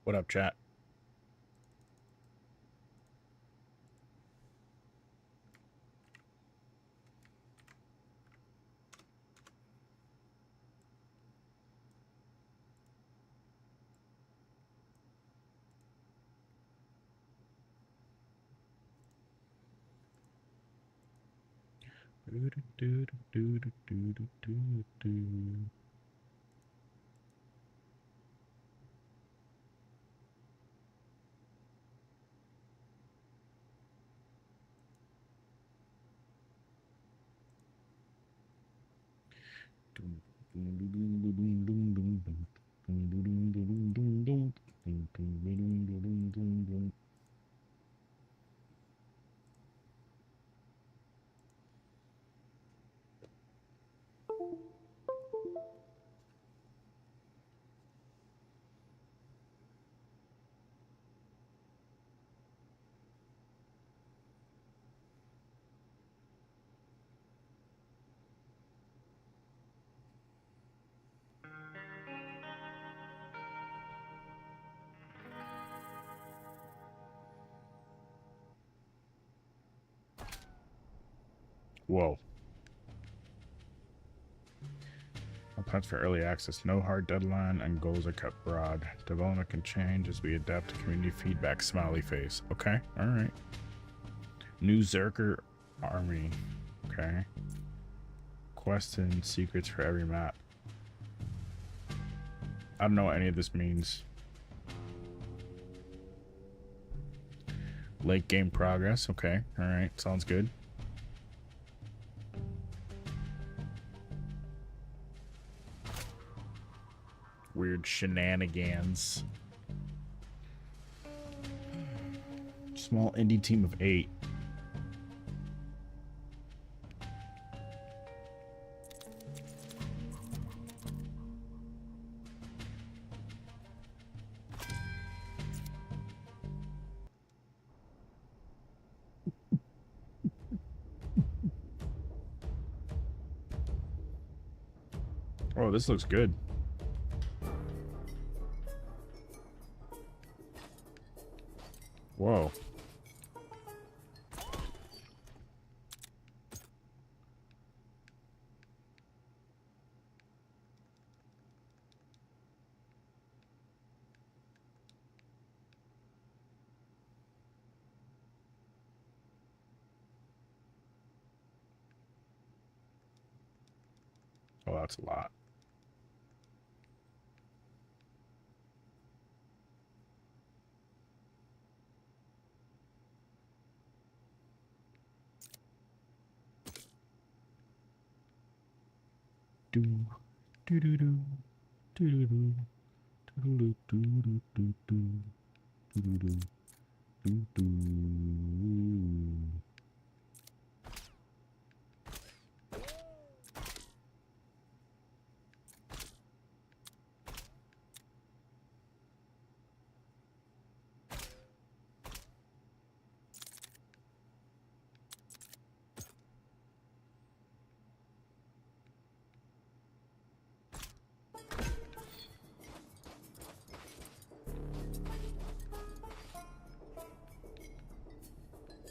What up, chat? Whoa. Plans for early access. No hard deadline and goals are kept broad. Development can change as we adapt to community feedback. Smiley face. Okay. All right. New Zerker army. Okay. Quests and secrets for every map. I don't know what any of this means. Late game progress. Okay. All right. Sounds good. Weird shenanigans. Small indie team of 8. Oh, this looks good. Whoa. Oh, that's a lot. Do do do do do do do do do do do do do do do.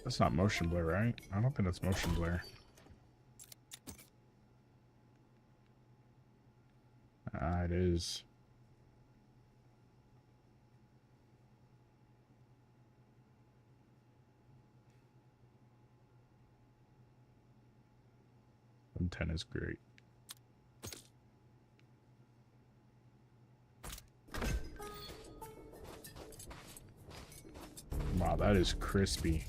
That's not motion blur, right? I don't think that's motion blur. It is. And 10 is great. Wow, that is crispy.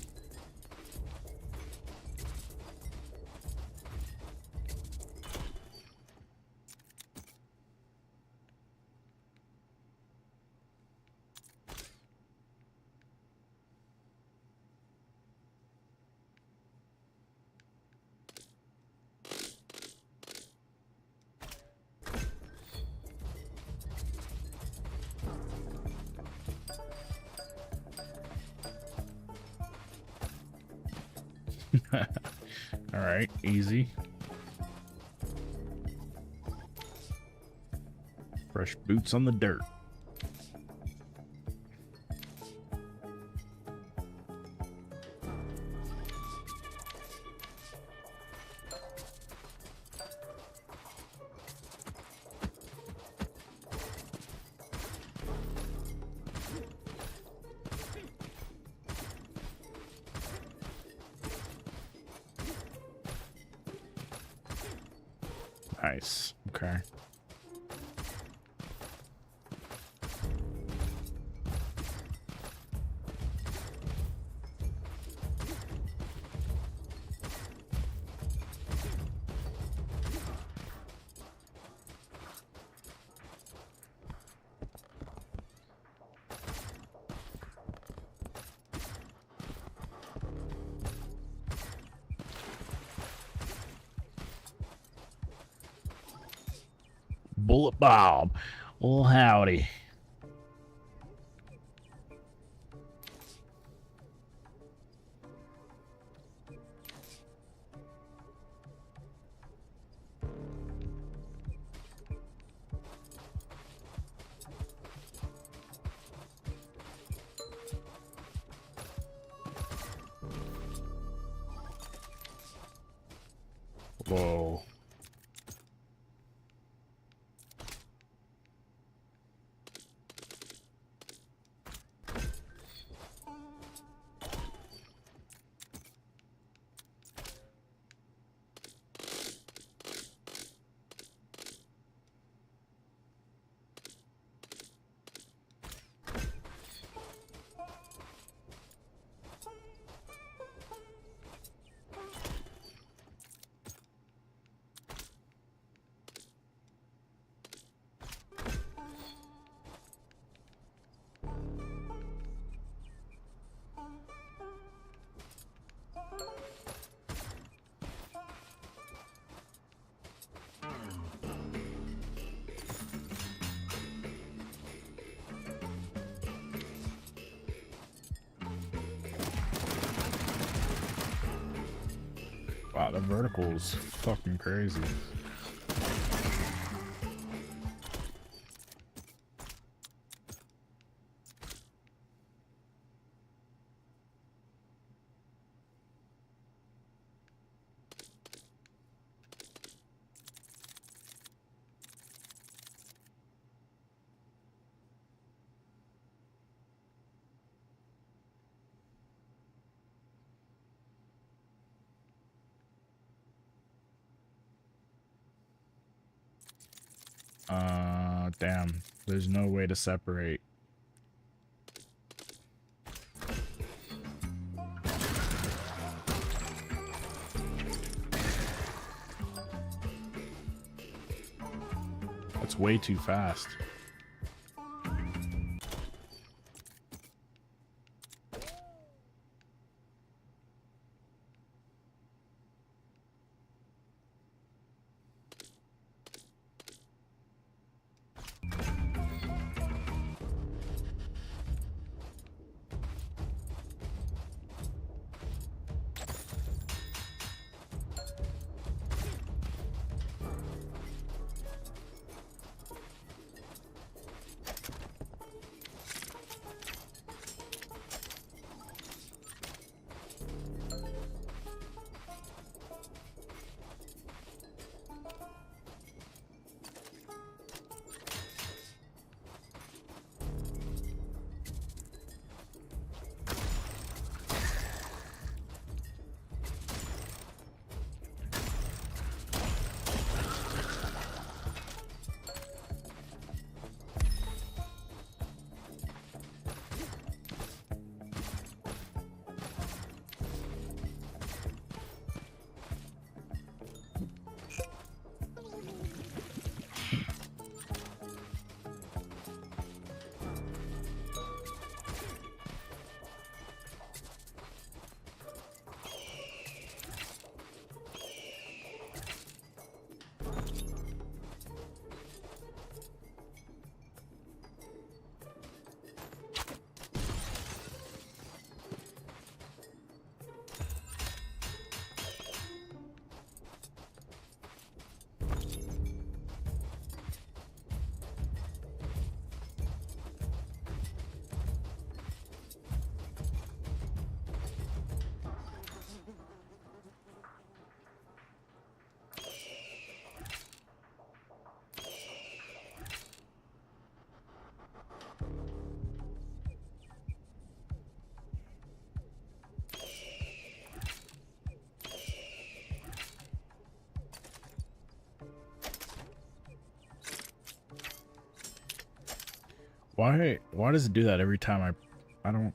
All right, easy. Fresh boots on the dirt. Nice. Okay. Bullet Bob. Well, howdy. Whoa. Wow, the vertical's fucking crazy. Damn. There's no way to separate. That's way too fast. Why does it do that every time I don't...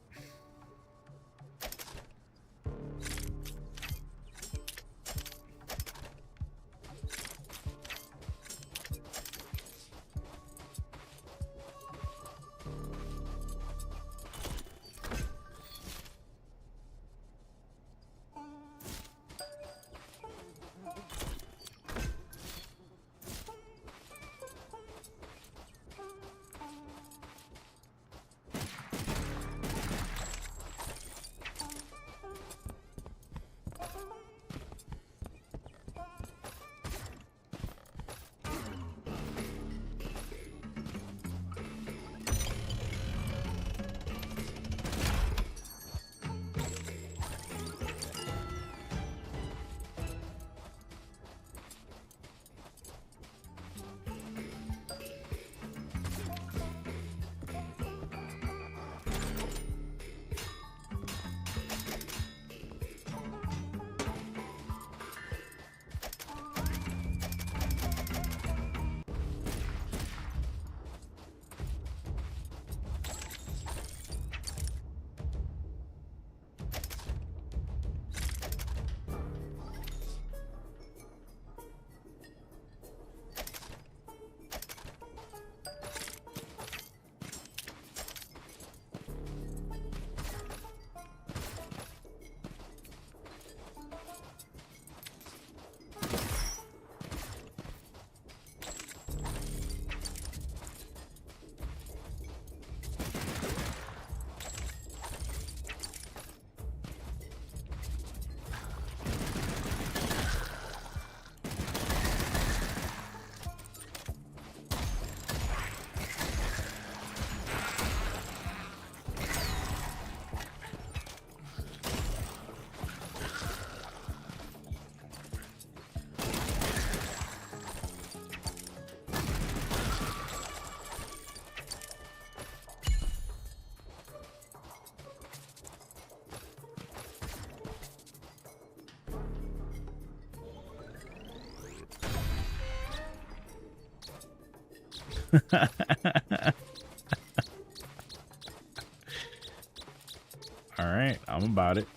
All right, I'm about it.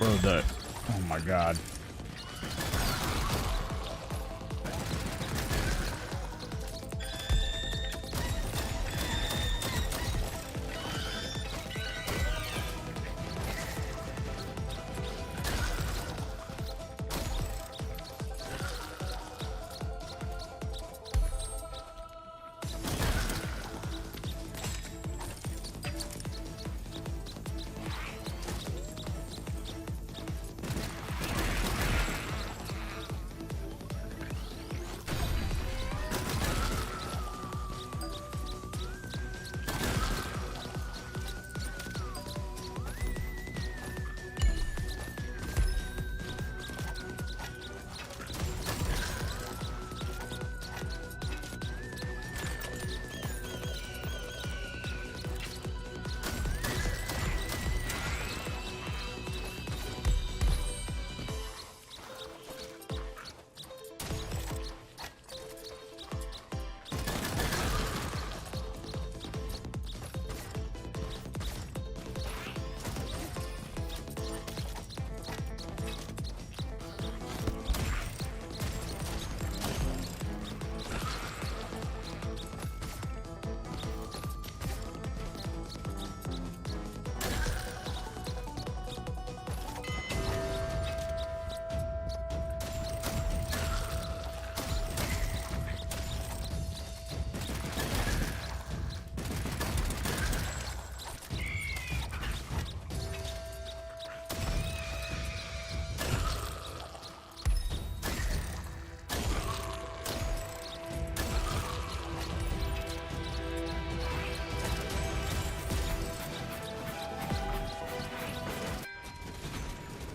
Bro, oh my god.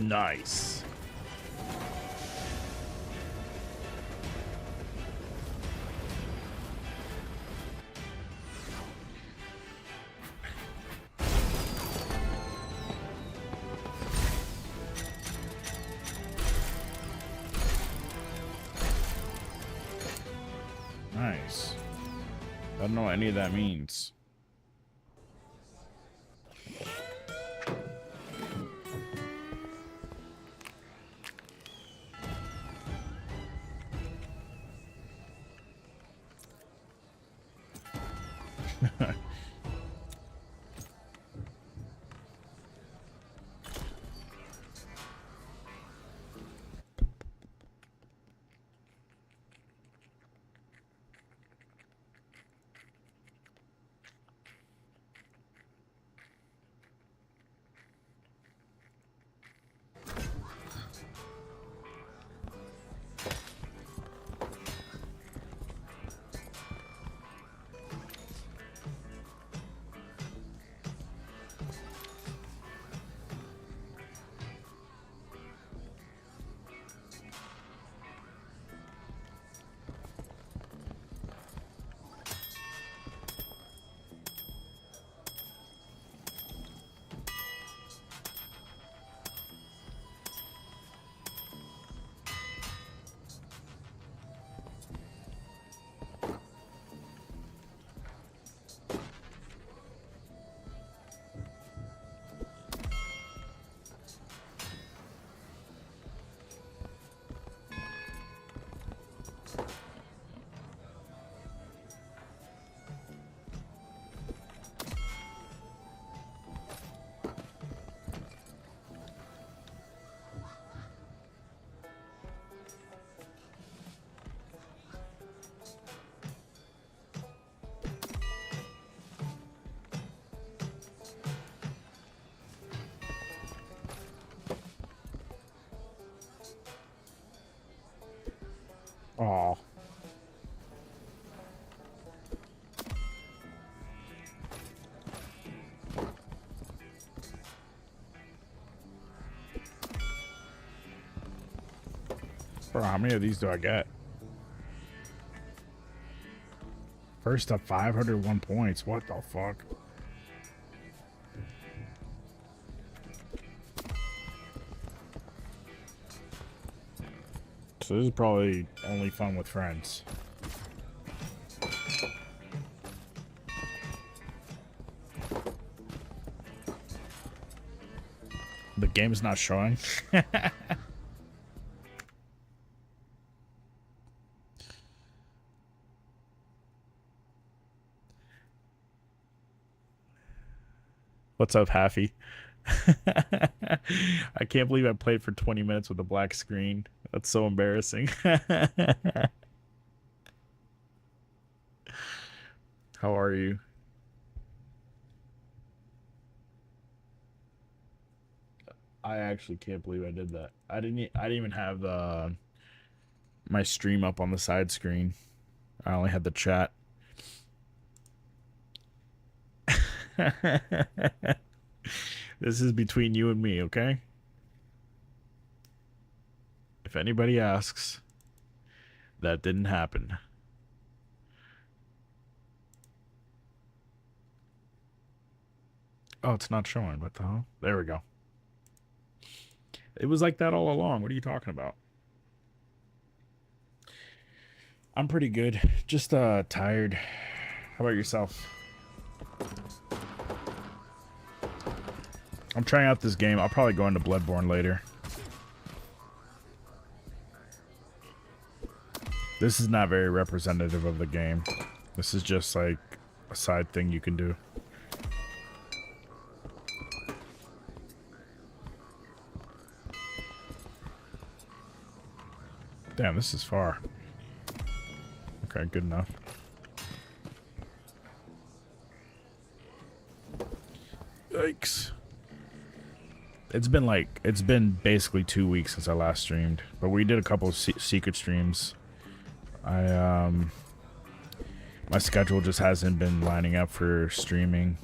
Nice. Nice. I don't know what any of that means. Oh. Bro, how many of these do I get? First up, 501 points. What the fuck? So this is probably only fun with friends. The game's not showing. What's up, Haffy? I can't believe I played for 20 minutes with a black screen. That's so embarrassing. How are you? I actually can't believe I did that. I didn't even have my stream up on the side screen. I only had the chat. This is between you and me, okay? If anybody asks, that didn't happen. Oh, it's not showing. What the hell? There we go. It was like that all along. What are you talking about? I'm pretty good. Just tired. How about yourself? I'm trying out this game. I'll probably go into Bloodborne later. This is not very representative of the game. This is just like a side thing you can do. Damn, this is far. Okay, good enough. Yikes. It's been basically 2 weeks since I last streamed, but we did a couple of secret streams. My schedule just hasn't been lining up for streaming,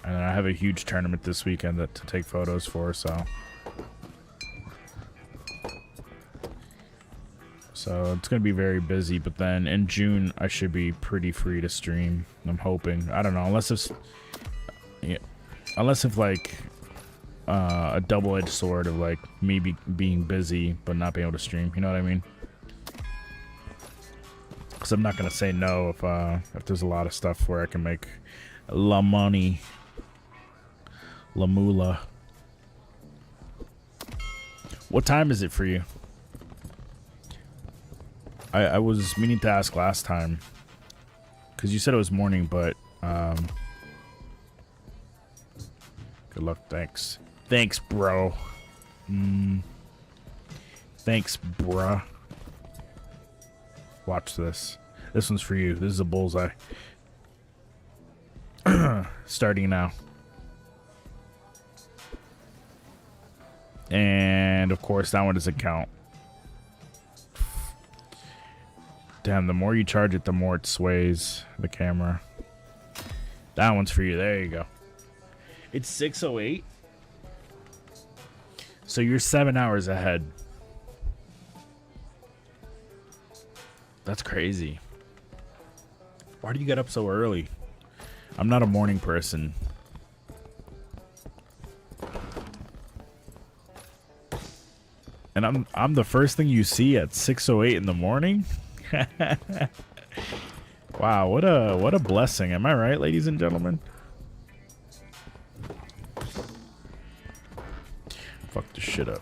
and I have a huge tournament this weekend to take photos for, so So it's gonna be very busy, but then in June I should be pretty free to stream. I'm hoping. I don't know, unless it's unless if like a double-edged sword of like me being busy but not being able to stream. You know what I mean? Because I'm not gonna say no if there's a lot of stuff where I can make la money, la moolah. What time is it for you? I was meaning to ask last time, because you said it was morning, but good luck. Thanks. Thanks, bro. Thanks, bruh. Watch this. This one's for you. This is a bullseye. Starting now. And of course, that one doesn't count. Damn, the more you charge it, the more it sways the camera. That one's for you. There you go. It's 6:08. So you're 7 hours ahead. That's crazy. Why do you get up so early? I'm not a morning person. And I'm the first thing you see at 6:08 in the morning? Wow, what a blessing. Am I right, ladies and gentlemen? Fuck this shit up.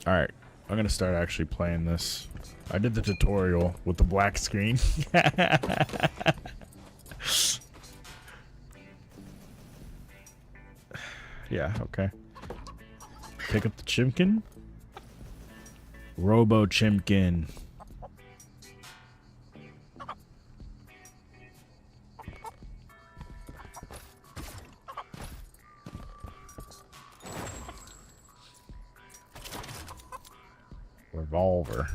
Alright, I'm gonna start actually playing this. I did the tutorial with the black screen. Yeah, okay. Pick up the Chimkin. Robo Chimkin. Revolver.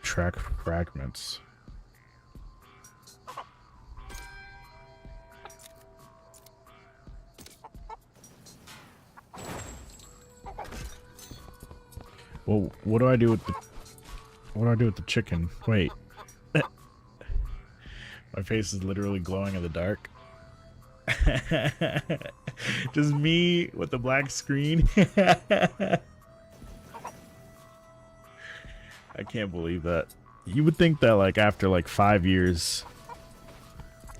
Track fragments. Well, what do I do with the chicken? Wait. My face is literally glowing in the dark. Just me with the black screen. I can't believe that. You would think that like after like 5 years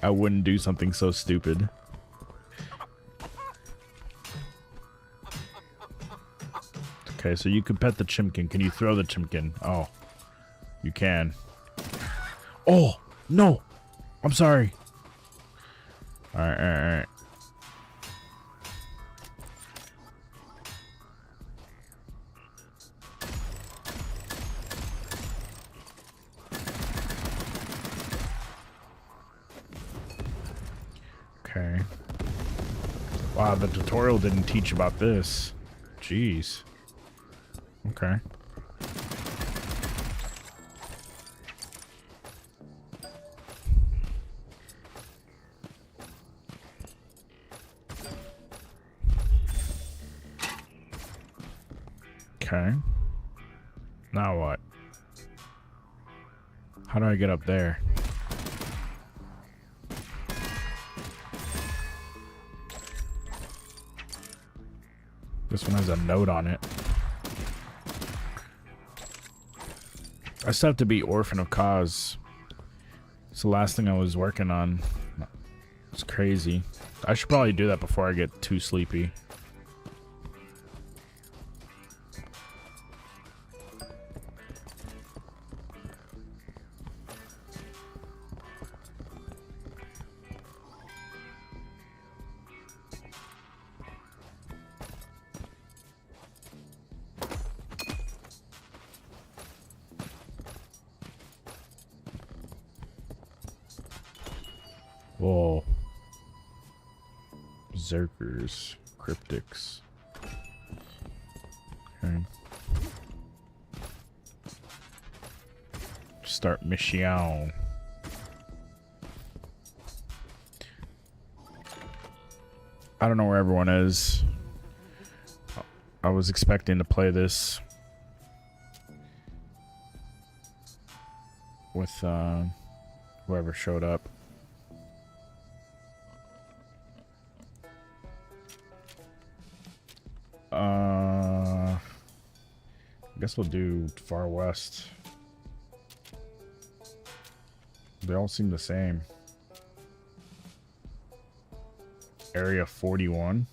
I wouldn't do something so stupid. Okay, so you can pet the Chimkin. Can you throw the Chimkin? Oh, you can. Oh, no. I'm sorry. All right, all right, all right. Okay. Wow, the tutorial didn't teach about this. Jeez. Okay. Okay. Now what? How do I get up there? This one has a note on it. I still have to beat Orphan of Cause. It's the last thing I was working on. It's crazy. I should probably do that before I get too sleepy. Whoa. Berserkers. Cryptics. Okay. Start mission. I don't know where everyone is. I was expecting to play this with whoever showed up. I guess we'll do Far West. They all seem the same. Area 41.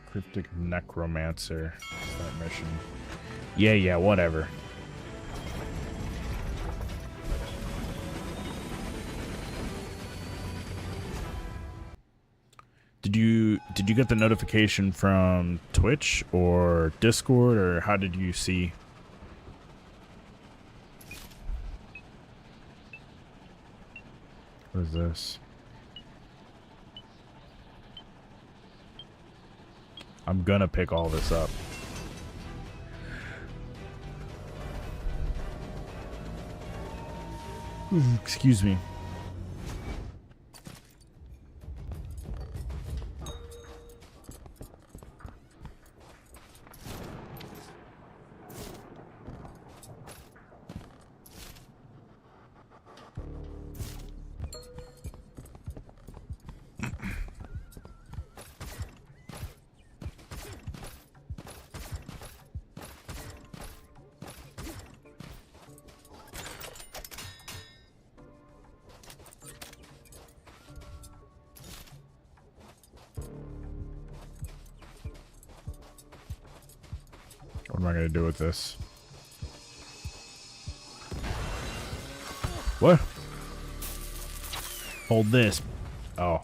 Cryptic Necromancer. Start mission. Yeah, whatever. Did you get the notification from Twitch or Discord, or how did you see? What is this? I'm gonna pick all this up. Excuse me. What am I gonna do with this? What? Hold this. Oh.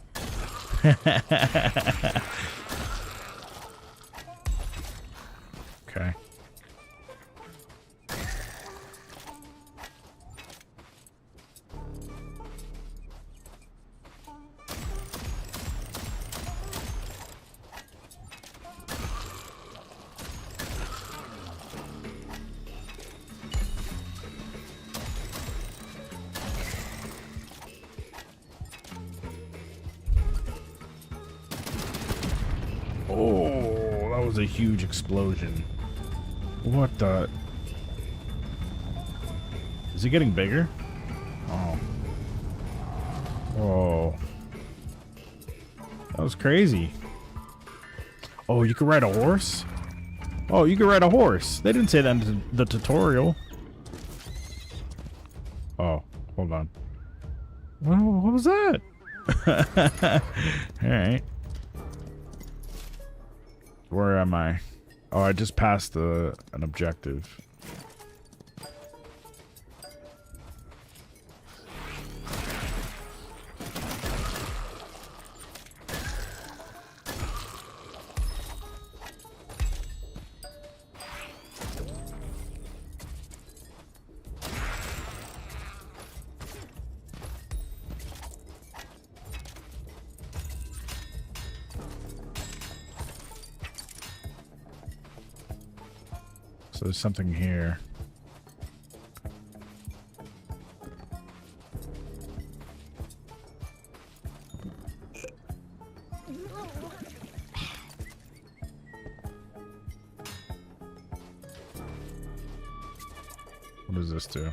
Okay. Oh, that was a huge explosion. What the? Is it getting bigger? Oh. Whoa. That was crazy. Oh, you can ride a horse? Oh, you can ride a horse. They didn't say that in the tutorial. Oh, hold on. What was that? Alright. Where am I? Oh, I just passed an objective. So there's something here. What does this do?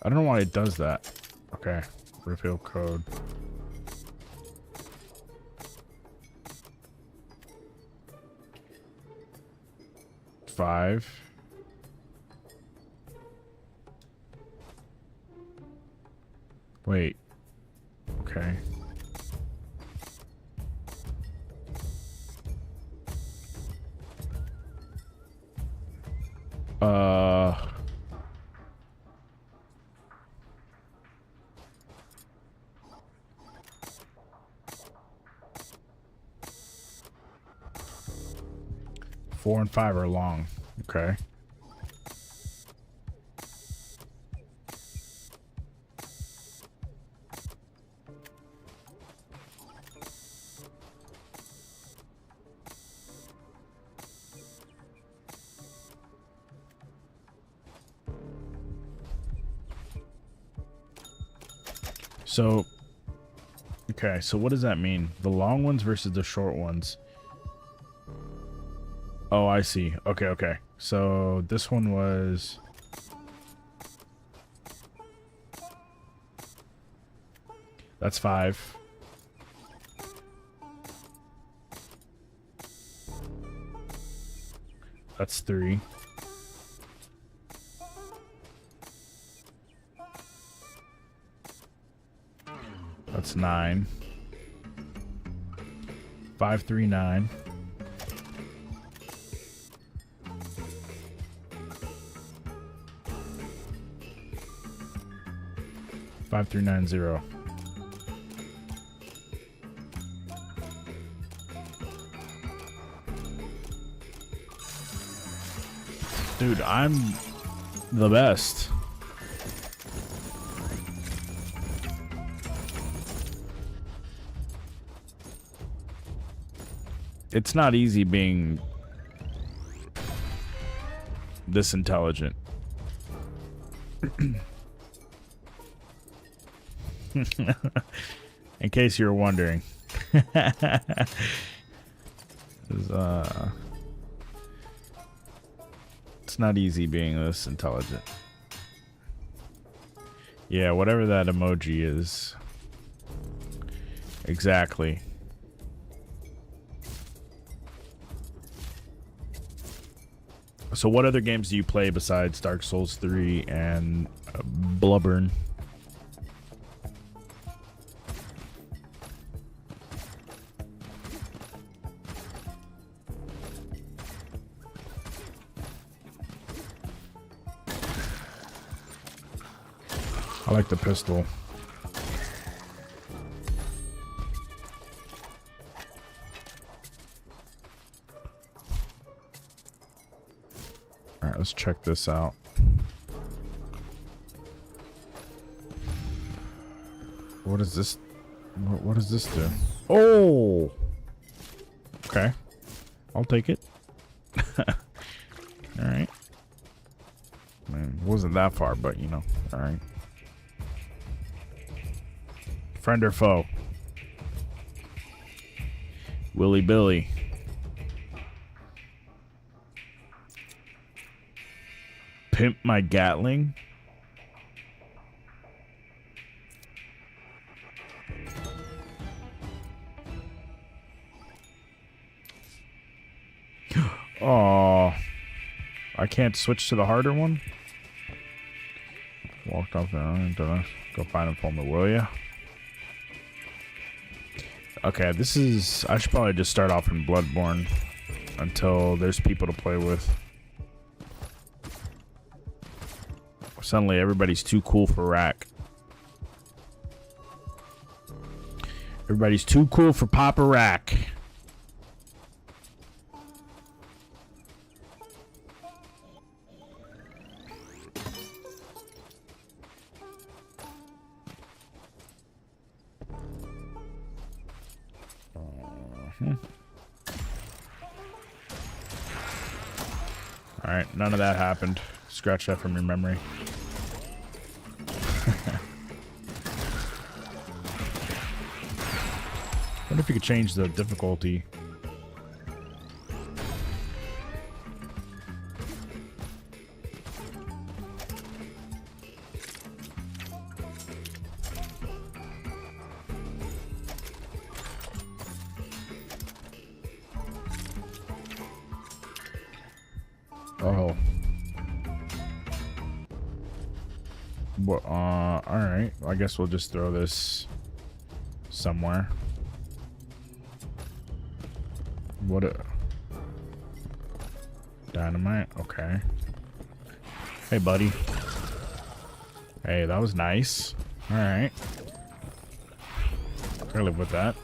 I don't know why it does that. Okay, reveal code. Five. Wait. Okay. Four and five are long. Okay. So, okay, so what does that mean? The long ones versus the short ones. Oh, I see. Okay, okay. So this one was... That's 5. That's 3. That's 9. 5, 3, 9. 5, 3, 9, 0. Dude, I'm the best. It's not easy being this intelligent. In case you're wondering. It's not easy being this intelligent. Yeah, whatever that emoji is. Exactly. So what other games do you play besides Dark Souls 3 and Bloodborne? I like the pistol. All right, let's check this out. What is this? What does this do? Oh! Okay. I'll take it. Alright. I mean, it wasn't that far, but you know. Alright. Friend or foe? Willy Billy. Pimp my Gatling? Oh, I can't switch to the harder one? Walked off there. Go find him for me, will ya? Okay, this is... I should probably just start off in Bloodborne until there's people to play with. Suddenly everybody's too cool for Rack. Everybody's too cool for Papa Rack. Alright, none of that happened. Scratch that from your memory. Wonder if you could change the difficulty. Oh. Well, alright. I guess we'll just throw this somewhere. What a... Dynamite? Okay. Hey, buddy. Hey, that was nice. Alright. I live with that.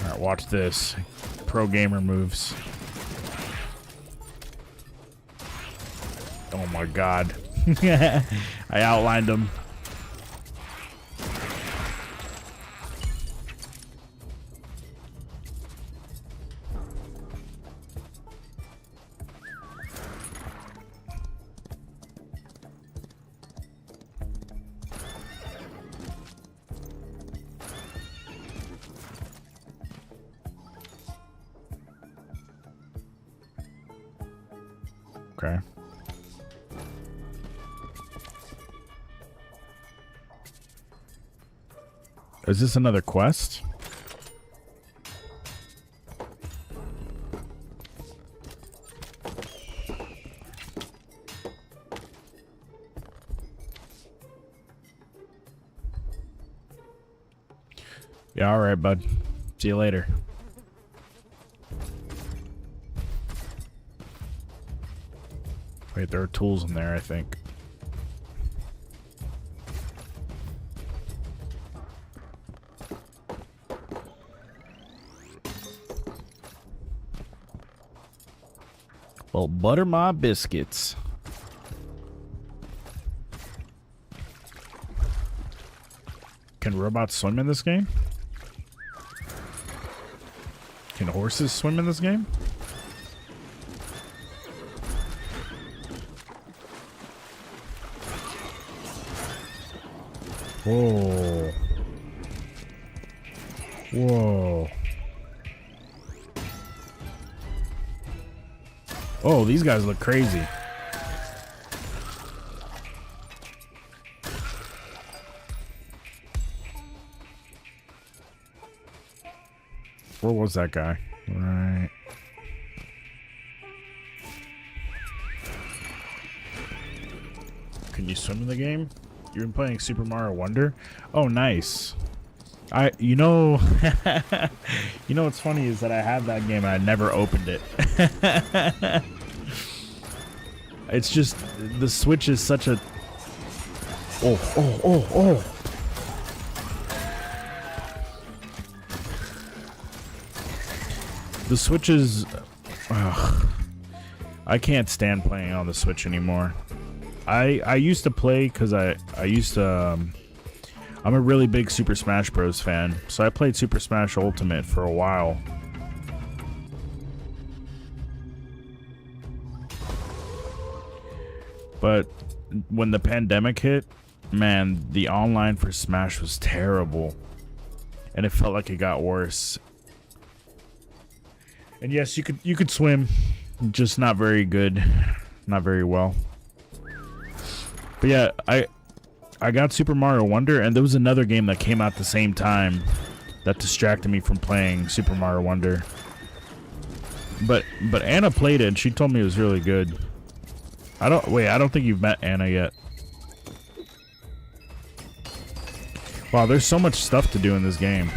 Alright, watch this. Pro gamer moves. Oh my god. I outlined him. Okay. Is this another quest? Yeah, all right, bud. See you later. Wait, there are tools in there, I think. Well, butter my biscuits. Can robots swim in this game? Can horses swim in this game? Whoa. Whoa. Oh, these guys look crazy. Where was that guy? Right. Can you swim in the game? You've been playing Super Mario Wonder? Oh, nice. You know, you know what's funny is that I had that game and I never opened it. It's just, the Switch is such a... Oh. The Switch is... I can't stand playing on the Switch anymore. I used to play because I used to... I'm a really big Super Smash Bros. Fan, so I played Super Smash Ultimate for a while. But when the pandemic hit, man, the online for Smash was terrible. And it felt like it got worse. And yes, you could swim, just not very good, not very well. But yeah, I got Super Mario Wonder, and there was another game that came out at the same time that distracted me from playing Super Mario Wonder. But Anna played it, and she told me it was really good. I don't think you've met Anna yet. Wow, there's so much stuff to do in this game.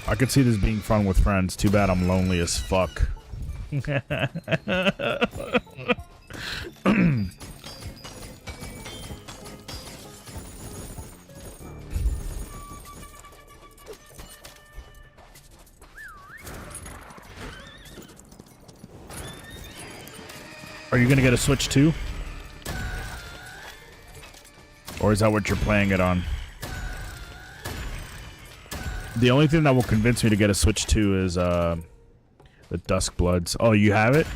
I could see this being fun with friends. Too bad I'm lonely as fuck. Are you gonna get a Switch too? Or is that what you're playing it on? The only thing that will convince me to get a Switch 2 is the Dusk Bloods. Oh, you have it?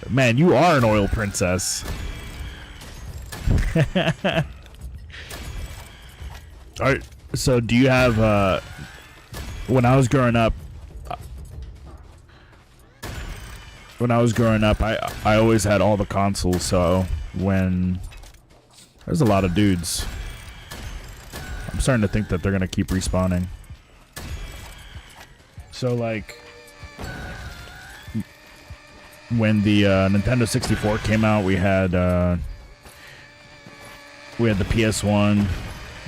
Man, you are an oil princess. Alright, so do you have when I was growing up I always had all the consoles, so when there's a lot of dudes. I'm starting to think that they're gonna keep respawning. So, like, when the Nintendo 64 came out, we had the PS1,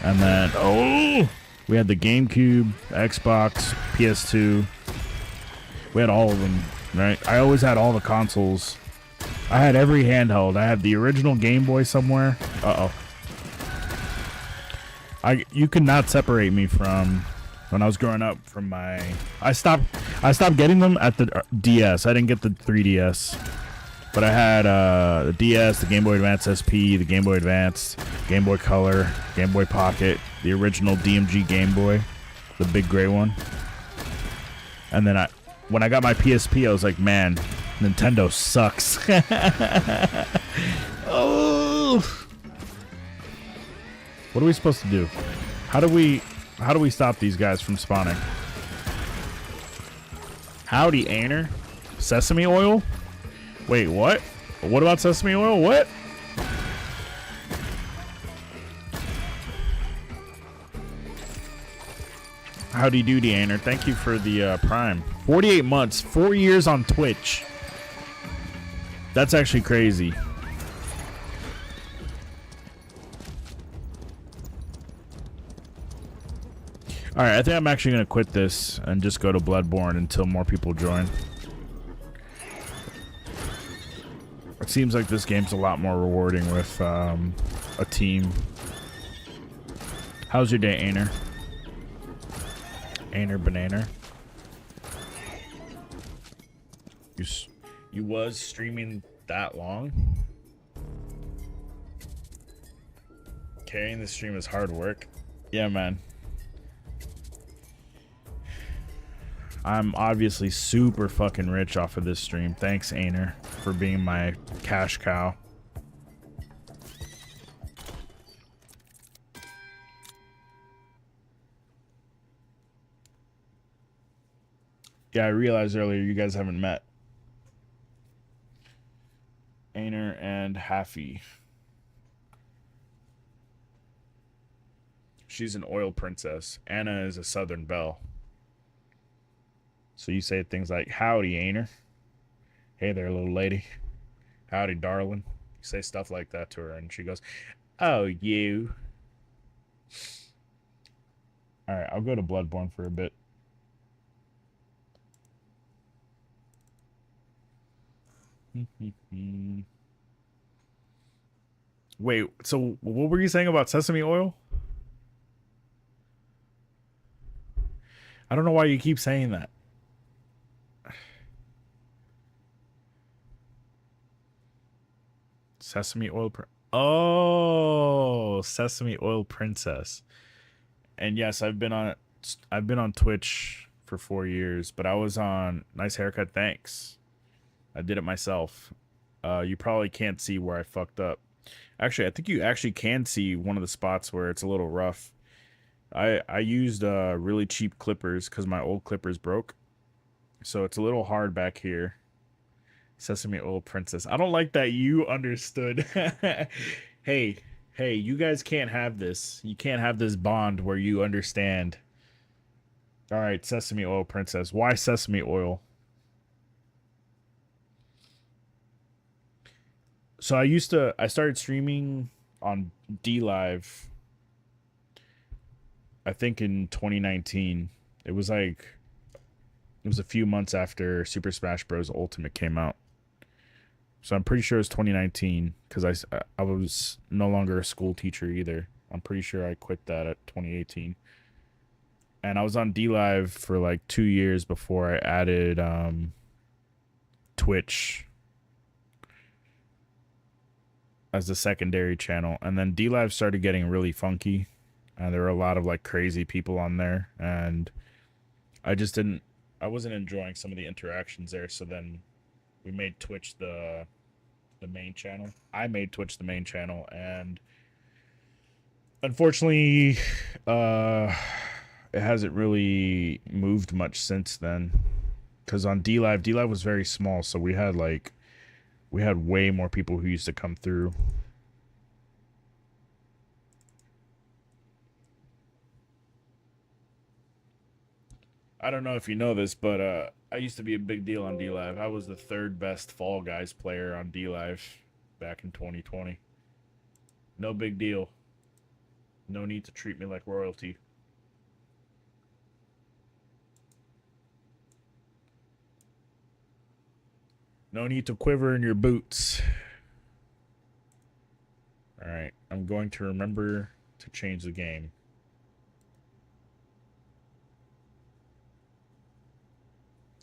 and then we had the GameCube, Xbox, PS2. We had all of them, right? I always had all the consoles. I had every handheld. I had the original Game Boy somewhere. You could not separate me from. When I was growing up, from my... I stopped getting them at the DS. I didn't get the 3DS. But I had the DS, the Game Boy Advance SP, the Game Boy Advance, Game Boy Color, Game Boy Pocket, the original DMG Game Boy, the big gray one. And then when I got my PSP, I was like, man, Nintendo sucks. Oh! What are we supposed to do? How do we stop these guys from spawning? Howdy, Aner. Sesame oil? Wait, what? What about sesame oil? What? Howdy doody, Aner. Thank you for the Prime. 48 months, 4 years on Twitch. That's actually crazy. Alright, I think I'm actually going to quit this and just go to Bloodborne until more people join. It seems like this game's a lot more rewarding with a team. How's your day, Aner? Aner Banana. You was streaming that long? Carrying the stream is hard work. Yeah, man. I'm obviously super fucking rich off of this stream. Thanks, Aner, for being my cash cow. Yeah, I realized earlier you guys haven't met. Aner and Haffy. She's an oil princess. Anna is a southern belle. So you say things like, howdy, Aner. Hey there, little lady. Howdy, darling. You say stuff like that to her, and she goes, oh, you. Alright, I'll go to Bloodborne for a bit. Wait, so what were you saying about sesame oil? I don't know why you keep saying that. Sesame oil. Oh, sesame oil princess. And yes, I've been on Twitch for 4 years, but I was on Nice Haircut. Thanks. I did it myself. You probably can't see where I fucked up. Actually, I think you actually can see one of the spots where it's a little rough. I used really cheap clippers because my old clippers broke. So it's a little hard back here. Sesame oil princess. I don't like that you understood. Hey, you guys can't have this. You can't have this bond where you understand. All right, sesame oil princess. Why sesame oil? So I started streaming on DLive, I think in 2019. It was a few months after Super Smash Bros. Ultimate came out. So I'm pretty sure it was 2019 because I was no longer a school teacher either. I'm pretty sure I quit that at 2018. And I was on DLive for like 2 years before I added Twitch as the secondary channel. And then DLive started getting really funky. There were a lot of like crazy people on there. And I wasn't enjoying some of the interactions there. So then we made Twitch the main channel. I made Twitch the main channel, and unfortunately, it hasn't really moved much since then. Because on DLive was very small, so we had way more people who used to come through. I don't know if you know this, but I used to be a big deal on DLive. I was the 3rd best Fall Guys player on DLive back in 2020. No big deal. No need to treat me like royalty. No need to quiver in your boots. Alright, I'm going to remember to change the game.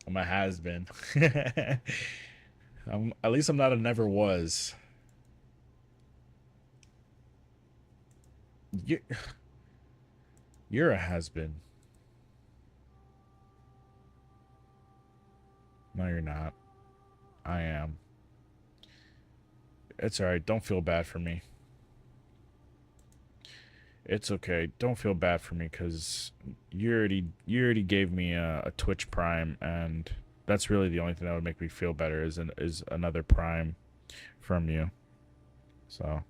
I'm a has-been. At least I'm not a never was. You're a has-been. No, you're not. I am. It's alright. Don't feel bad for me. It's okay. Don't feel bad for me because you already gave me a Twitch Prime, and That's really the only thing that would make me feel better is another Prime from you. So,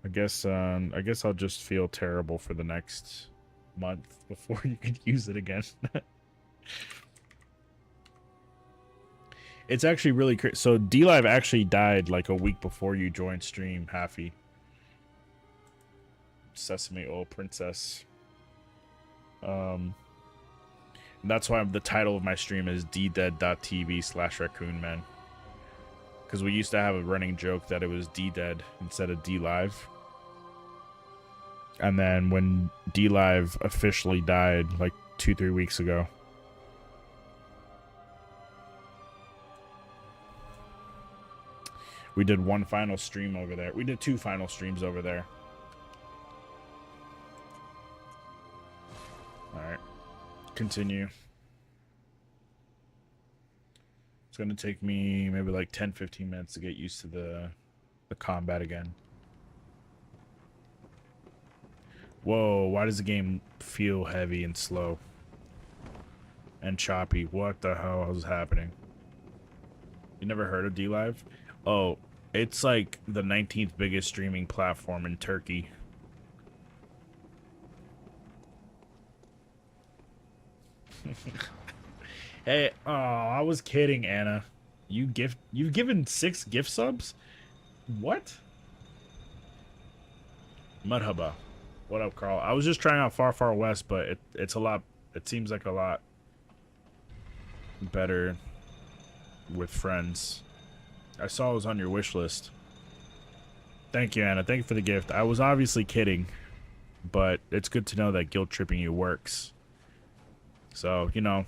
I guess I'll just feel terrible for the next month before you can use it again. It's actually really crazy. So DLive actually died like a week before you joined stream, Happy. Sesame Oil Princess. That's why the title of my stream is ddead.tv/raccoonman. Because we used to have a running joke that it was DDead instead of DLive. And then when DLive officially died like 2-3 weeks ago, we did one final stream over there. We did 2 final streams over there. Alright. Continue. It's going to take me maybe like 10-15 minutes to get used to the combat again. Whoa, why does the game feel heavy and slow? And choppy. What the hell is happening? You never heard of DLive? Oh, it's like the 19th biggest streaming platform in Turkey. Hey, oh, I was kidding, Anna. You've given 6 gift subs? What? Madhaba. What up, Carl? I was just trying out Far Far West, but it's a lot. It seems like a lot better with friends. I saw it was on your wish list. Thank you, Anna. Thank you for the gift. I was obviously kidding, but it's good to know that guilt tripping you works. So, you know,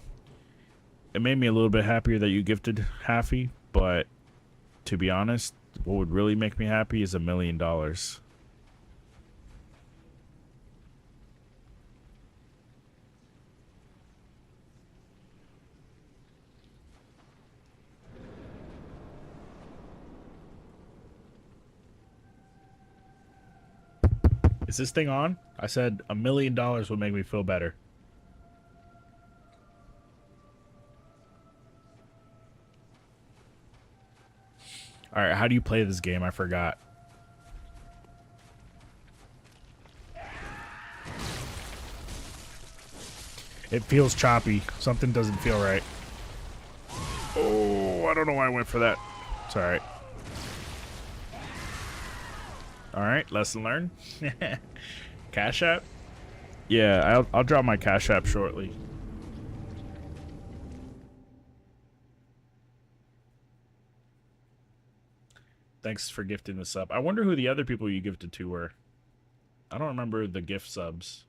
it made me a little bit happier that you gifted Happy, but to be honest, what would really make me happy is $1 million. Is this thing on? I said $1 million would make me feel better. Alright, how do you play this game? I forgot. It feels choppy. Something doesn't feel right. Oh, I don't know why I went for that. It's alright. Alright, lesson learned. Cash App? Yeah, I'll drop my Cash App shortly. Thanks for gifting this up. I wonder who the other people you gifted to were. I don't remember the gift subs.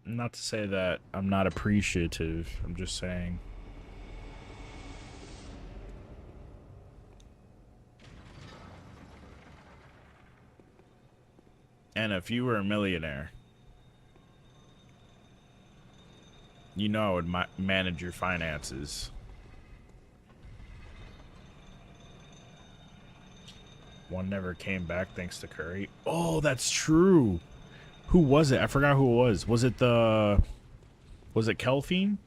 Not to say that I'm not appreciative. I'm just saying. And if you were a millionaire, you know I would manage your finances. One never came back thanks to Curry. Oh, that's true. Who was it? I forgot who it was. Was it Kelphine?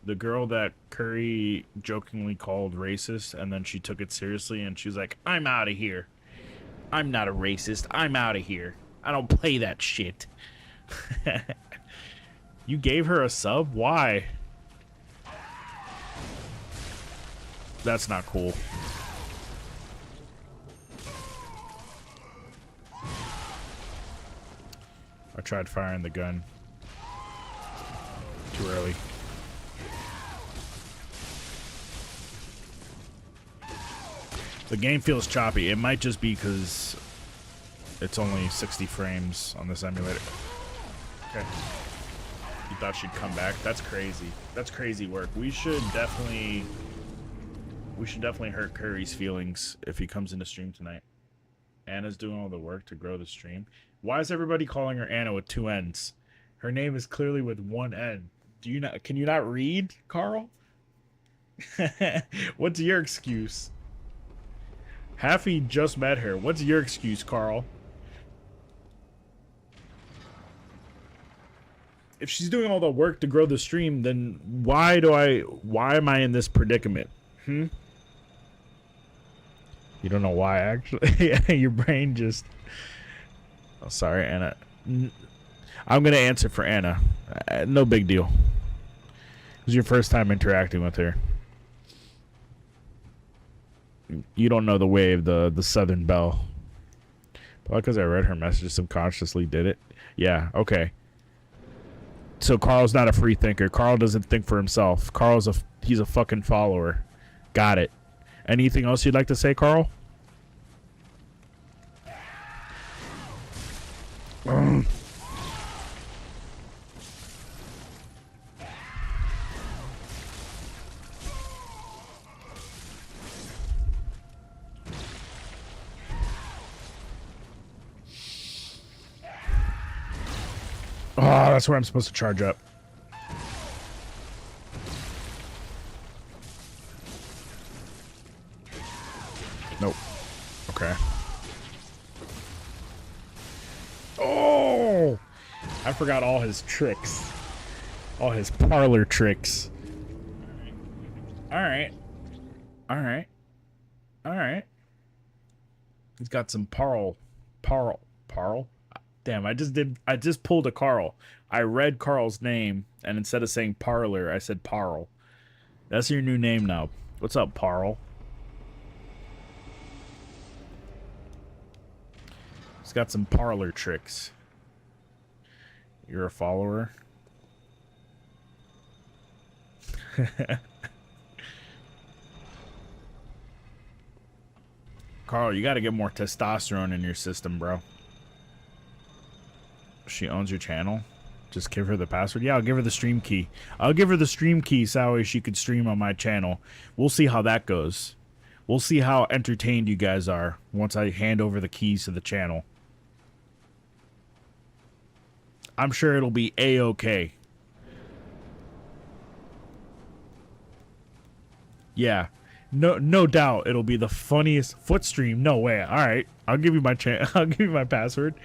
The girl that Curry jokingly called racist, and then she took it seriously, and she was like, I'm out of here. I'm not a racist. I'm out of here. I don't play that shit. You gave her a sub? Why? That's not cool. I tried firing the gun. Too early. The game feels choppy. It might just be because it's only 60 frames on this emulator. Okay. You thought she'd come back? That's crazy. That's crazy work. We should definitely hurt Curry's feelings if he comes into stream tonight. Anna's doing all the work to grow the stream. Why is everybody calling her Anna with 2 N's? Her name is clearly with 1 N. Can you not read, Carl? What's your excuse? Happy just met her. What's your excuse, Carl? If she's doing all the work to grow the stream, then why am I in this predicament? You don't know why, actually. Your brain just... Oh, sorry, Anna. I'm going to answer for Anna. No big deal. It was your first time interacting with her. You don't know the way of the Southern Belle. Probably because I read her message, subconsciously did it. Yeah, okay. So Carl's not a free thinker. Carl doesn't think for himself. He's a fucking follower. Got it. Anything else you'd like to say, Carl? Oh, that's where I'm supposed to charge up. Nope. Okay. Oh! I forgot all his tricks. All his parlor tricks. Alright. Alright. Alright. He's got some Parl. Damn, I just pulled a Carl. I read Carl's name, and instead of saying parlor, I said Parl. That's your new name now. What's up, Parl? He's got some parlor tricks. You're a follower? Carl, you gotta get more testosterone in your system, bro. She owns your channel. Just give her the password. Yeah, I'll give her the stream key. I'll give her the stream key so that way she could stream on my channel. We'll see how that goes. We'll see how entertained you guys are once I hand over the keys to the channel. I'm sure it'll be A-okay. Yeah. No doubt it'll be the funniest foot stream. No way. All right. I'll give you my I'll give you my password.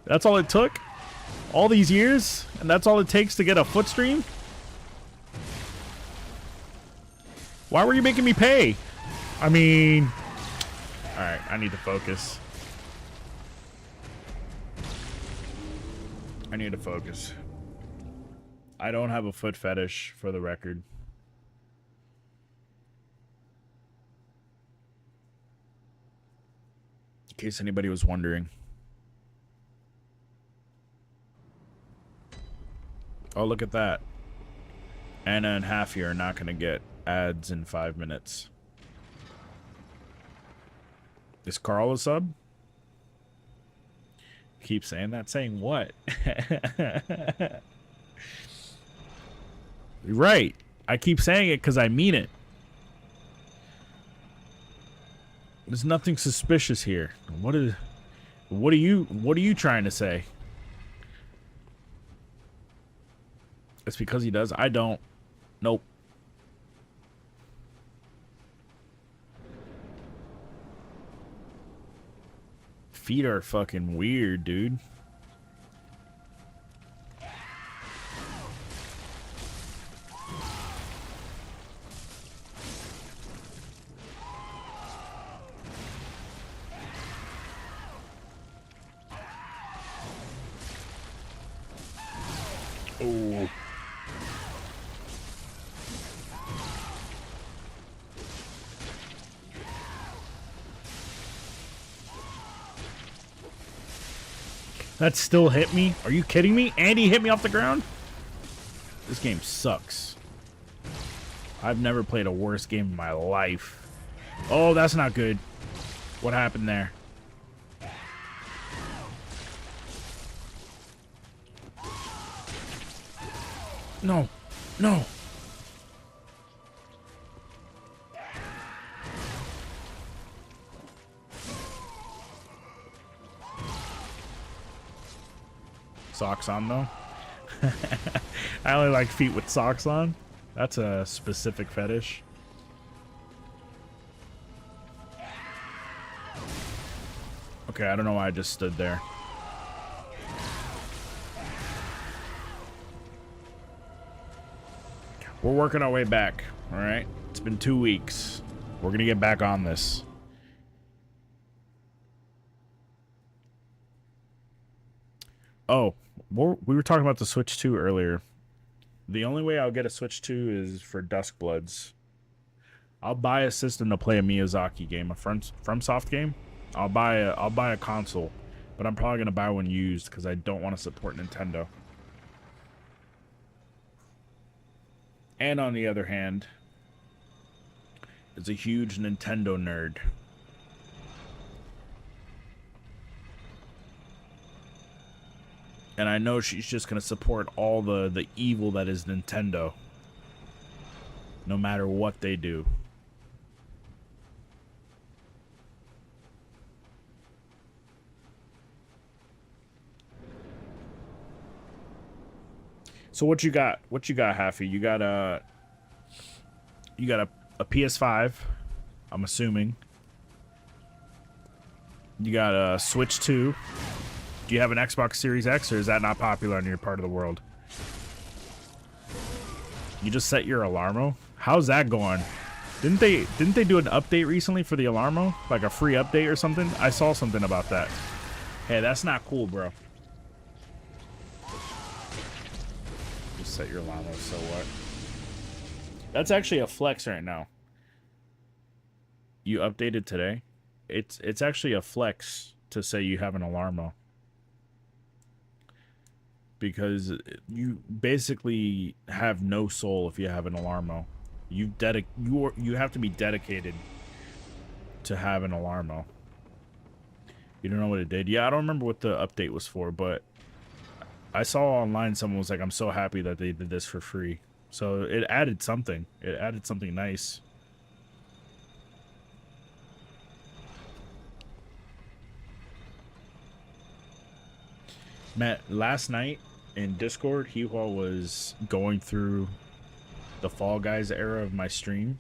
That's all it took? All these years? And that's all it takes to get a foot stream? Why were you making me pay? I mean... Alright, I need to focus. I need to focus. I don't have a foot fetish, for the record. In case anybody was wondering. Oh, look at that. Anna and Halfie are not going to get ads in 5 minutes. Is Carl a sub? Keep saying that. Saying what? Right. I keep saying it because I mean it. There's nothing suspicious here. What are you trying to say? It's because he does. I don't. Nope. Feet are fucking weird, dude. Oh. That still hit me? Are you kidding me? Andy hit me off the ground? This game sucks. I've never played a worse game in my life. Oh, that's not good. What happened there? No. No. Socks on, though? I only like feet with socks on. That's a specific fetish. Okay, I don't know why I just stood there. We're working our way back, all right? It's been 2 weeks. We're going to get back on this. Oh, we were talking about the Switch 2 earlier. The only way I'll get a Switch 2 is for Duskbloods. I'll buy a system to play a Miyazaki game, a FromSoft game. I'll buy a console, but I'm probably gonna buy one used because I don't want to support Nintendo. And on the other hand, is a huge Nintendo nerd. And I know she's just gonna support all the evil that is Nintendo, no matter what they do. So what you got? What you got, Haffy? You got a PS5, I'm assuming. You got a Switch 2. Do you have an Xbox Series X, or is that not popular in your part of the world? You just set your Alarmo? How's that going? Didn't they do an update recently for the Alarmo? Like a free update or something? I saw something about that. Hey, that's not cool, bro. Just set your Alarmo, so what? That's actually a flex right now. You updated today? It's actually a flex to say you have an Alarmo. Because you basically have no soul if you have an Alarmo. You have to be dedicated to have an Alarmo. You don't know what it did? Yeah, I don't remember what the update was for, but I saw online someone was like, I'm so happy that they did this for free. So it added something. It added something nice. Matt, last night in Discord, Hihua was going through the Fall Guys era of my stream.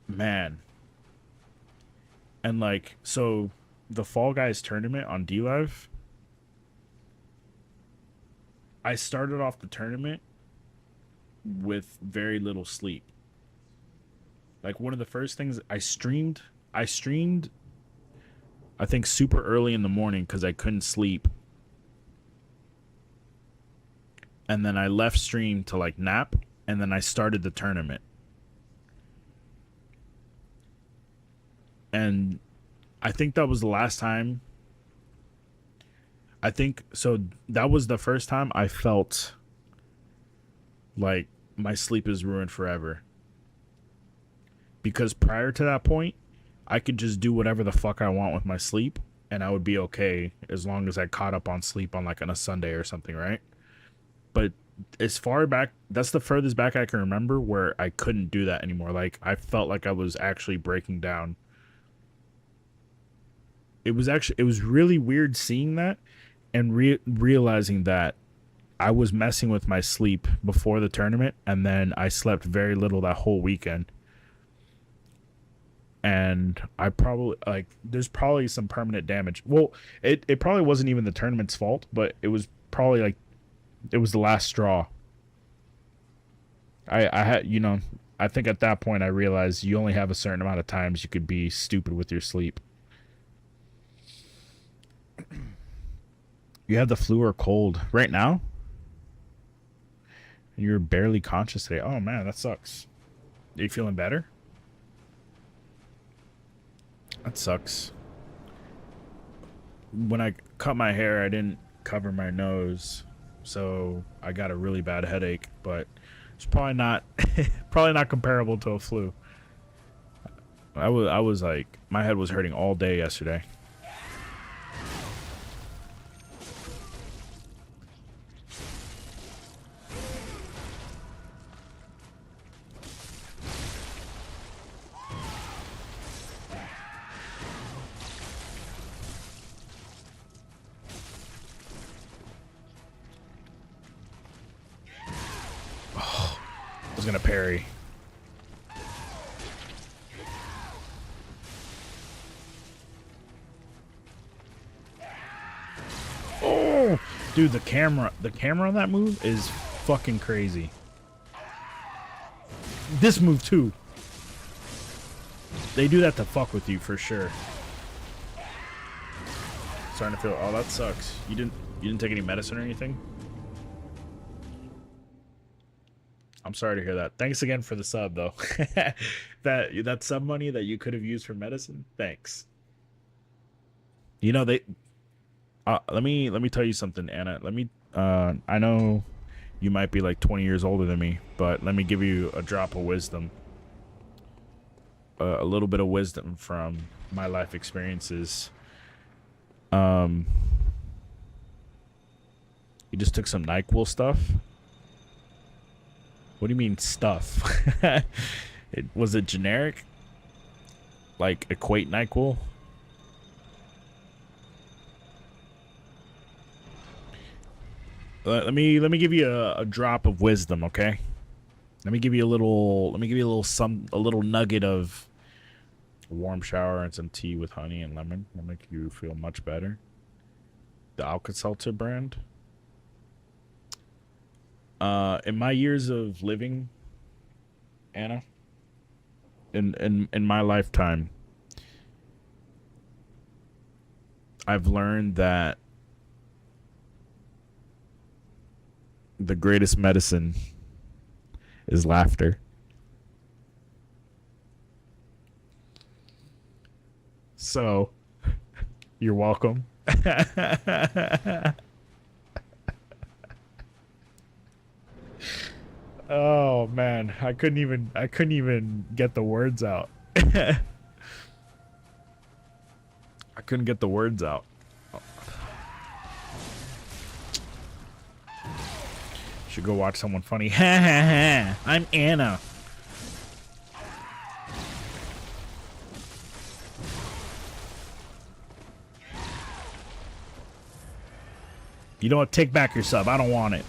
Man. And like, so the Fall Guys tournament on DLive, I started off the tournament with very little sleep. Like one of the first things I streamed I think super early in the morning because I couldn't sleep. And then I left stream to like nap, and then I started the tournament. And I think that was the last time. I think so. That was the first time I felt like my sleep is ruined forever. Because prior to that point, I could just do whatever the fuck I want with my sleep, and I would be okay as long as I caught up on sleep on like on a Sunday or something, right? But as far back, that's the furthest back I can remember where I couldn't do that anymore. Like I felt like I was actually breaking down. It was really weird seeing that and realizing that I was messing with my sleep before the tournament, and then I slept very little that whole weekend. And I probably, like, there's probably some permanent damage. Well, it probably wasn't even the tournament's fault, but it was probably, like, it was the last straw. I had, you know, I think at that point I realized you only have a certain amount of times you could be stupid with your sleep. You have the flu or cold right now? You're barely conscious today. Oh, man, that sucks. Are you feeling better? That sucks. When I cut my hair, I didn't cover my nose, so I got a really bad headache, but it's probably not probably not comparable to a flu. I was like, my head was hurting all day yesterday. Was gonna parry. Oh, dude, the camera on that move is fucking crazy. this move too. They do that to fuck with you for sure. Starting to feel, oh, that sucks. You didn't take any medicine or anything? I'm sorry to hear that. Thanks again for the sub though. that sub money that you could have used for medicine. Thanks. You know, they let me tell you something, Anna. I know you might be like 20 years older than me, but let me give you a drop of wisdom. A little bit of wisdom from my life experiences. You just took some NyQuil stuff? What do you mean stuff? Was it generic? Like equate NyQuil? Let me give you a drop of wisdom, okay? Let me give you a little nugget of a warm shower and some tea with honey and lemon. Will make you feel much better. The Alka-Seltzer brand. In my years of living, Anna, in my lifetime, I've learned that the greatest medicine is laughter. So, you're welcome. Oh man, I couldn't even get the words out. I couldn't get the words out. Should go watch someone funny. Ha ha ha. I'm Anna. You know what? Take back your sub. I don't want it.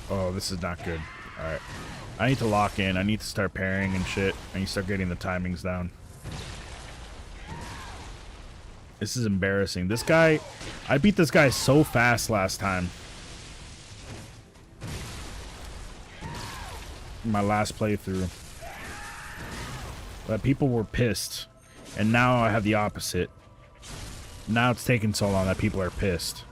Oh, this is not good. Alright. I need to lock in. I need to start pairing and shit. I need to start getting the timings down. This is embarrassing. This guy... I beat this guy so fast last time. My last playthrough. But people were pissed. And now I have the opposite. Now it's taking so long that people are pissed.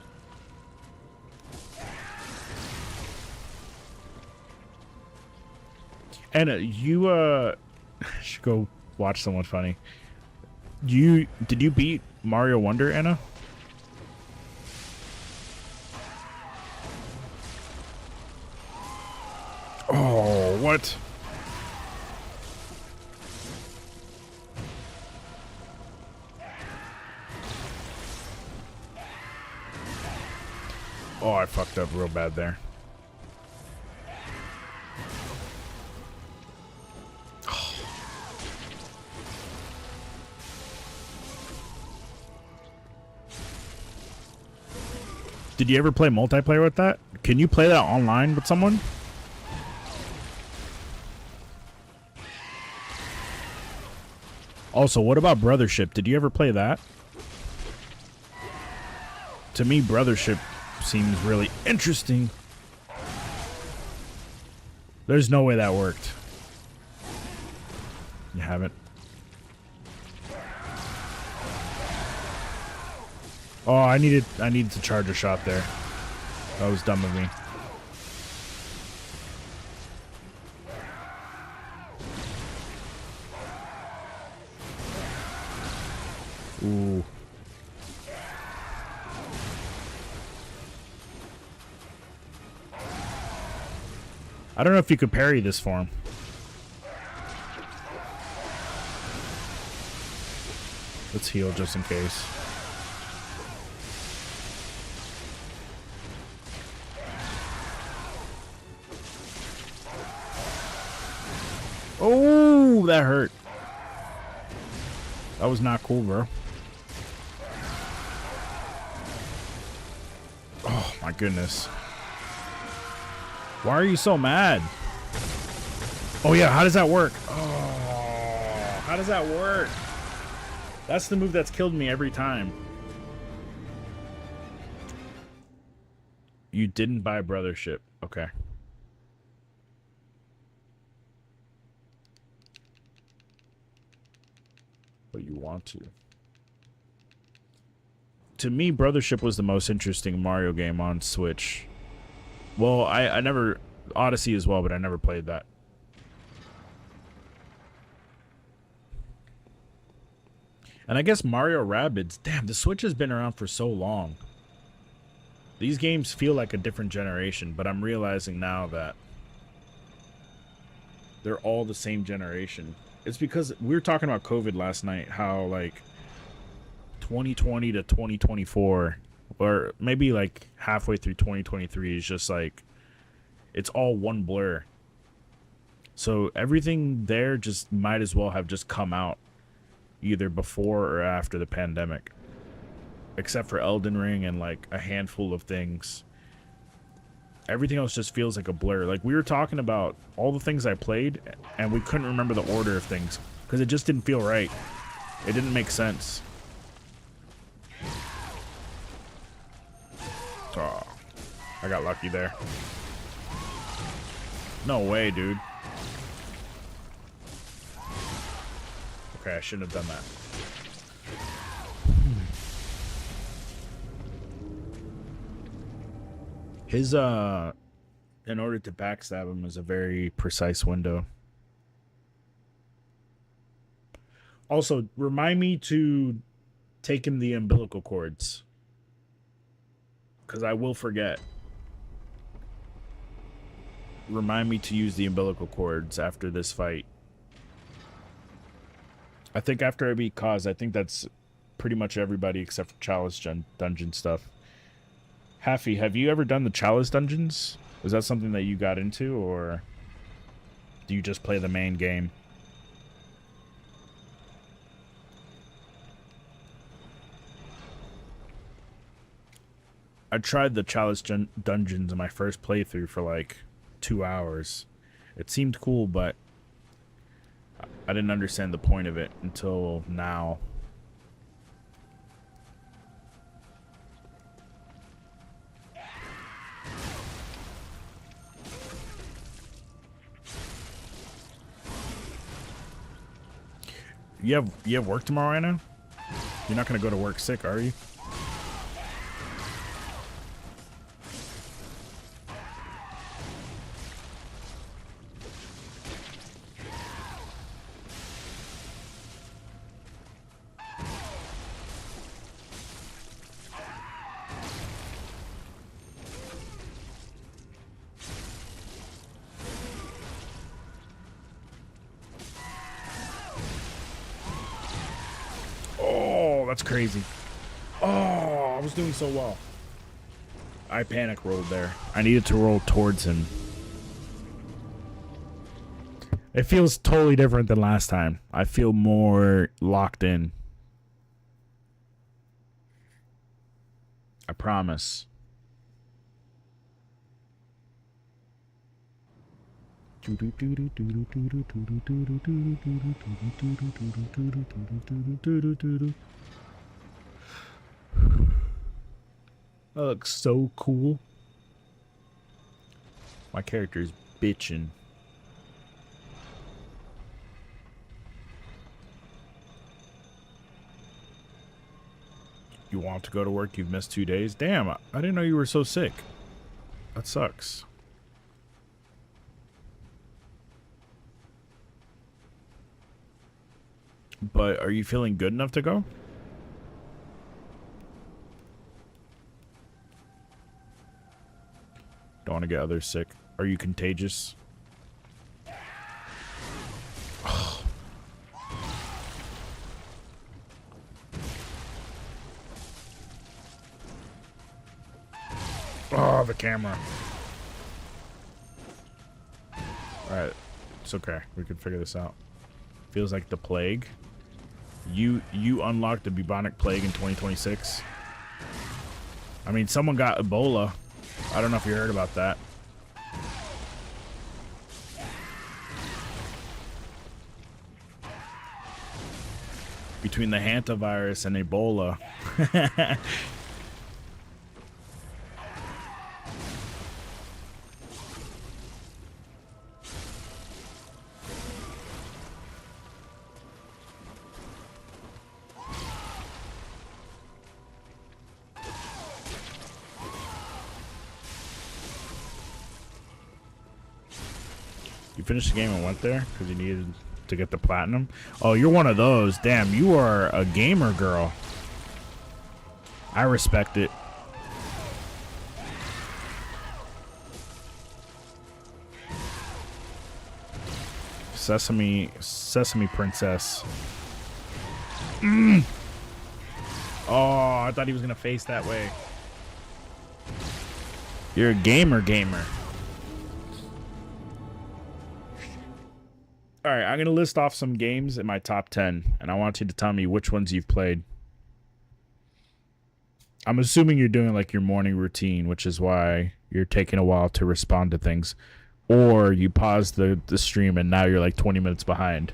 Anna, you should go watch someone funny. Did you beat Mario Wonder, Anna? Oh, what? Oh, I fucked up real bad there. Did you ever play multiplayer with that? Can you play that online with someone? Also, what about Brothership? Did you ever play that? To me, Brothership seems really interesting. There's no way that worked. You haven't? Oh, I needed to charge a shot there. That was dumb of me. Ooh. I don't know if you could parry this form. Let's heal just in case. Oh, that hurt. That was not cool, bro. Oh, my goodness. Why are you so mad? Oh, yeah, how does that work? Oh, how does that work? That's the move that's killed me every time. You didn't buy Brothership. Okay. But you want to. To me, Brothership was the most interesting Mario game on Switch. Well, I never... Odyssey as well, but I never played that. And I guess Mario Rabbids... Damn, the Switch has been around for so long. These games feel like a different generation, but I'm realizing now that they're all the same generation. It's because we were talking about COVID last night, how like 2020 to 2024, or maybe like halfway through 2023 is just like, it's all one blur. So everything there just might as well have just come out either before or after the pandemic. Except for Elden Ring and like a handful of things. Everything else just feels like a blur. Like we were talking about all the things I played and we couldn't remember the order of things because it just didn't feel right. It didn't make sense. Oh, I got lucky there. No way, dude. Okay, I shouldn't have done that. His, in order to backstab him is a very precise window. Also, remind me to take him the umbilical cords. Because I will forget. Remind me to use the umbilical cords after this fight. I think after I beat Kaz, I think that's pretty much everybody except for Chalice Dungeon stuff. Haffy, have you ever done the Chalice Dungeons? Is that something that you got into, or do you just play the main game? I tried the Chalice Dungeons in my first playthrough for like 2 hours. It seemed cool, but I didn't understand the point of it until now. You have work tomorrow, Anna? You're not gonna go to work sick, are you? That's crazy. Oh, I was doing so well. I panic rolled there. I needed to roll towards him. It feels totally different than last time. I feel more locked in. I promise. That looks so cool. My character is bitching. You want to go to work? You've missed 2 days? Damn, I didn't know you were so sick. That sucks. But are you feeling good enough to go? Don't want to get others sick. Are you contagious? Oh, the camera. Alright. It's okay. We can figure this out. Feels like the plague. You unlocked the bubonic plague in 2026. I mean, someone got Ebola. I don't know if you heard about that. Between the hantavirus and Ebola. You finished the game and went there because you needed to get the platinum? Oh, you're one of those. Damn, you are a gamer girl. I respect it. Sesame Princess. Oh, I thought he was gonna face that way. You're a gamer. All right, I'm gonna list off some games in my top 10, and I want you to tell me which ones you've played. I'm assuming you're doing like your morning routine, which is why you're taking a while to respond to things. Or you paused the stream and now you're like 20 minutes behind.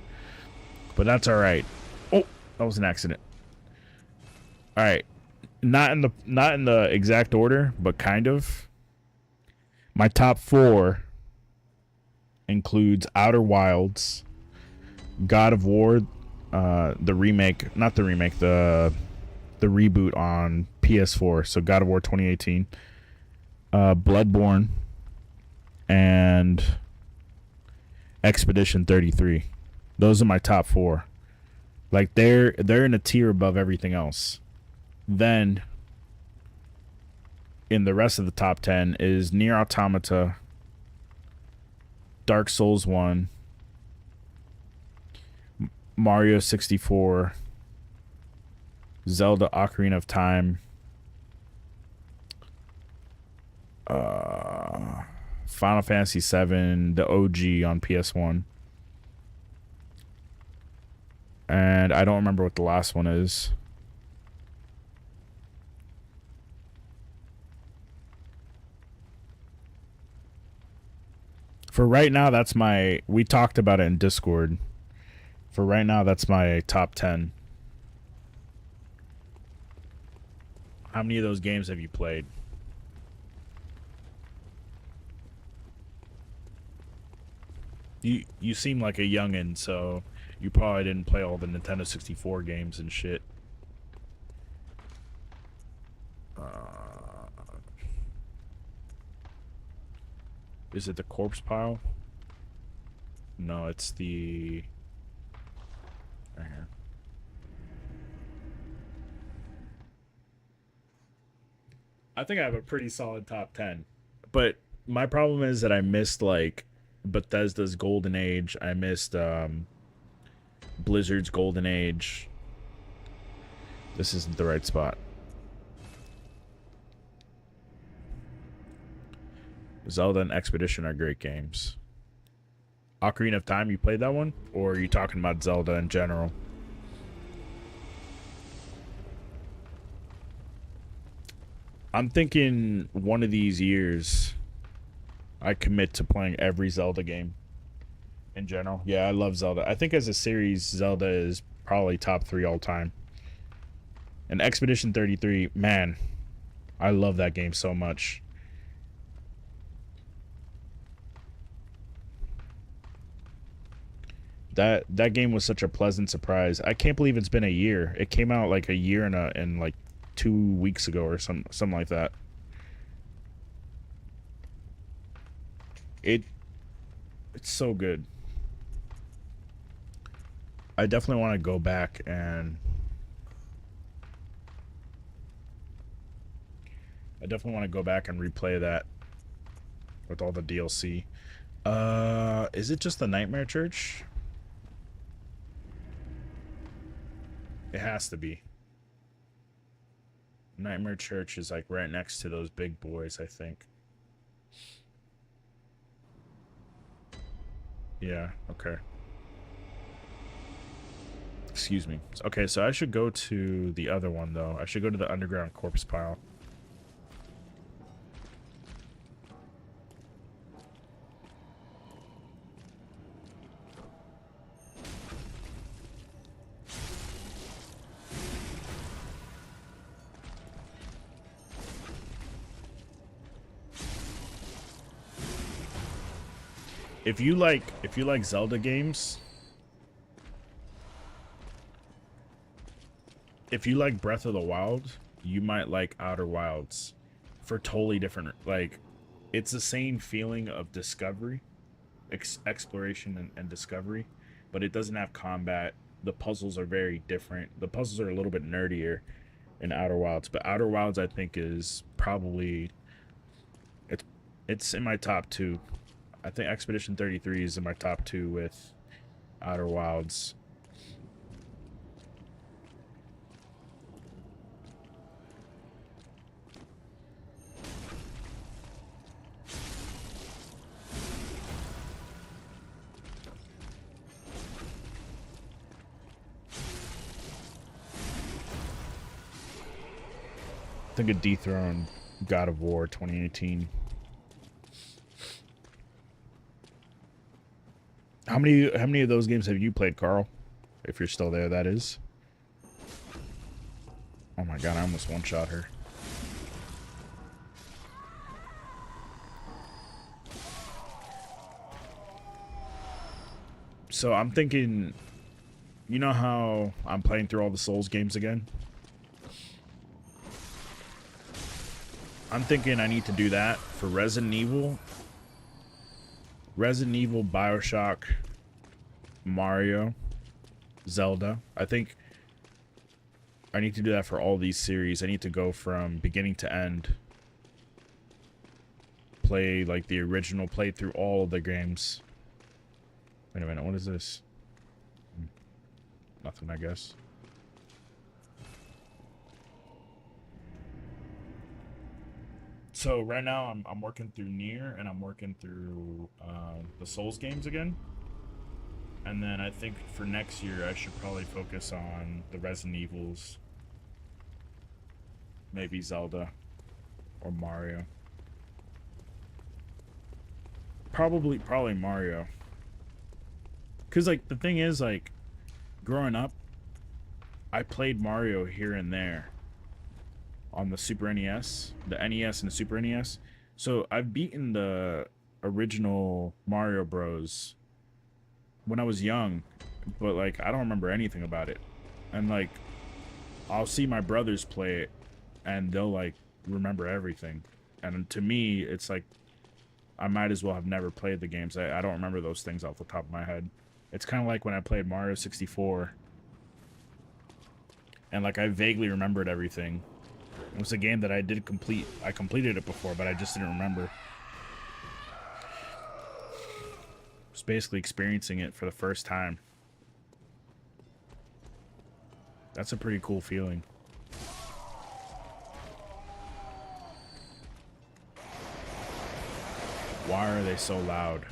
But that's all right. Oh, that was an accident. All right. Not in the exact order, but kind of. My top 4 includes Outer Wilds, God of War, the remake, not the remake, the reboot on PS4, so God of War 2018, Bloodborne, and Expedition 33. Those are my top 4. Like they're in a tier above everything else. Then in the rest of the top 10 is Nier Automata, Dark Souls 1, Mario 64, Zelda Ocarina of Time, Final Fantasy VII, the OG on PS1. And I don't remember what the last one is. For right now, that's my... We talked about it in Discord. For right now, that's my top 10. How many of those games have you played? You seem like a youngin', so you probably didn't play all the Nintendo 64 games and shit. Is it the corpse pile? No, it's the... Right here. I think I have a pretty solid top 10. But my problem is that I missed, like, Bethesda's Golden Age. I missed Blizzard's Golden Age. This isn't the right spot. Zelda and Expedition are great games. Ocarina of Time, you played that one? Or are you talking about Zelda in general? I'm thinking one of these years I commit to playing every Zelda game in general. Yeah, I love Zelda. I think as a series, Zelda is probably top 3 all time. And Expedition 33, man, I love that game so much. That game was such a pleasant surprise. I can't believe it's been a year. It came out like a year and like 2 weeks ago or something like that. It's so good. I definitely want to go back and replay that with all the DLC. Is it just the Nightmare Church? It has to be. Nightmare Church is like right next to those big boys, I think. Yeah, okay. Excuse me. Okay, so I should go to the other one, though. I should go to the underground corpse pile. If you like Zelda games, if you like Breath of the Wild, you might like Outer Wilds for totally different, like, it's the same feeling of discovery, exploration and discovery, but it doesn't have combat. The puzzles are very different. The puzzles are a little bit nerdier in Outer Wilds, but Outer Wilds I think is probably it's it's in my top two. I think Expedition 33 is in my top two with Outer Wilds. I think a dethroned God of War 2018. How many of those games have you played, Carl? If you're still there, that is. Oh my god, I almost one-shot her. So I'm thinking, you know how I'm playing through all the Souls games again? I'm thinking I need to do that for Resident Evil, BioShock, Mario, Zelda. I think I need to do that for all these series. I need to go from beginning to end. Play like the original, play through all of the games. Wait a minute, what is this? Nothing, I guess. So right now I'm working through Nier and I'm working through the Souls games again. And then I think for next year I should probably focus on the Resident Evils. Maybe Zelda or Mario. Probably Mario. Cause like the thing is, like, growing up I played Mario here and there on the Super NES, the NES and the Super NES. So I've beaten the original Mario Bros when I was young, but like I don't remember anything about it. And like I'll see my brothers play it and they'll like remember everything. And to me, it's like I might as well have never played the games. I don't remember those things off the top of my head. It's kind of like when I played Mario 64 and like I vaguely remembered everything. It was a game that I did complete. I completed it before, but I just didn't remember. Just basically experiencing it for the first time. That's a pretty cool feeling. Why are they so loud?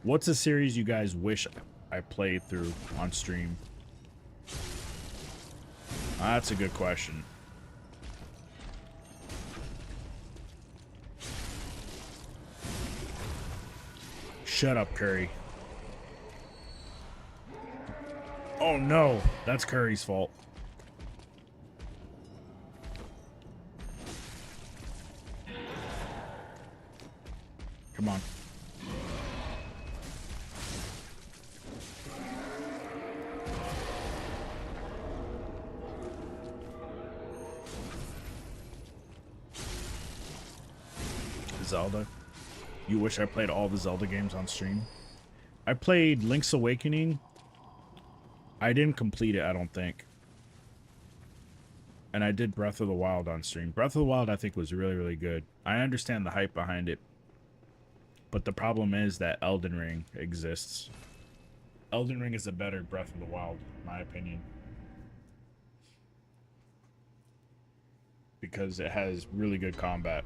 What's a series you guys wish I played through on stream? That's a good question. Shut up, Curry. Oh no, that's Curry's fault. Come on. Zelda. You wish I played all the Zelda games on stream? I played Link's Awakening. I didn't complete it, I don't think. And I did Breath of the Wild on stream. Breath of the Wild, I think, was really, really good. I understand the hype behind it. But the problem is that Elden Ring exists. Elden Ring is a better Breath of the Wild, in my opinion. Because it has really good combat.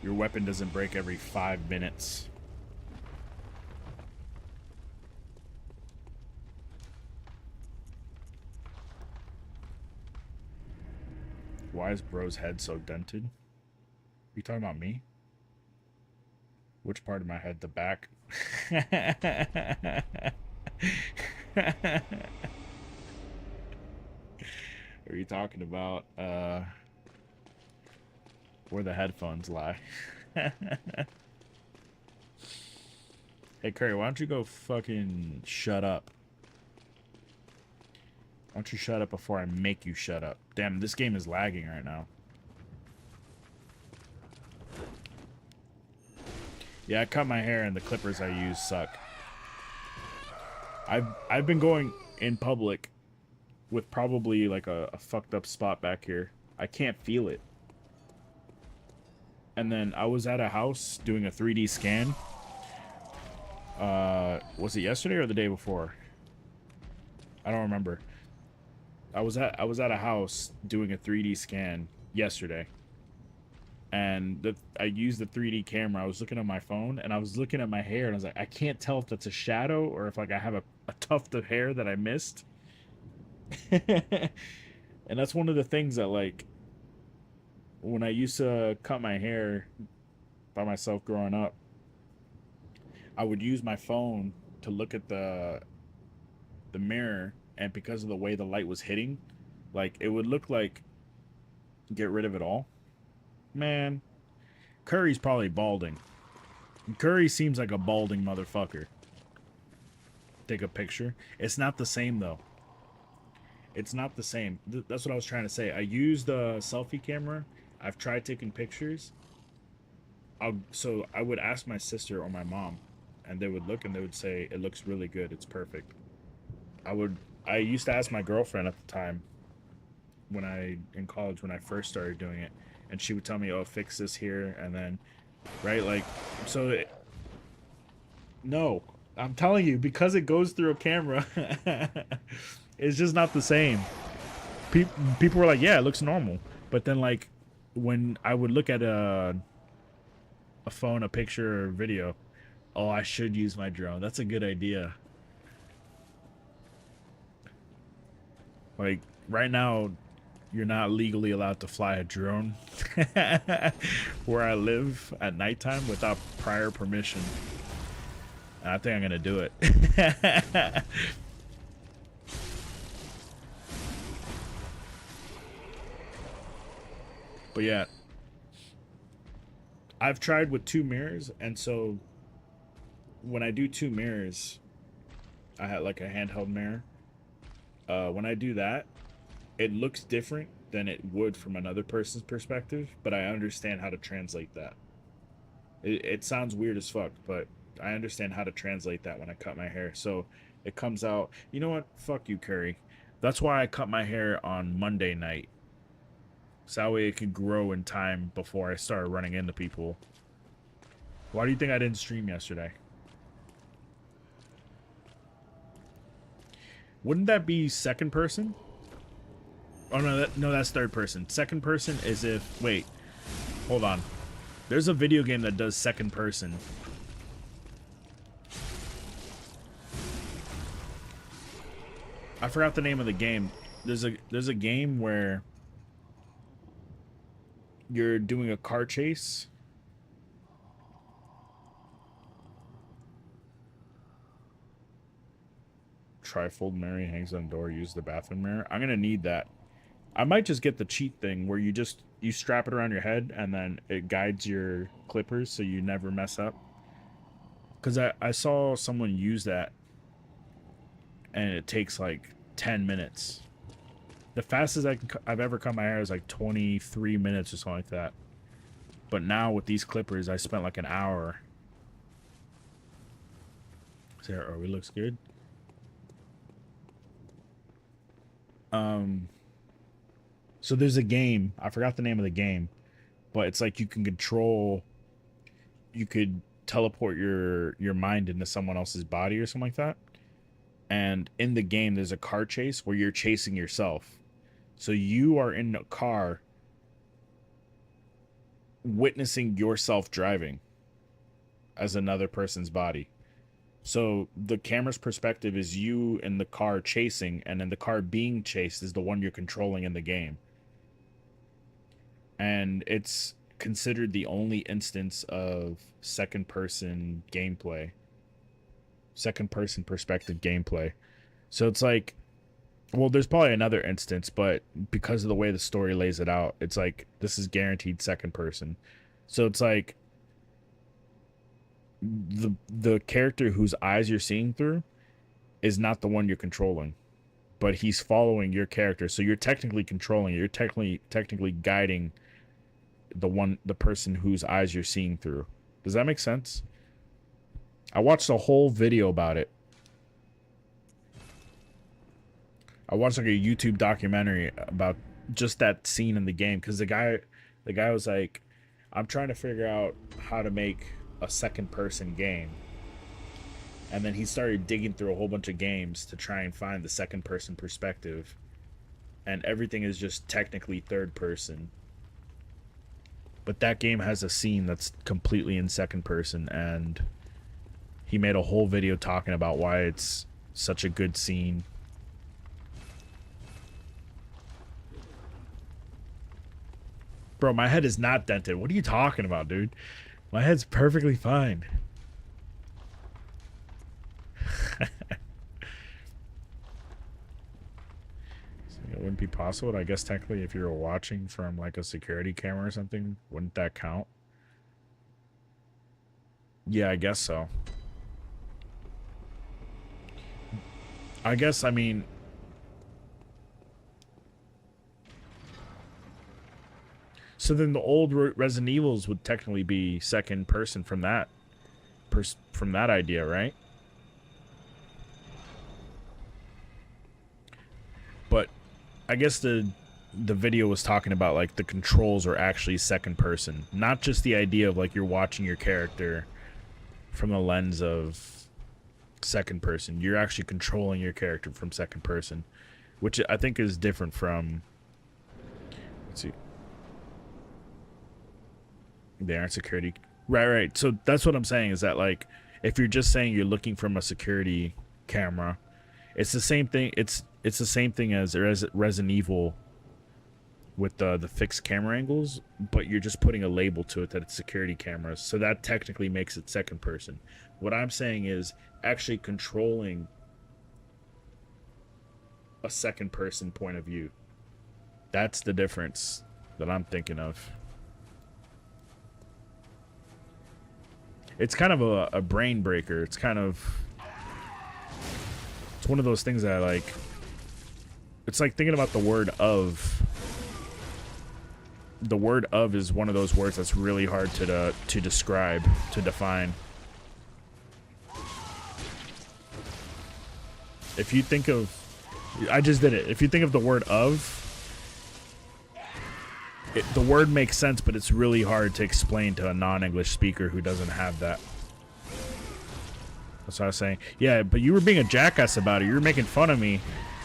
Your weapon doesn't break every 5 minutes. Why is bro's head so dented? You talking about me? Which part of my head? The back? Are you talking about where the headphones lie? Hey Curry, why don't you go fucking shut up? Why don't you shut up before I make you shut up? Damn, this game is lagging right now. Yeah, I cut my hair and the clippers I use suck. I've been going in public with probably like a fucked up spot back here. I can't feel it. And then I was at a house doing a 3D scan. Was it yesterday or the day before? I don't remember. I was at a house doing a 3D scan yesterday. And I used the 3D camera. I was looking at my phone and I was looking at my hair and I was like, I can't tell if that's a shadow or if like I have a tuft of hair that I missed. And that's one of the things that like when I used to cut my hair by myself growing up, I would use my phone to look at the mirror, and because of the way the light was hitting, like it would look like get rid of it all. Man, Curry's probably balding. Curry seems like a balding motherfucker. Take a picture. It's not the same though. It's not the same. That's what I was trying to say. I used the selfie camera. I've tried taking pictures. So I would ask my sister or my mom, and they would look and they would say, it looks really good. It's perfect. I used to ask my girlfriend at the time in college when I first started doing it, and she would tell me, oh, fix this here, and then, right, like, no, I'm telling you, because it goes through a camera, it's just not the same. People were like, yeah, it looks normal, but then, like, when I would look at a phone, a picture, or video, oh, I should use my drone. That's a good idea. Like, right now, you're not legally allowed to fly a drone where I live at nighttime without prior permission. And I think I'm gonna do it. But yeah, I've tried with 2 mirrors, and so when I do 2 mirrors, I had like a handheld mirror. When I do that, it looks different than it would from another person's perspective, but I understand how to translate that. It sounds weird as fuck, but I understand how to translate that when I cut my hair. So it comes out, you know what? Fuck you, Curry. That's why I cut my hair on Monday night. So that way it could grow in time before I start running into people. Why do you think I didn't stream yesterday? Wouldn't that be second person? Oh, no, no, that's third person. Second person is if... Wait. Hold on. There's a video game that does second person. I forgot the name of the game. There's a game where you're doing a car chase. Trifold Mary hangs on door, use the bathroom mirror. I'm gonna need that. I might just get the cheat thing where you strap it around your head and then it guides your clippers so you never mess up. Because I saw someone use that and it takes like 10 minutes. The fastest I've ever cut my hair is like 23 minutes or something like that. But now with these clippers, I spent like an hour. Sarah, we looks good. So there's a game. I forgot the name of the game, but it's like you could teleport your mind into someone else's body or something like that. And in the game, there's a car chase where you're chasing yourself. So you are in a car witnessing yourself driving as another person's body. So the camera's perspective is you in the car chasing, and then the car being chased is the one you're controlling in the game. And it's considered the only instance of second-person gameplay. Second-person perspective gameplay. So it's like, well, there's probably another instance, but because of the way the story lays it out, it's like, this is guaranteed second person. So it's like, the character whose eyes you're seeing through is not the one you're controlling. but he's following your character, so you're technically controlling, you're technically guiding the person whose eyes you're seeing through. Does that make sense? I watched a whole video about it. I watched like a YouTube documentary about just that scene in the game, because the guy was like, I'm trying to figure out how to make a second person game. And then he started digging through a whole bunch of games to try and find the second person perspective. And everything is just technically third person. But that game has a scene that's completely in second person, and he made a whole video talking about why it's such a good scene. Bro, my head is not dented. What are you talking about, dude? My head's perfectly fine. It wouldn't be possible. I guess technically if you were watching from like a security camera or something, wouldn't that count? Yeah, I guess so. I guess, I mean... So then the old Resident Evils would technically be second person from that idea, right? But I guess the video was talking about like the controls are actually second person, not just the idea of like you're watching your character from the lens of second person. You're actually controlling your character from second person, which I think is different from, let's see, they aren't security, right. So that's what I'm saying, is that like if you're just saying you're looking from a security camera, it's the same thing. It's the same thing as Resident Evil with the fixed camera angles, but you're just putting a label to it that it's security cameras, so that technically makes it second person. What I'm saying is actually controlling a second person point of view. That's the difference that I'm thinking of. It's kind of a brain breaker. It's kind of... It's one of those things that I like... It's like thinking about the word of. The word of is one of those words that's really hard to describe, to define. If you think of... I just did it. If you think of the word of... the word makes sense, but it's really hard to explain to a non-English speaker who doesn't have that. That's what I was saying. Yeah, but you were being a jackass about it. You were making fun of me.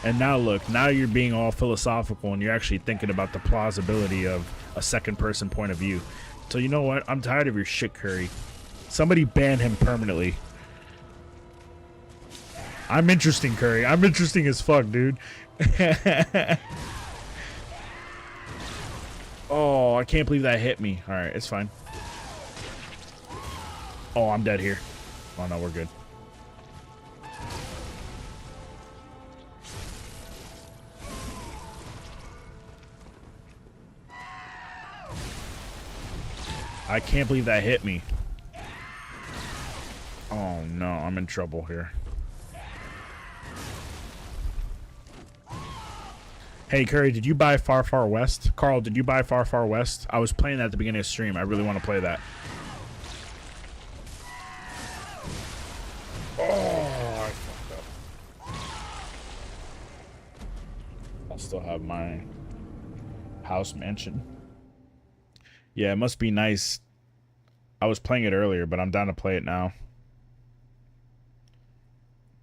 And now look, now you're being all philosophical and you're actually thinking about the plausibility of a second person point of view. So you know what? I'm tired of your shit, Curry. Somebody ban him permanently. I'm interesting, Curry. I'm interesting as fuck, dude. Oh, I can't believe that hit me. Alright, it's fine. Oh, I'm dead here. Oh no, we're good. I can't believe that hit me. Oh no, I'm in trouble here. Hey Curry, did you buy Far Far West? Carl, did you buy Far Far West? I was playing that at the beginning of stream. I really want to play that. Oh, I fucked up. I'll still have my house mansion. Yeah, it must be nice. I was playing it earlier, but I'm down to play it now.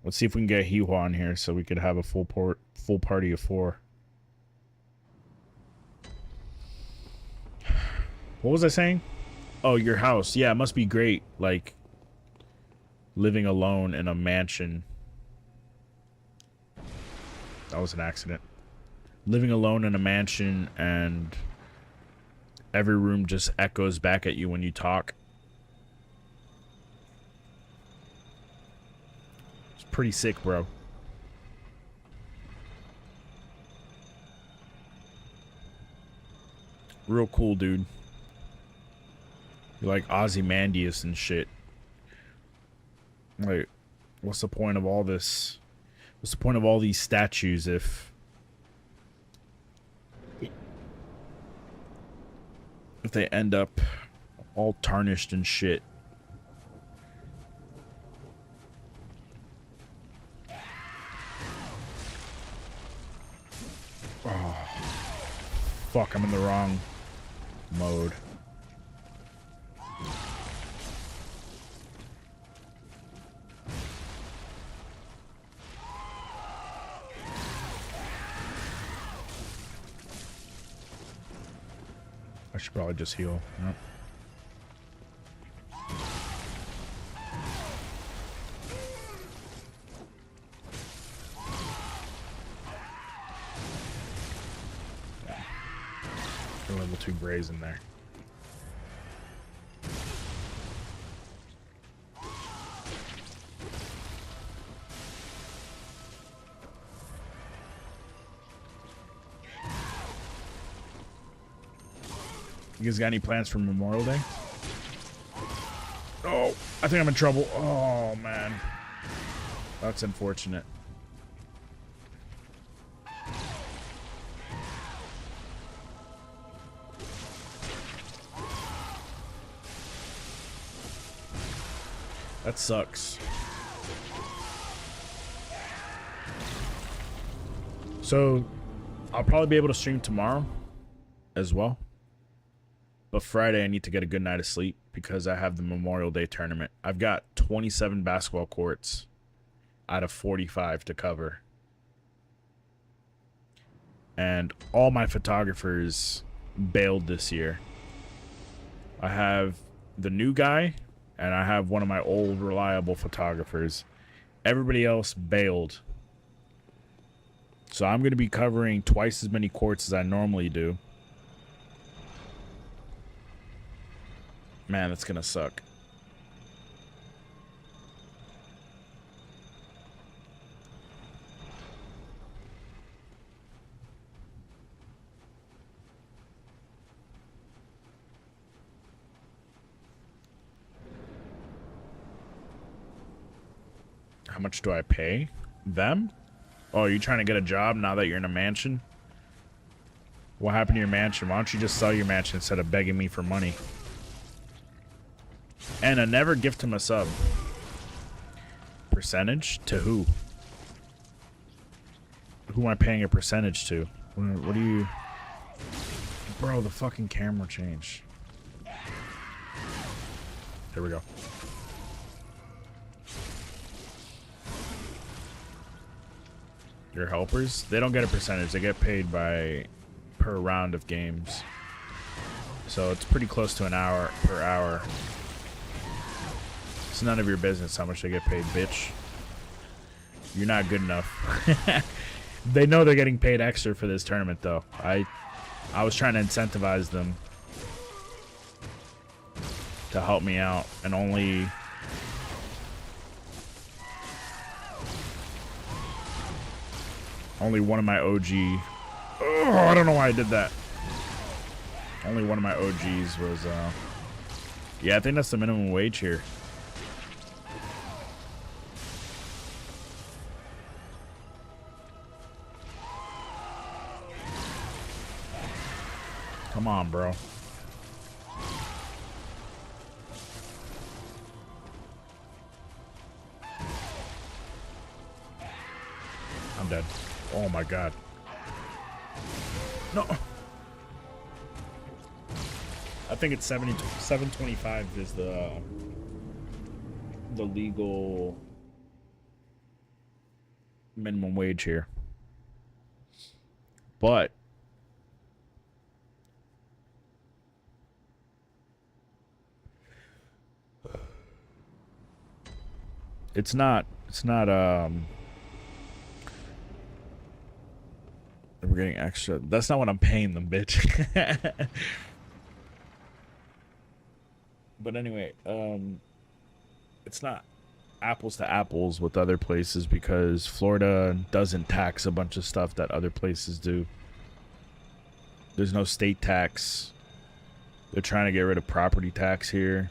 Let's see if we can get Hihua on here so we could have a full party of 4. What was I saying? Oh, your house. Yeah, it must be great. Like, living alone in a mansion. That was an accident. Living alone in a mansion and every room just echoes back at you when you talk. It's pretty sick, bro. Real cool, dude. You're like Ozymandias and shit. Like, what's the point of all this What's the point of all these statues if they end up all tarnished and shit? Oh, fuck, I'm in the wrong mode. I should probably just heal. Yep. Yeah. Level 2 brazen there. You guys got any plans for Memorial Day? Oh, I think I'm in trouble. Oh, man. That's unfortunate. That sucks. So, I'll probably be able to stream tomorrow as well. But Friday, I need to get a good night of sleep because I have the Memorial Day tournament. I've got 27 basketball courts out of 45 to cover. And all my photographers bailed this year. I have the new guy, and I have one of my old reliable photographers. Everybody else bailed. So I'm going to be covering twice as many courts as I normally do. Man, that's gonna suck. How much do I pay them? Oh, you trying to get a job now that you're in a mansion? What happened to your mansion? Why don't you just sell your mansion instead of begging me for money? And never gift him a sub. Percentage? To who? Who am I paying a percentage to? What do you... Bro, the fucking camera changed. There we go. Your helpers? They don't get a percentage. They get paid by per round of games. So it's pretty close to an hour per hour. It's none of your business how much they get paid, bitch. You're not good enough. They know they're getting paid extra for this tournament, though. I was trying to incentivize them to help me out, and only one of my OG... Oh, I don't know why I did that. Only one of my OGs was... Yeah, I think that's the minimum wage here. Come on, bro. I'm dead. Oh my god. No. I think it's 725 is the legal minimum wage here. But it's not we're getting extra. That's not what I'm paying them, bitch. But anyway, it's not apples to apples with other places because Florida doesn't tax a bunch of stuff that other places do. There's no state tax. They're trying to get rid of property tax here.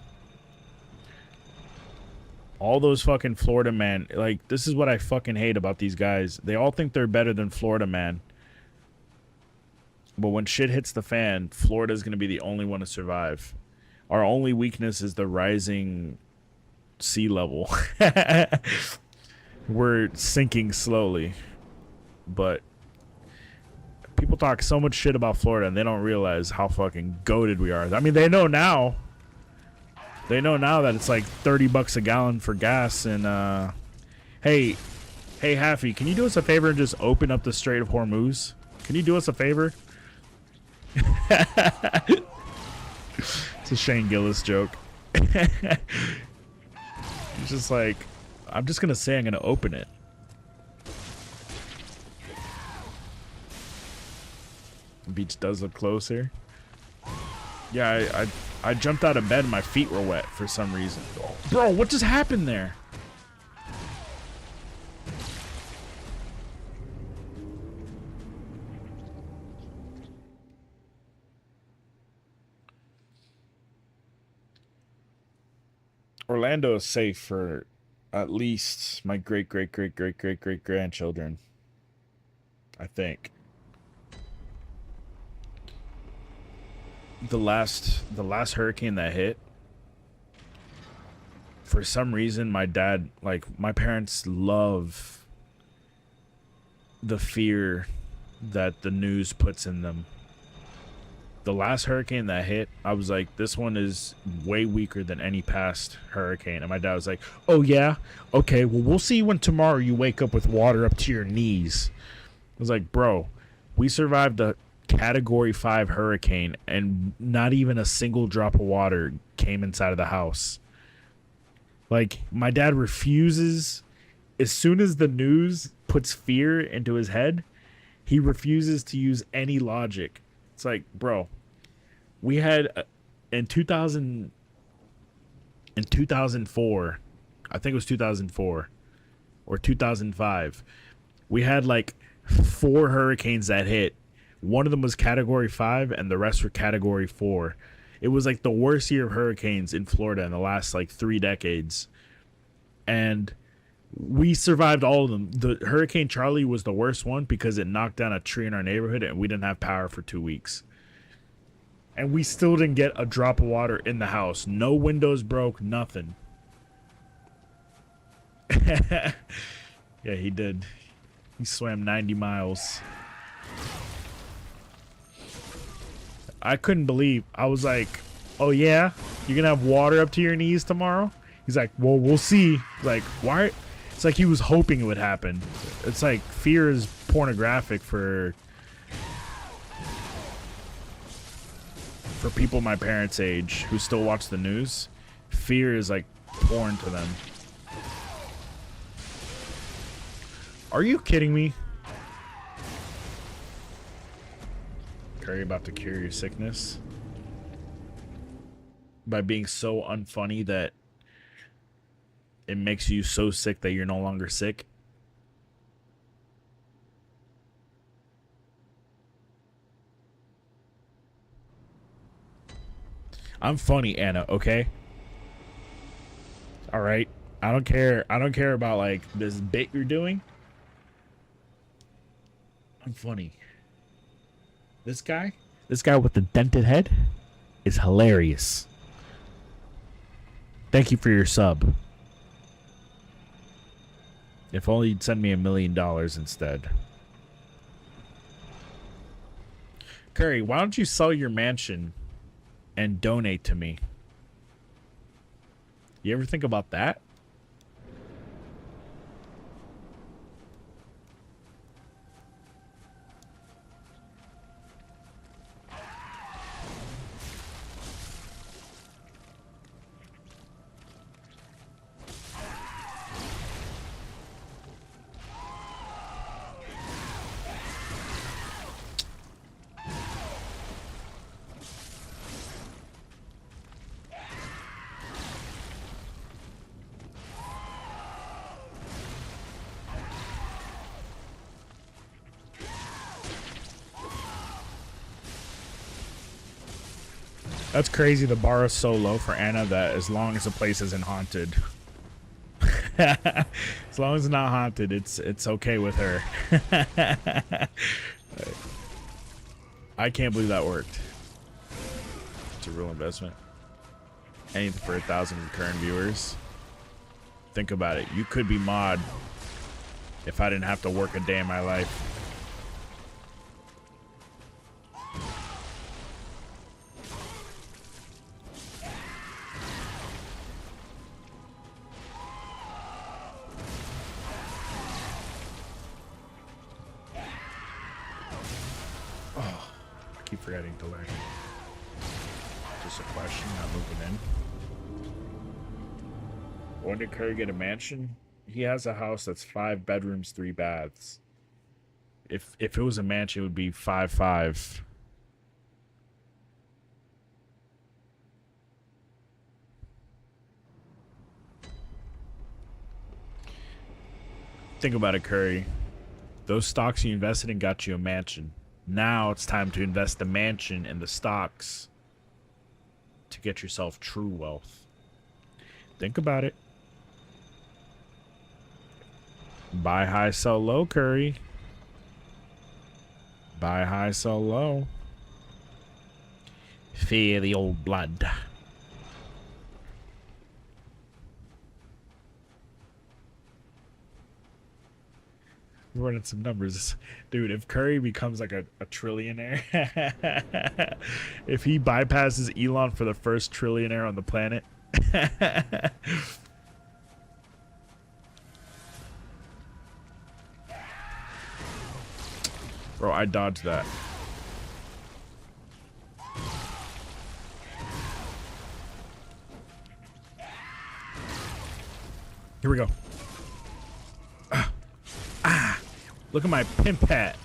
All those fucking Florida man, like, this is what I fucking hate about these guys. They all think they're better than Florida man. But when shit hits the fan, Florida's going to be the only one to survive. Our only weakness is the rising sea level. We're sinking slowly. But people talk so much shit about Florida and they don't realize how fucking goated we are. I mean, they know now. They know now that it's like $30 a gallon for gas. And, hey, Haffy, can you do us a favor and just open up the Strait of Hormuz? Can you do us a favor? It's a Shane Gillis joke. He's just like, I'm just gonna say I'm gonna open it. The beach does look close here. Yeah, I jumped out of bed and my feet were wet for some reason. Bro, what just happened there? Orlando is safe for at least my great grandchildren, I think. The last hurricane that hit, for some reason my dad, like, my parents love the fear that the news puts in them. The last hurricane that hit, I was like, this one is way weaker than any past hurricane. And my dad was like, oh yeah? Okay, well, we'll see when tomorrow you wake up with water up to your knees. I was like, bro, we survived a Category 5 hurricane and not even a single drop of water came inside of the house. Like, my dad refuses, as soon as the news puts fear into his head, he refuses to use any logic. It's like, bro, we had in 2004, I think it was 2004 or 2005, we had like 4 hurricanes that hit. One of them was Category 5 and the rest were Category 4. It was like the worst year of hurricanes in Florida in the last like 3 decades. And we survived all of them. The Hurricane Charlie was the worst one because it knocked down a tree in our neighborhood and we didn't have power for 2 weeks. And we still didn't get a drop of water in the house. No windows broke, nothing. Yeah, he did. He swam 90 miles. I couldn't believe. I was like, oh yeah? You're going to have water up to your knees tomorrow? He's like, well, we'll see. Like, why? It's like he was hoping it would happen. It's like fear is pornographic for people my parents' age who still watch the news. Fear is like porn to them. Are you kidding me? Curry about to cure your sickness by being so unfunny that it makes you so sick that you're no longer sick. I'm funny, Anna, okay? All right. I don't care about like this bit you're doing. I'm funny. This guy with the dented head is hilarious. Thank you for your sub. If only you'd send me $1 million instead. Curry, why don't you sell your mansion and donate to me? You ever think about that? That's crazy. The bar is so low for Anna that as long as the place isn't haunted. As long as it's not haunted, it's okay with her. I can't believe that worked. It's a real investment. Anything for 1,000 recurrent viewers. Think about it. You could be mod if I didn't have to work a day in my life. Oh, I keep forgetting to learn. Just a question, not moving in. When did Curry get a mansion? He has a house that's 5 bedrooms, 3 baths. If it was a mansion, it would be 5-5. Think about it, Curry. Those stocks you invested in got you a mansion. Now it's time to invest the mansion in the stocks to get yourself true wealth. Think about it. Buy high, sell low, Curry. Buy high, sell low. Fear the old blood. We're running some numbers. Dude, if Curry becomes like a trillionaire, if he bypasses Elon for the first trillionaire on the planet, bro, I dodged that. Here we go. Look at my Pimp Hat.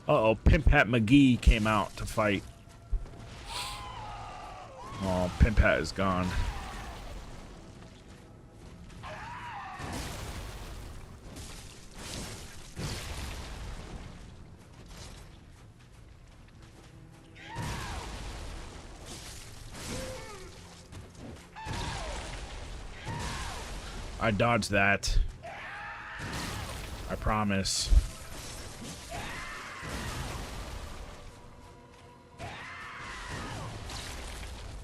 Uh-oh, Pimp Hat McGee came out to fight. Oh, Pimp Hat is gone. I dodged that. I promise.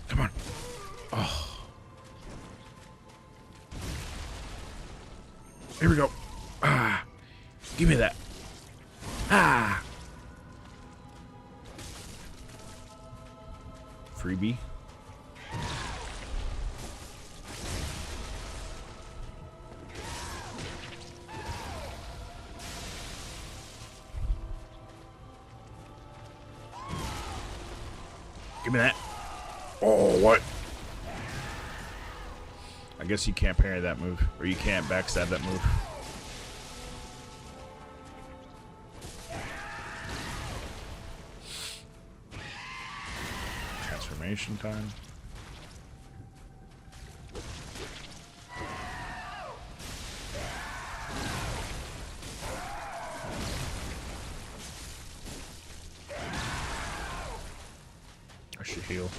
Come on. Oh. Here we go. Ah. Give me that. Ah. Freebie. Give me that. Oh, what? I guess you can't parry that move, or you can't backstab that move. Transformation time. I should heal.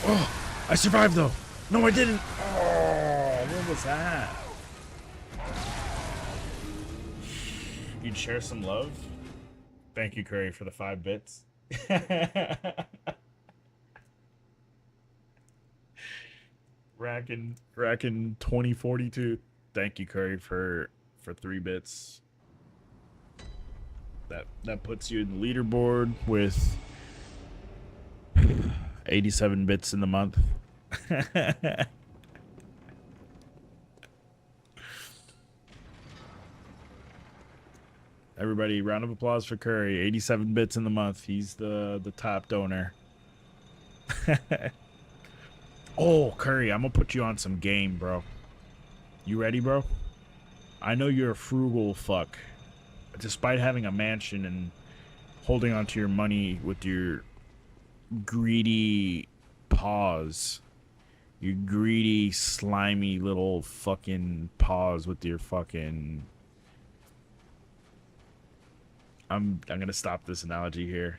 Oh, I survived though. No, I didn't. Oh, what was that? You'd share some love? Thank you, Curry, for the 5 bits. Racking 2042. Thank you, Curry, for 3 bits. That puts you in the leaderboard with 87 bits in the month. Everybody, round of applause for Curry. 87 bits in the month. He's the top donor. Oh, Curry, I'm gonna put you on some game, bro. You ready, bro? I know you're a frugal fuck. Despite having a mansion holding onto your money with your greedy paws. Your greedy, slimy little fucking paws with your fucking... I'm gonna stop this analogy here.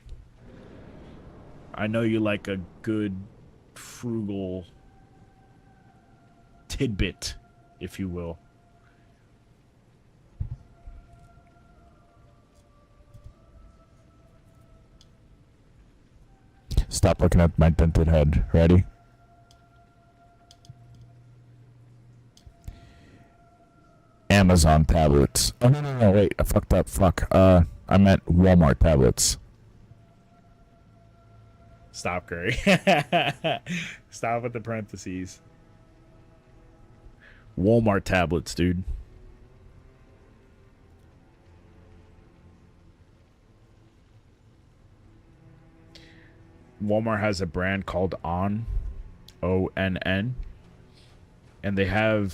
I know you like a good, frugal tidbit, if you will. Stop looking at my dented head. Ready? Amazon tablets. Oh, no, wait. I fucked up. Fuck. I meant Walmart tablets. Stop, Curry. Stop with the parentheses. Walmart tablets, dude. Walmart has a brand called ONN, ONN, and they have...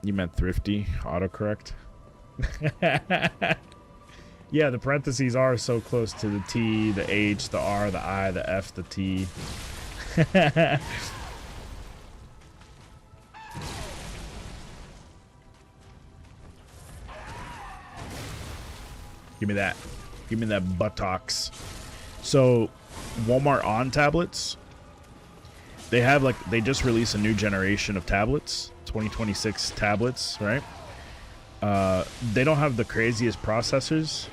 You meant thrifty, autocorrect? Yeah, the parentheses are so close to the T, the H, the R, the I, the F, the T. Give me that. Give me that buttocks. So, Walmart ONN tablets, they have like, they just released a new generation of tablets, 2026 tablets, right? They don't have the craziest processors,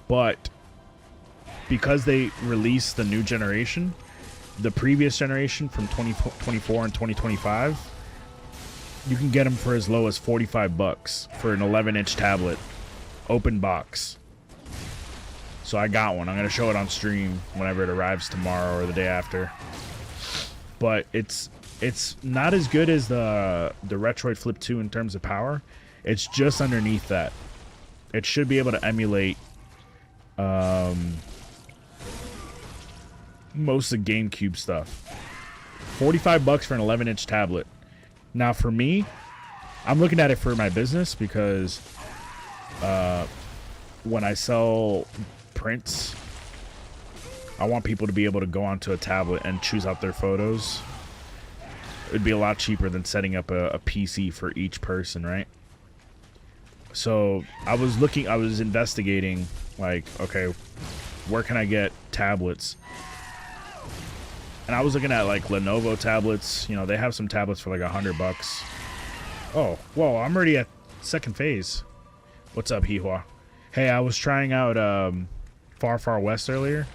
but because they released the new generation, the previous generation from 2024 and 2025, you can get them for as low as $45 for an 11-inch tablet, open box. So I got one. I'm gonna show it on stream whenever it arrives tomorrow or the day after. But it's not as good as the Retroid Flip 2 in terms of power. It's just underneath that. It should be able to emulate most of the GameCube stuff. $45 for an 11-inch tablet. Now for me, I'm looking at it for my business because when I sell prints, I want people to be able to go onto a tablet and choose out their photos. It'd be a lot cheaper than setting up a PC for each person, right? So I was investigating, like, okay, where can I get tablets? And I was looking at like Lenovo tablets. You know, they have some tablets for like $100. Oh, whoa, I'm already at second phase. What's up, Hihua? Hey, I was trying out Far Far West earlier.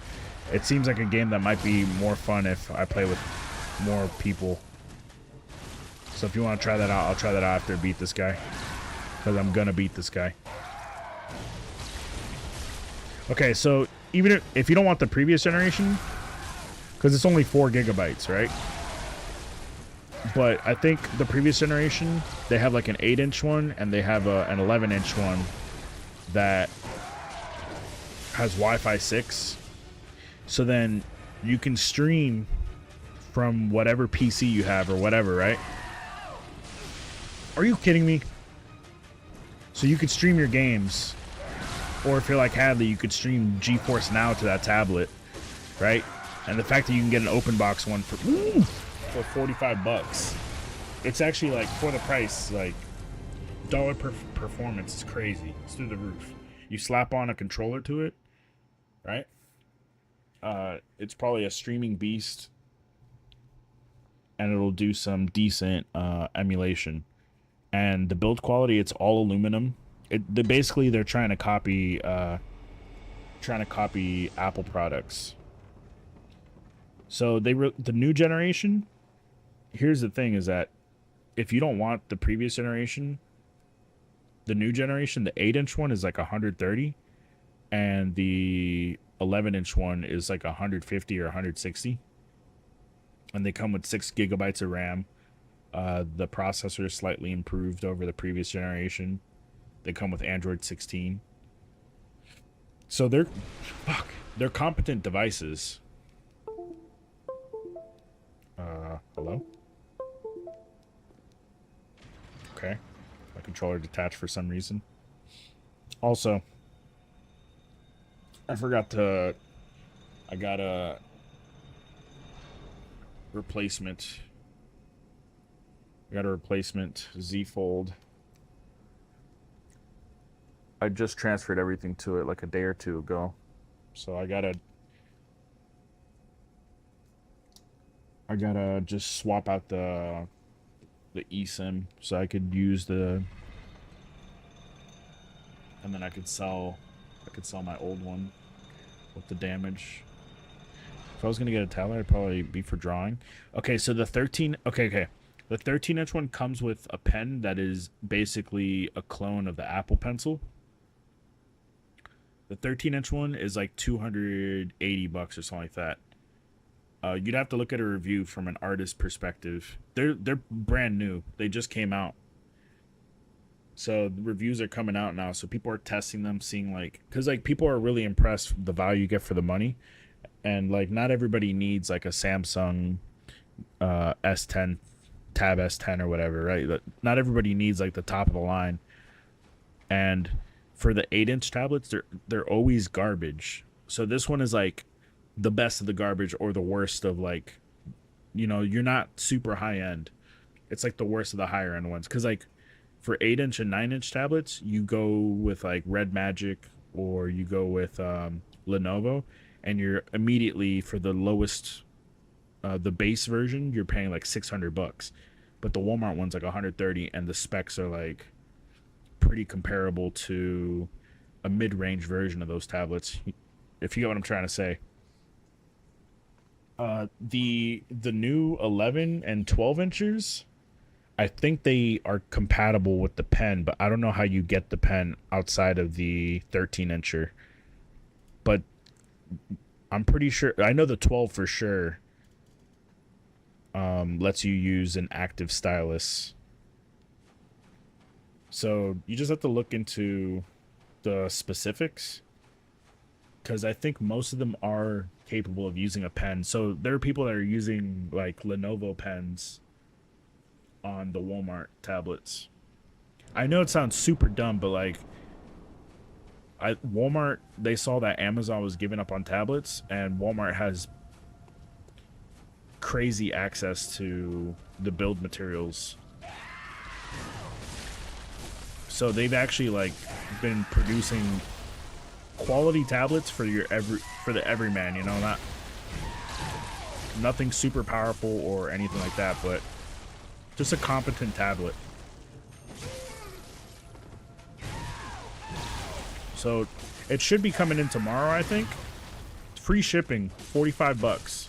It seems like a game that might be more fun if I play with more people. So if you want to try that out, I'll try that out after I beat this guy. Because I'm gonna beat this guy. Okay, so even if you don't want the previous generation, because it's only 4 gigabytes, right? But I think the previous generation, they have like an 8-inch one, and they have an 11-inch one that has Wi-Fi 6. So then you can stream from whatever PC you have or whatever, right? Are you kidding me? So you could stream your games, or if you're like Hadley, you could stream GeForce Now to that tablet, right? And the fact that you can get an open box one for $45, it's actually like for the price, like dollar per performance is crazy. It's through the roof. You slap on a controller to it, right? It's probably a streaming beast, and it'll do some decent emulation. And the build quality, it's all aluminum. Basically they're trying to copy Apple products. So the new generation, here's the thing, is that if you don't want the previous generation, the new generation, the 8-inch one is like 130, and the 11-inch one is like 150 or 160. And they come with 6 gigabytes of RAM. The processor is slightly improved over the previous generation. They come with Android 16. So they're competent devices. Hello? Okay. My controller detached for some reason. Also, I forgot to. I got a replacement. I got a replacement Z Fold. I just transferred everything to it like a day or two ago. So I gotta just swap out the eSIM so I could use the, and then I could sell my old one with the damage. If I was gonna get a tablet, I'd probably be for drawing. Okay, so the 13. Okay. The 13-inch one comes with a pen that is basically a clone of the Apple Pencil. The 13-inch one is like $280 or something like that. You'd have to look at a review from an artist perspective. They're brand new. They just came out. So the reviews are coming out now. So people are testing them, seeing like, because like people are really impressed with the value you get for the money, and like not everybody needs like a Samsung S10, Tab S10 or whatever, right? Not everybody needs like the top of the line. And for the 8-inch tablets, they're always garbage. So this one is like the best of the garbage or the worst of like, you're not super high end. It's like the worst of the higher end ones. Cause like for 8-inch and 9-inch tablets, you go with like Red Magic or you go with Lenovo, and you're immediately for the lowest, the base version, you're paying like $600. But the Walmart one's like 130, and the specs are like pretty comparable to a mid-range version of those tablets. If you get what I'm trying to say. The new 11 and 12 inches, I think they are compatible with the pen, but I don't know how you get the pen outside of the 13 incher. But I'm pretty sure I know the 12 for sure lets you use an active stylus. So you just have to look into the specifics, because I think most of them are capable of using a pen. So there are people that are using like Lenovo pens on the Walmart tablets. I know it sounds super dumb, but like Walmart, they saw that Amazon was giving up on tablets, and Walmart has crazy access to the build materials. So they've actually like been producing quality tablets for the everyman, not nothing super powerful or anything like that, but just a competent tablet. So it should be coming in tomorrow, I think. Free shipping, $45.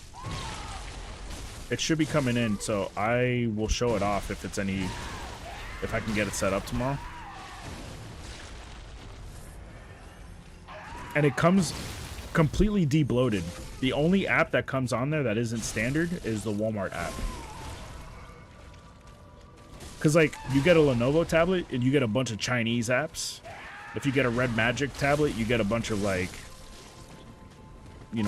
It should be coming in, so I will show it off if I can get it set up tomorrow. And it comes completely de-bloated. The only app that comes on there that isn't standard is the Walmart app. Because, like, you get a Lenovo tablet and you get a bunch of Chinese apps. If you get a Red Magic tablet, you get a bunch of, like, you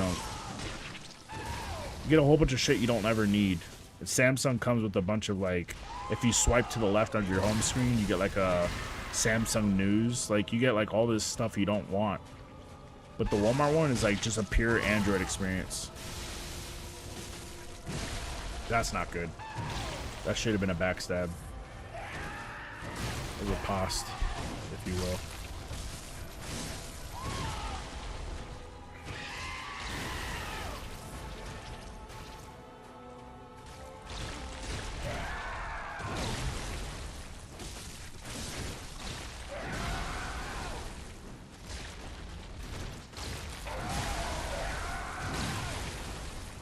get a whole bunch of shit you don't ever need. And Samsung comes with a bunch of, like, if you swipe to the left on your home screen, you get, like, a Samsung News. Like, you get, like, all this stuff you don't want. But the Walmart one is like just a pure Android experience. That's not good. That should have been a backstab. A riposte, if you will.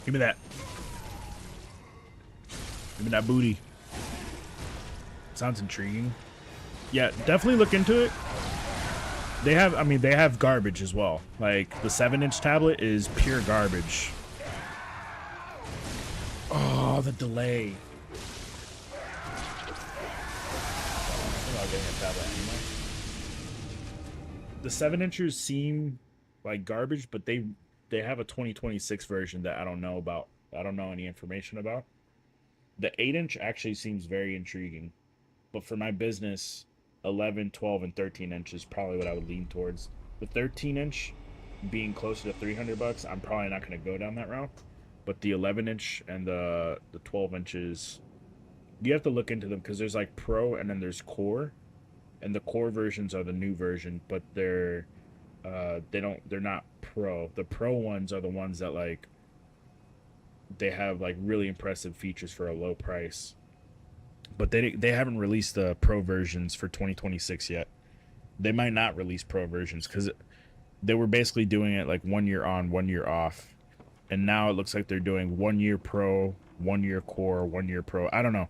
Give me that. Give me that booty. Sounds intriguing. Yeah, definitely look into it. They have garbage as well. Like, the 7-inch tablet is pure garbage. Oh, the delay. I'm not getting a tablet anymore. The 7-inchers seem like garbage, but they have a 2026 version that I don't know about. I don't know any information about. The 8-inch actually seems very intriguing, but for my business, 11, 12, and 13 inch is probably what I would lean towards. The 13 inch being closer to 300 bucks, I'm probably not going to go down that route. But the 11 inch and the 12 inches, you have to look into them because there's like Pro and then there's Core, and the Core versions are the new version, but they're not Pro. The Pro ones are the ones that like they have like really impressive features for a low price. But they haven't released the Pro versions for 2026 yet. They might not release Pro versions because they were basically doing it like 1 year on, 1 year off, and now it looks like they're doing 1 year Pro, 1 year Core, 1 year Pro. I don't know,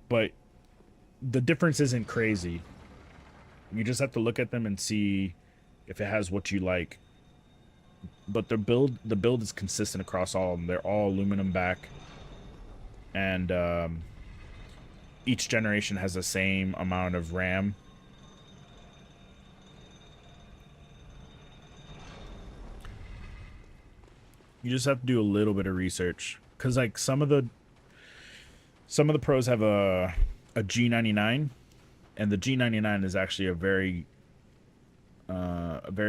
but the difference isn't crazy. You just have to look at them and see if it has what you like. But the build is consistent across all of them. They're all aluminum back, and each generation has the same amount of RAM. You just have to do a little bit of research, because like some of the pros have a G99, and the G99 is actually a very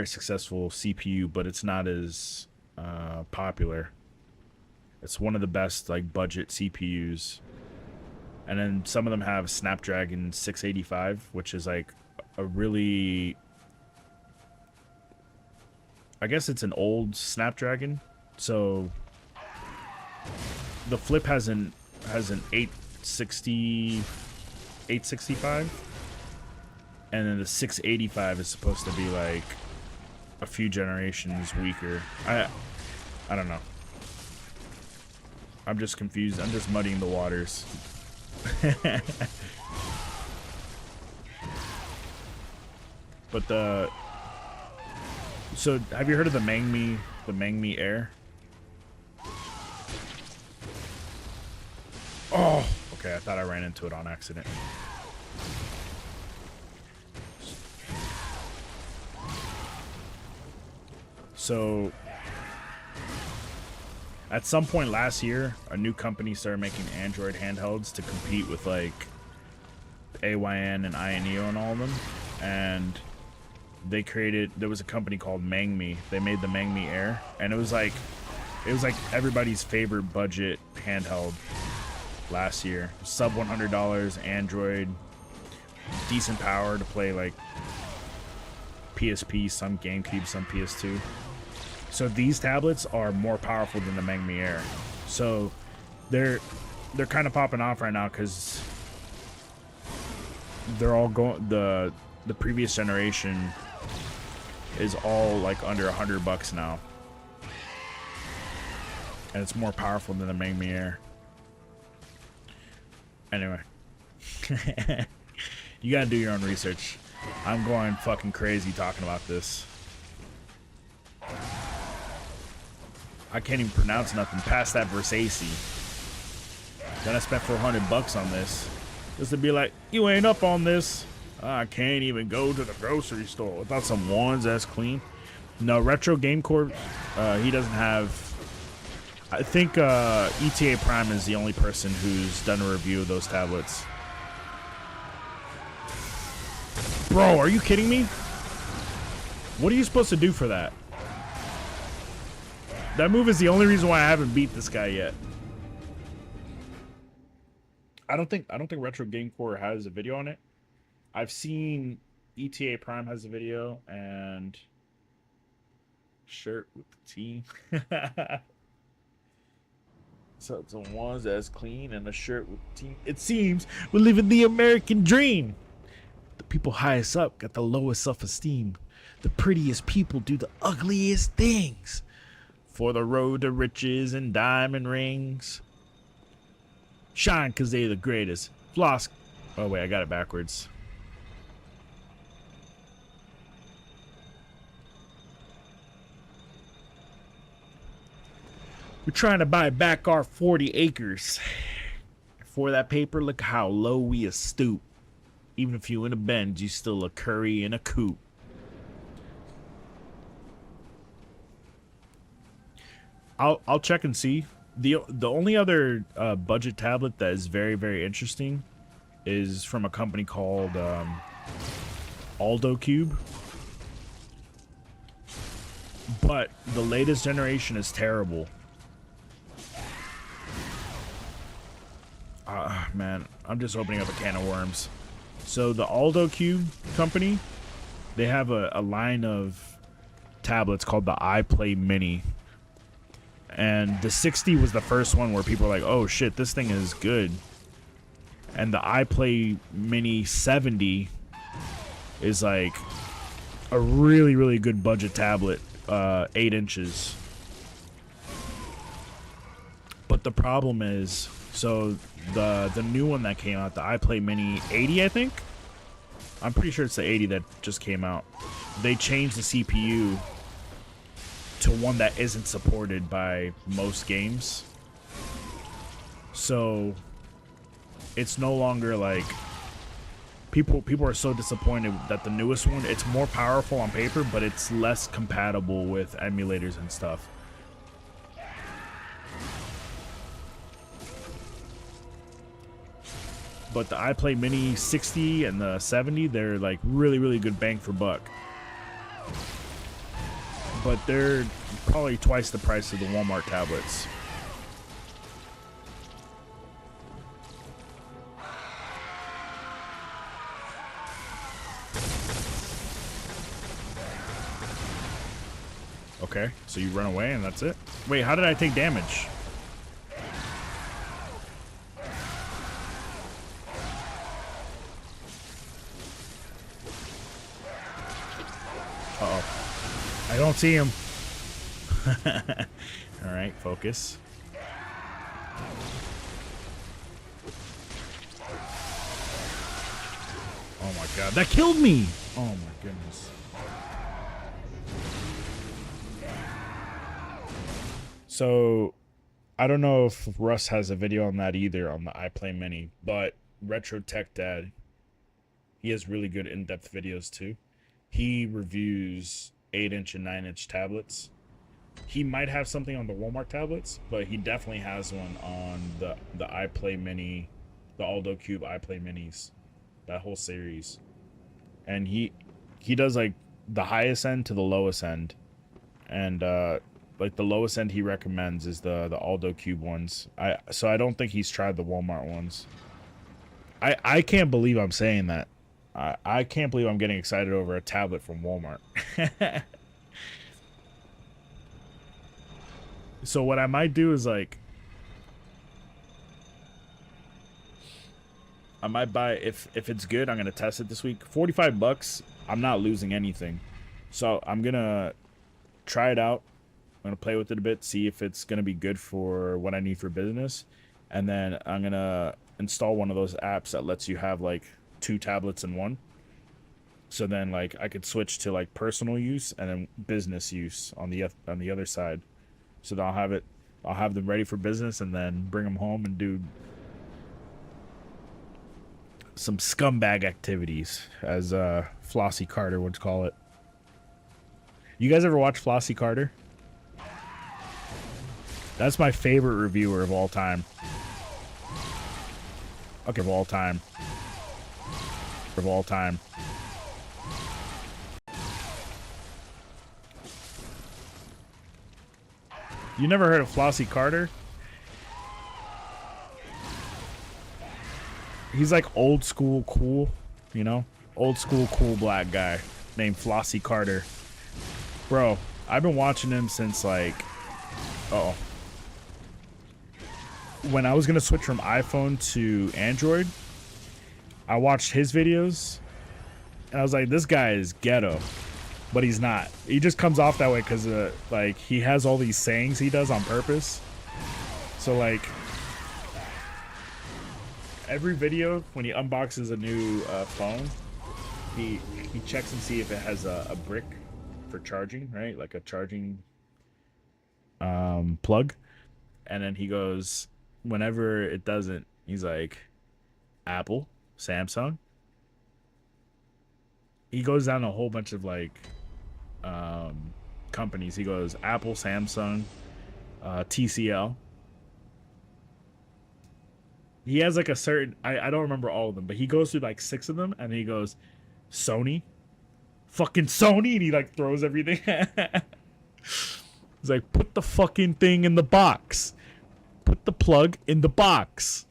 successful CPU, but it's not as popular. It's one of the best like budget CPUs. And then some of them have Snapdragon 685, which is like a really, I guess it's an old Snapdragon. So the Flip has an 865, and then the 685 is supposed to be like a few generations weaker. I don't know. I'm just confused. I'm just muddying the waters. But so have you heard of the Mangmi Air? Oh, okay. I thought I ran into it on accident. So at some point last year, a new company started making Android handhelds to compete with like AYN and Ioneo and all of them. And there was a company called Mangmi. They made the Mangmi Air, and it was like everybody's favorite budget handheld last year. Sub $100, Android, decent power to play like PSP, some GameCube, some PS2. So these tablets are more powerful than the Mangmi Air. So they're kind of popping off right now because they're all going. The previous generation is all like under $100 now, and it's more powerful than the Mangmi Air. Anyway, you gotta do your own research. I'm going fucking crazy talking about this. I can't even pronounce nothing past that Versace. Then I spent $400 on this. Just to be like, you ain't up on this. I can't even go to the grocery store without some ones that's clean. No, Retro Game Corp, he doesn't have... I think ETA Prime is the only person who's done a review of those tablets. Bro, are you kidding me? What are you supposed to do for that? That move is the only reason why I haven't beat this guy yet. I don't think Retro Game Core has a video on it. I've seen ETA Prime has a video, and shirt with the team. So it's the ones that's clean and a shirt with the team. It seems we're living the American dream. The people highest up got the lowest self-esteem. The prettiest people do the ugliest things. For the road to riches and diamond rings. Shine cause they the greatest. Floss. Oh wait, I got it backwards. We're trying to buy back our 40 acres. For that paper, look how low we a stoop. Even if you in a Benz, you still a Curry in a coupe. I'll check and see. The only other budget tablet that is very, very interesting is from a company called Aldo Cube. But the latest generation is terrible. Man, I'm just opening up a can of worms. So the Aldo Cube company, they have a line of tablets called the iPlay Mini. And the 60 was the first one where people were like, oh shit, this thing is good. And the iPlay Mini 70 is like a really, really good budget tablet, 8 inches. But the problem is, so the new one that came out, the iPlay Mini 80, I think? I'm pretty sure it's the 80 that just came out. They changed the CPU to one that isn't supported by most games. So it's no longer like people are so disappointed that the newest one, it's more powerful on paper, but it's less compatible with emulators and stuff. But the iPlay Mini 60 and the 70, they're like really, really good bang for buck. But they're probably twice the price of the Walmart tablets. Okay, so you run away and that's it? Wait, how did I take damage? Uh-oh. I don't see him. Alright, focus. Oh my god, that killed me! Oh my goodness. So, I don't know if Russ has a video on that either, on the iPlay Mini, but Retro Tech Dad, he has really good in-depth videos too. He reviews 8-inch and 9-inch tablets. He might have something on the Walmart tablets, but he definitely has one on the iPlay Mini, the Aldo Cube iPlay Minis, that whole series. And he does like the highest end to the lowest end, and like the lowest end he recommends is the Aldo Cube ones. So I don't think he's tried the Walmart ones. I can't believe I'm saying that. I can't believe I'm getting excited over a tablet from Walmart. So what I might do is like, I might buy, if it's good, I'm gonna test it this week. $45, I'm not losing anything. So I'm gonna try it out. I'm gonna play with it a bit, see if it's gonna be good for what I need for business, and then I'm gonna install one of those apps that lets you have like 2 tablets in one. So then like I could switch to like personal use and then business use on the other side. So that I'll have them ready for business and then bring them home and do some scumbag activities, as Flossie Carter would call it. You guys ever watch Flossie Carter? That's my favorite reviewer of all time. Okay, of all time. Of all time. You never heard of Flossie Carter? He's like old school cool, you know? Old school cool black guy named Flossie Carter. Bro, I've been watching him since like... Uh-oh. When I was going to switch from iPhone to Android, I watched his videos, and I was like, this guy is ghetto. But he's not. He just comes off that way because, like, he has all these sayings he does on purpose. So, like, every video, when he unboxes a new phone, he checks and see if it has a brick for charging, right? Like a charging plug. And then he goes, whenever it doesn't, he's like, Apple, Samsung. He goes down a whole bunch of, like, companies. He goes Apple, Samsung, TCL. He has like a certain, I don't remember all of them, but he goes through like 6 of them, and he goes Sony, fucking Sony, and he like throws everything. He's like, put the fucking thing in the box. Put the plug in the box.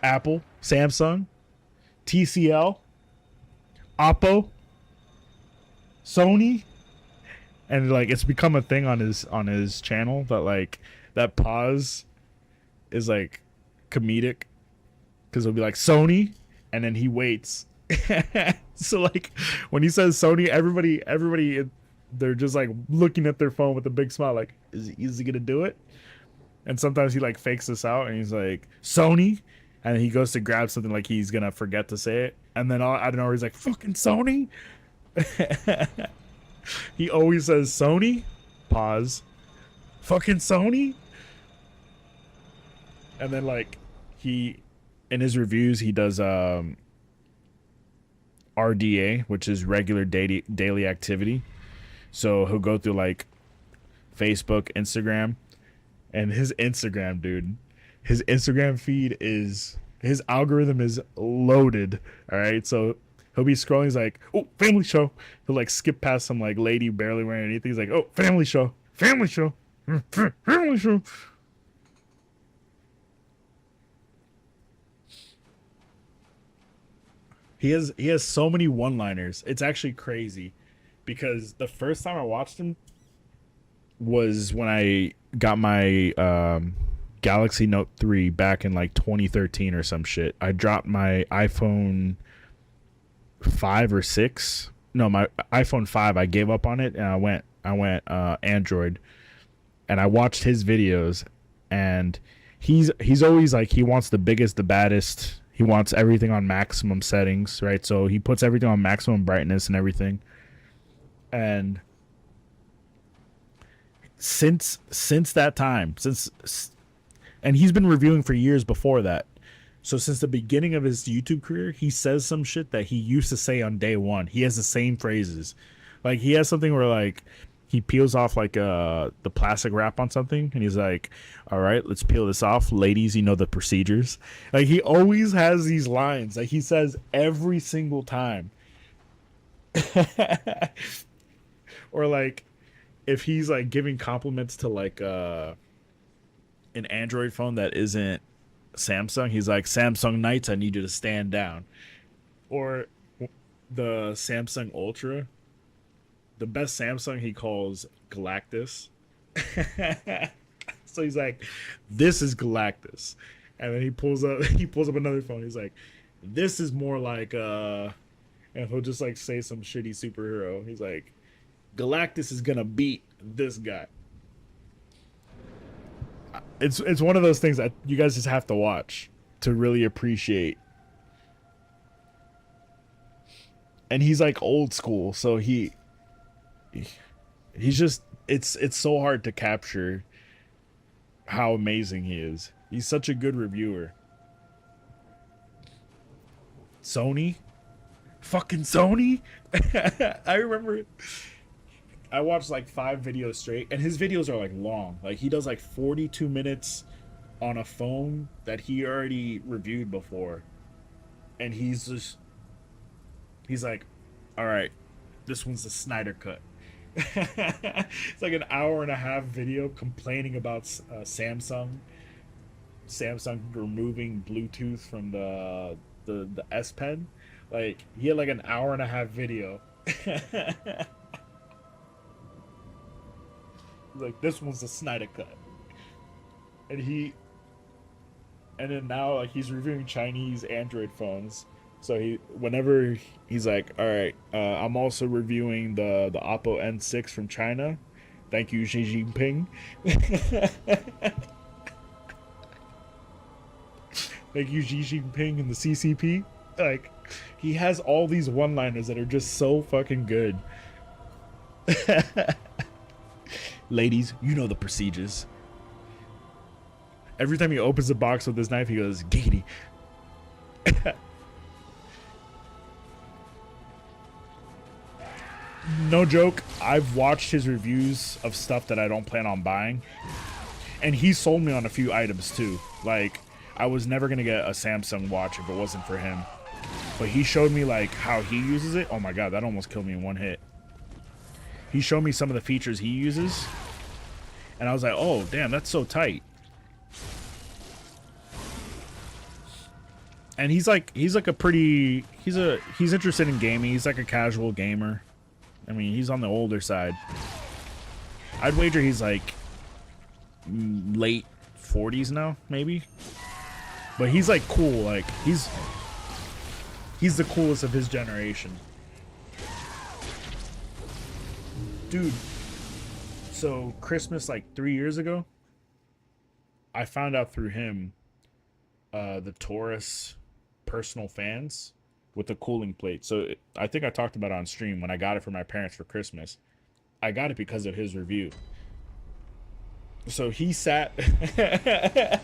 Apple, Samsung, TCL, Oppo, Sony, and like it's become a thing on his channel that like that pause is like comedic because it'll be like Sony, and then he waits. So like when he says Sony, everybody they're just like looking at their phone with a big smile, like is he gonna do it? And sometimes he like fakes this out and he's like Sony, and he goes to grab something like he's gonna forget to say it, and then I don't know, he's like fucking Sony. He always says Sony, pause, fucking Sony, and then like he in his reviews he does RDA, which is regular daily activity. So he'll go through like Facebook, Instagram, and his Instagram, dude, his Instagram feed is, his algorithm is loaded. All right, so he'll be scrolling, he's like, oh, family show. He'll like skip past some like lady barely wearing anything. He's like, oh, family show, family show, family show. He has so many one-liners. It's actually crazy, because the first time I watched him was when I got my Galaxy Note 3 back in like 2013 or some shit. I dropped my iPhone 5 or 6. No, my iPhone 5. I gave up on it and I went Android, and I watched his videos, and he's always like, he wants the biggest, the baddest. He wants everything on maximum settings, right? So he puts everything on maximum brightness and everything. And since that time, and he's been reviewing for years before that. So since the beginning of his YouTube career, he says some shit that he used to say on day one. He has the same phrases. Like he has something where like he peels off like the plastic wrap on something, and he's like, all right, let's peel this off. Ladies, you know the procedures. Like he always has these lines that he says every single time. Or like if he's like giving compliments to like an Android phone that isn't Samsung, he's like, Samsung Knights, I need you to stand down. Or the Samsung Ultra, the best Samsung he calls Galactus. So he's like, this is Galactus. And then he pulls up another phone. He's like, this is more like and he'll just like say some shitty superhero. He's like, Galactus is gonna beat this guy. It's one of those things that you guys just have to watch to really appreciate. And he's like old school, so he's just, it's so hard to capture how amazing he is. He's such a good reviewer. Sony, fucking Sony. I remember I watched like 5 videos straight, and his videos are like long. Like he does like 42 minutes on a phone that he already reviewed before, and he's like, all right, this one's the Snyder cut. It's like an hour and a half video complaining about Samsung removing Bluetooth from the S Pen. Like he had like an hour and a half video. Like this one's the Snyder cut. And then now like he's reviewing Chinese Android phones. So whenever he's like, all right, I'm also reviewing the Oppo N6 from China. Thank you, Xi Jinping. Thank you, Xi Jinping and the CCP. Like, he has all these one-liners that are just so fucking good. Ladies, you know the procedures. Every time he opens the box with his knife, he goes, giggity. No joke, I've watched his reviews of stuff that I don't plan on buying, and he sold me on a few items too. Like, I was never gonna get a Samsung watch if it wasn't for him. But he showed me like how he uses it. Oh my god, that almost killed me in one hit. He showed me some of the features he uses, and I was like, oh damn, that's so tight. And he's interested in gaming. He's like a casual gamer. I mean, he's on the older side. I'd wager he's like late 40s now, maybe. But he's like cool. Like he's the coolest of his generation. Dude, so Christmas like 3 years ago, I found out through him the Taurus personal fans with the cooling plate. So I think I talked about it on stream when I got it for my parents for Christmas. I got it because of his review. So he sat the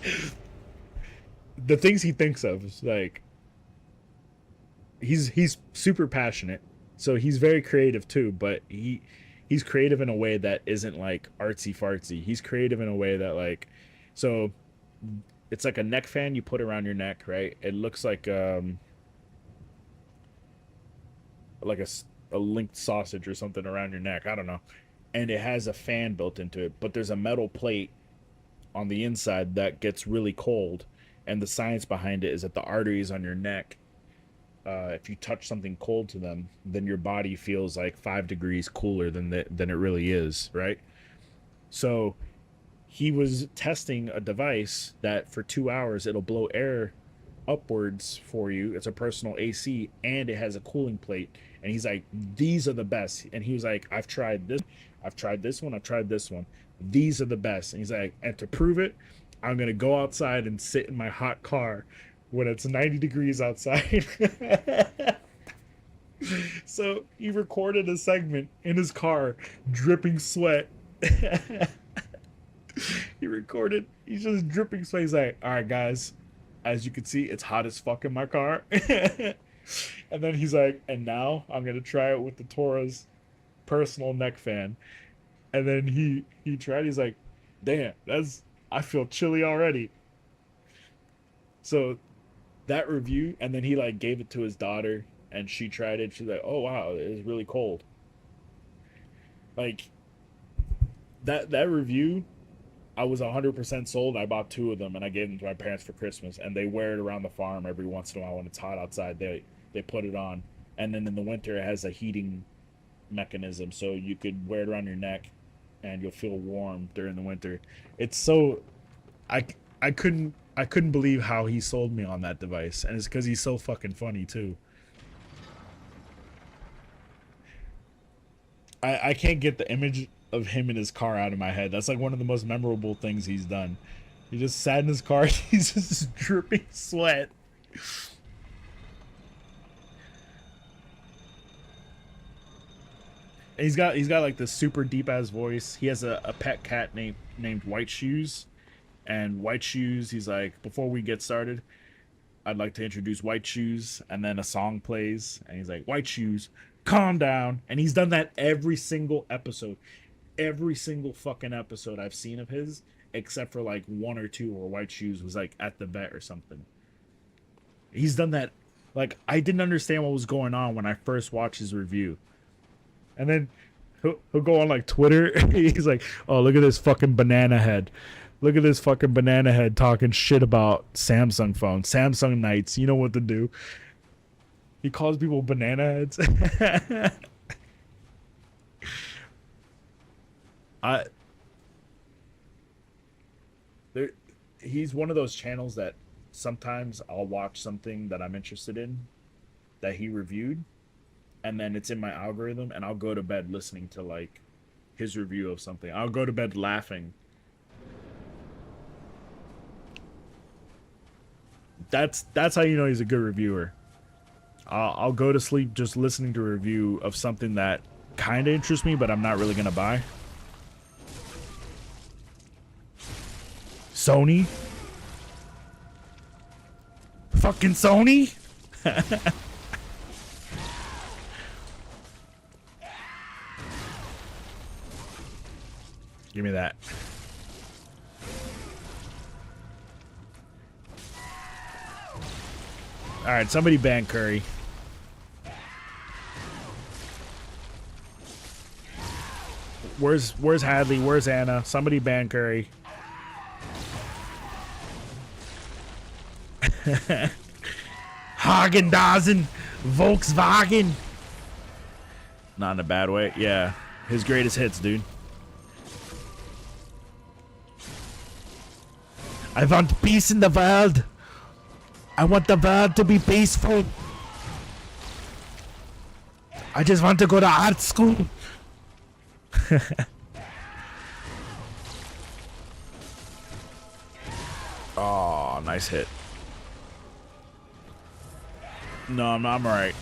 things he thinks of is like he's super passionate. So he's very creative too, but he's creative in a way that isn't like artsy fartsy. He's creative in a way that like, so it's like a neck fan you put around your neck, right? It looks like a linked sausage or something around your neck. I don't know. And it has a fan built into it, but there's a metal plate on the inside that gets really cold. And the science behind it is that the arteries on your neck, if you touch something cold to them, then your body feels like 5 degrees cooler than it really is, right? So he was testing a device that for 2 hours it'll blow air upwards for you. It's a personal AC and it has a cooling plate. And he's like, these are the best. And he was like, I've tried this one, I've tried this one. These are the best. And he's like, and to prove it, I'm gonna go outside and sit in my hot car when it's 90 degrees outside. So he recorded a segment in his car, dripping sweat. He's just dripping sweat. He's like, all right, guys, as you can see, it's hot as fuck in my car. And then he's like, and now I'm going to try it with the Taurus personal neck fan. And then he tried, he's like, damn, I feel chilly already. So that review, and then he like gave it to his daughter and she tried it. She's like, oh wow, it's really cold. Like that review, I was 100% sold. I bought 2 of them and I gave them to my parents for Christmas, and they wear it around the farm every once in a while when it's hot outside. They put it on, and then in the winter it has a heating mechanism, so you could wear it around your neck and you'll feel warm during the winter. It's so I couldn't believe how he sold me on that device, and it's because he's so fucking funny too. I can't get the image of him in his car out of my head. That's like one of the most memorable things he's done. He just sat in his car, he's just dripping sweat. And he's got like this super deep ass voice. He has a pet cat named White Shoes. And White Shoes, he's like, before we get started, I'd like to introduce White Shoes. And then a song plays and he's like, White Shoes, calm down. And he's done that every single episode. Every single fucking episode I've seen of his, except for like 1 or 2 where White Shoes was like at the vet or something. He's done that. Like, I didn't understand what was going on when I first watched his review. And then he'll go on like Twitter. He's like, oh, look at this fucking banana head. Look at this fucking banana head talking shit about Samsung phones. Samsung Knights, you know what to do. He calls people banana heads. He's one of those channels that sometimes I'll watch something that I'm interested in that he reviewed, and then it's in my algorithm, and I'll go to bed listening to like his review of something. I'll go to bed laughing. That's how you know he's a good reviewer. I'll go to sleep just listening to a review of something that kind of interests me, but I'm not really gonna buy. Sony? Fucking Sony? Give me that. Alright, somebody ban Curry. Where's Hadley? Where's Anna? Somebody ban Curry. Hagen-Dazsen, Volkswagen. Not in a bad way. Yeah, his greatest hits, dude. I want peace in the world. I want the world to be peaceful. I just want to go to art school. Oh, nice hit. No, I'm all right.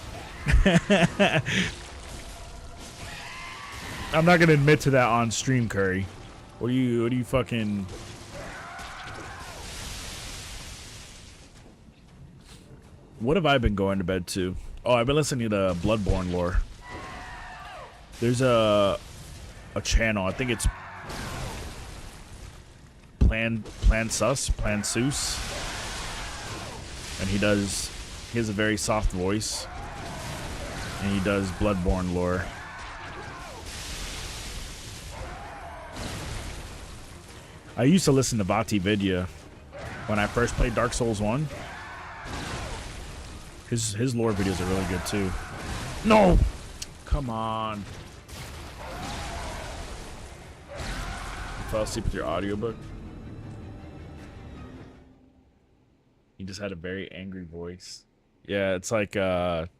I'm not gonna admit to that on stream, Curry. What do you fucking? What have I been going to bed to? Oh, I've been listening to Bloodborne lore. There's a channel. I think it's Plan Sus, and he has a very soft voice, and he does Bloodborne lore. I used to listen to VaatiVidya when I first played Dark Souls 1. His lore videos are really good too. No! Come on. You fell asleep with your audiobook? He just had a very angry voice. Yeah, it's like that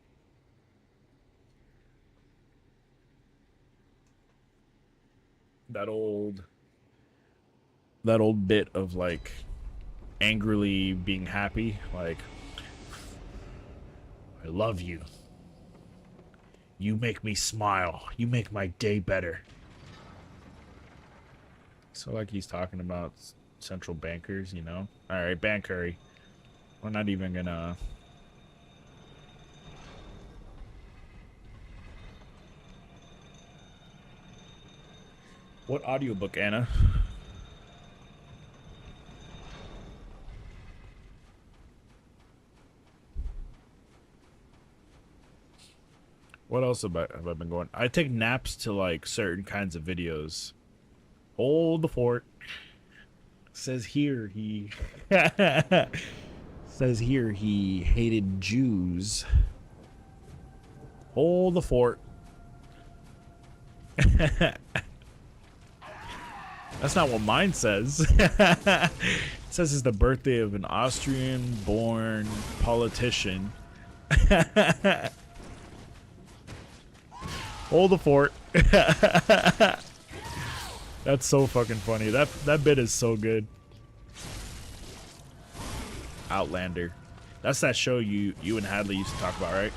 old bit of like angrily being happy, like, I love you. You make me smile. You make my day better. So like he's talking about central bankers, you know? Alright, ban Curry. We're not even gonna... What audiobook, Anna? What else have I been going? I take naps to like certain kinds of videos. Hold the fort. Says here he says here he hated Jews. Hold the fort. That's not what mine says. It says it's the birthday of an Austrian-born politician. Hold the fort. That's so fucking funny. That bit is so good. Outlander. That's that show you and Hadley used to talk about, right?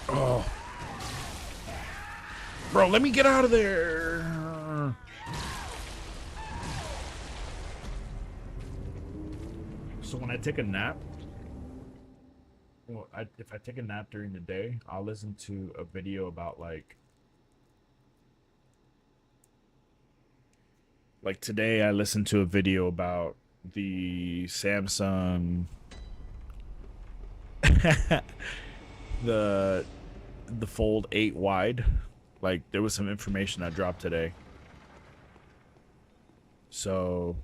Oh. Bro, let me get out of there. So when I take a nap, well, if I take a nap during the day, I'll listen to a video about like today I listened to a video about the Samsung the Fold 8 wide. Like there was some information that dropped today. So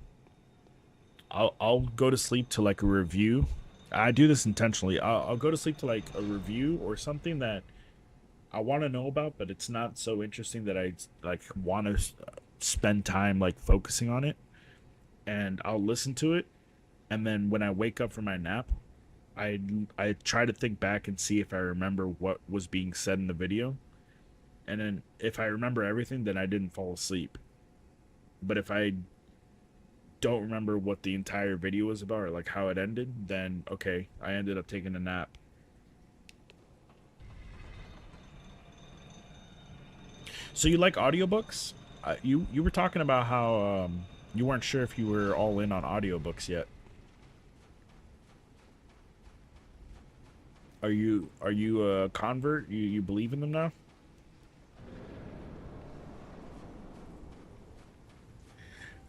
I'll go to sleep to like a review. I do this intentionally. I'll go to sleep to like a review or something that I want to know about, but it's not so interesting that I like want to spend time like focusing on it. And I'll listen to it, and then when I wake up from my nap, I try to think back and see if I remember what was being said in the video. And then if I remember everything, then I didn't fall asleep. But if I don't remember what the entire video was about or like how it ended, then okay, I ended up taking a nap. So you like audiobooks? You were talking about how you weren't sure if you were all in on audiobooks yet. Are you a convert? You believe in them now?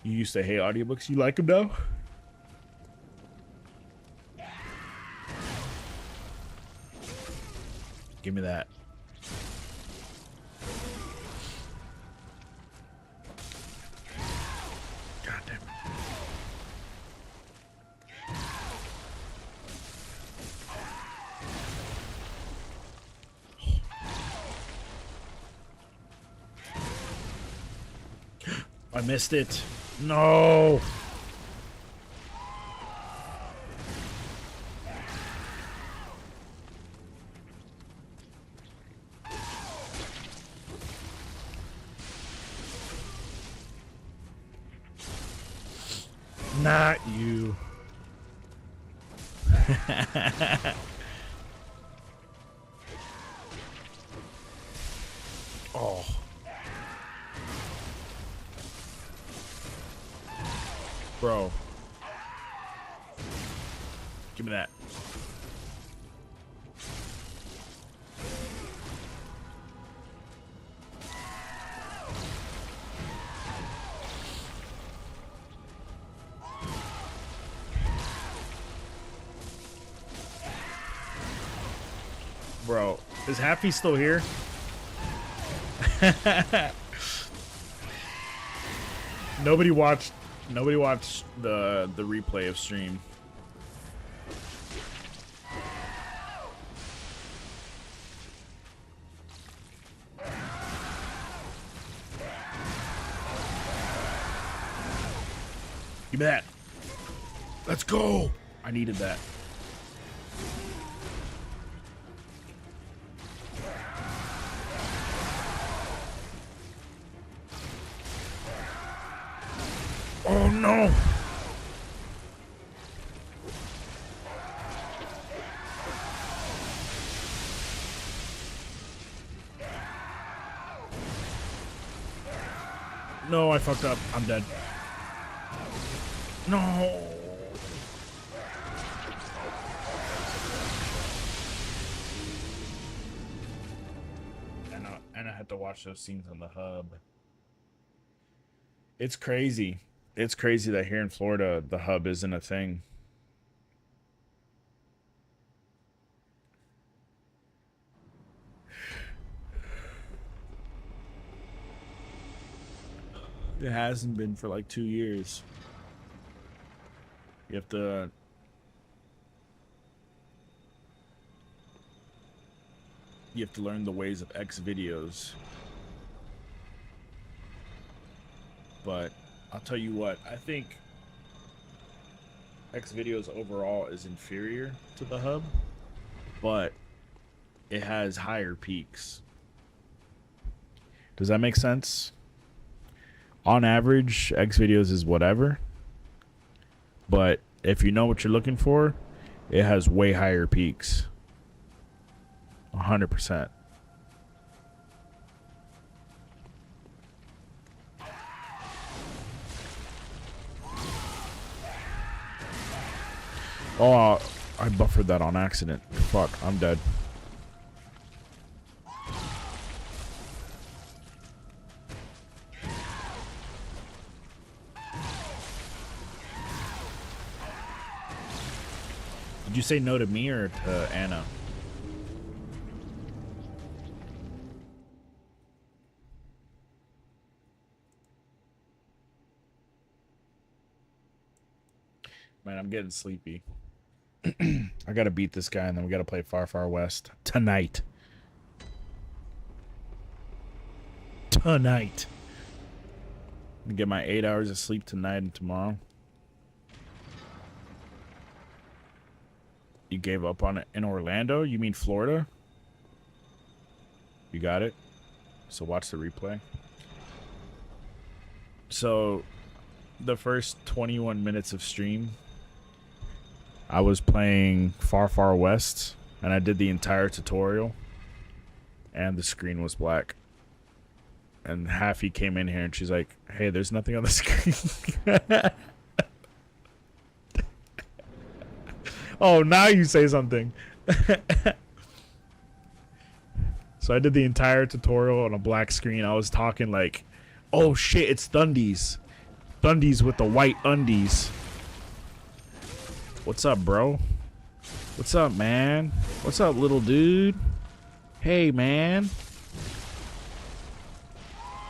You used to hate audiobooks. You like them now? Give me that. God damn it. I missed it. No. Not you. Oh. Bro. Give me that. Bro, is Happy still here? Nobody watched the replay of stream. Give me that. Let's go. I needed that. Oh no. No, I fucked up. I'm dead. No. And I had to watch those scenes on the hub. It's crazy. It's crazy that here in Florida, the hub isn't a thing. It hasn't been for like 2 years. You have to learn the ways of X videos. But I'll tell you what, I think X videos overall is inferior to the hub, but it has higher peaks. Does that make sense? On average, X videos is whatever, but if you know what you're looking for, it has way higher peaks. 100%. Oh, I buffered that on accident. Fuck, I'm dead. Did you say no to me or to Anna? Man, I'm getting sleepy. I gotta beat this guy and then we gotta play Far Far West tonight. Tonight. Get my 8 hours of sleep tonight and tomorrow. You gave up on it in Orlando? You mean Florida? You got it? So watch the replay. So the first 21 minutes of stream, I was playing Far Far West, and I did the entire tutorial, and the screen was black. And Haffy came in here, and she's like, hey, there's nothing on the screen. Oh, now you say something. So I did the entire tutorial on a black screen. I was talking like, oh shit, it's Thundies. Thundies with the white undies. What's up, bro? What's up, man? What's up, little dude? Hey, man.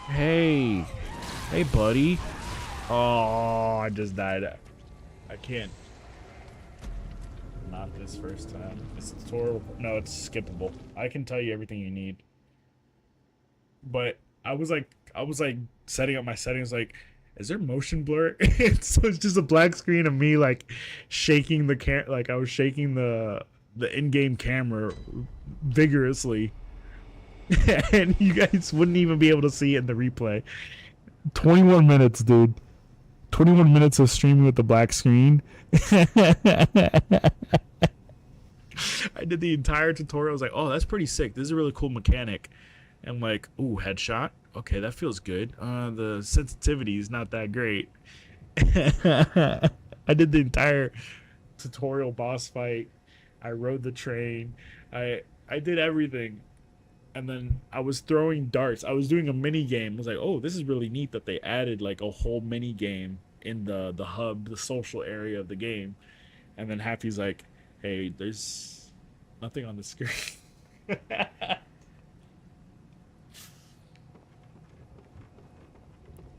Hey. Hey, buddy. Oh, I just died. I can't. Not this first time. It's tutorial. No, it's skippable. I can tell you everything you need. But I was like setting up my settings like, is there motion blur? So it's just a black screen of me like shaking the like I was shaking the in-game camera vigorously. And you guys wouldn't even be able to see it in the replay. 21 minutes, dude. 21 minutes of streaming with the black screen. I did the entire tutorial. I was like, oh, that's pretty sick. This is a really cool mechanic. And like, ooh, headshot. Okay, that feels good. The sensitivity is not that great. I did the entire tutorial boss fight. I rode the train. I did everything. And then I was throwing darts. I was doing a mini game. I was like, oh, this is really neat that they added like a whole mini game in the hub, the social area of the game. And then Happy's like, hey, there's nothing on the screen.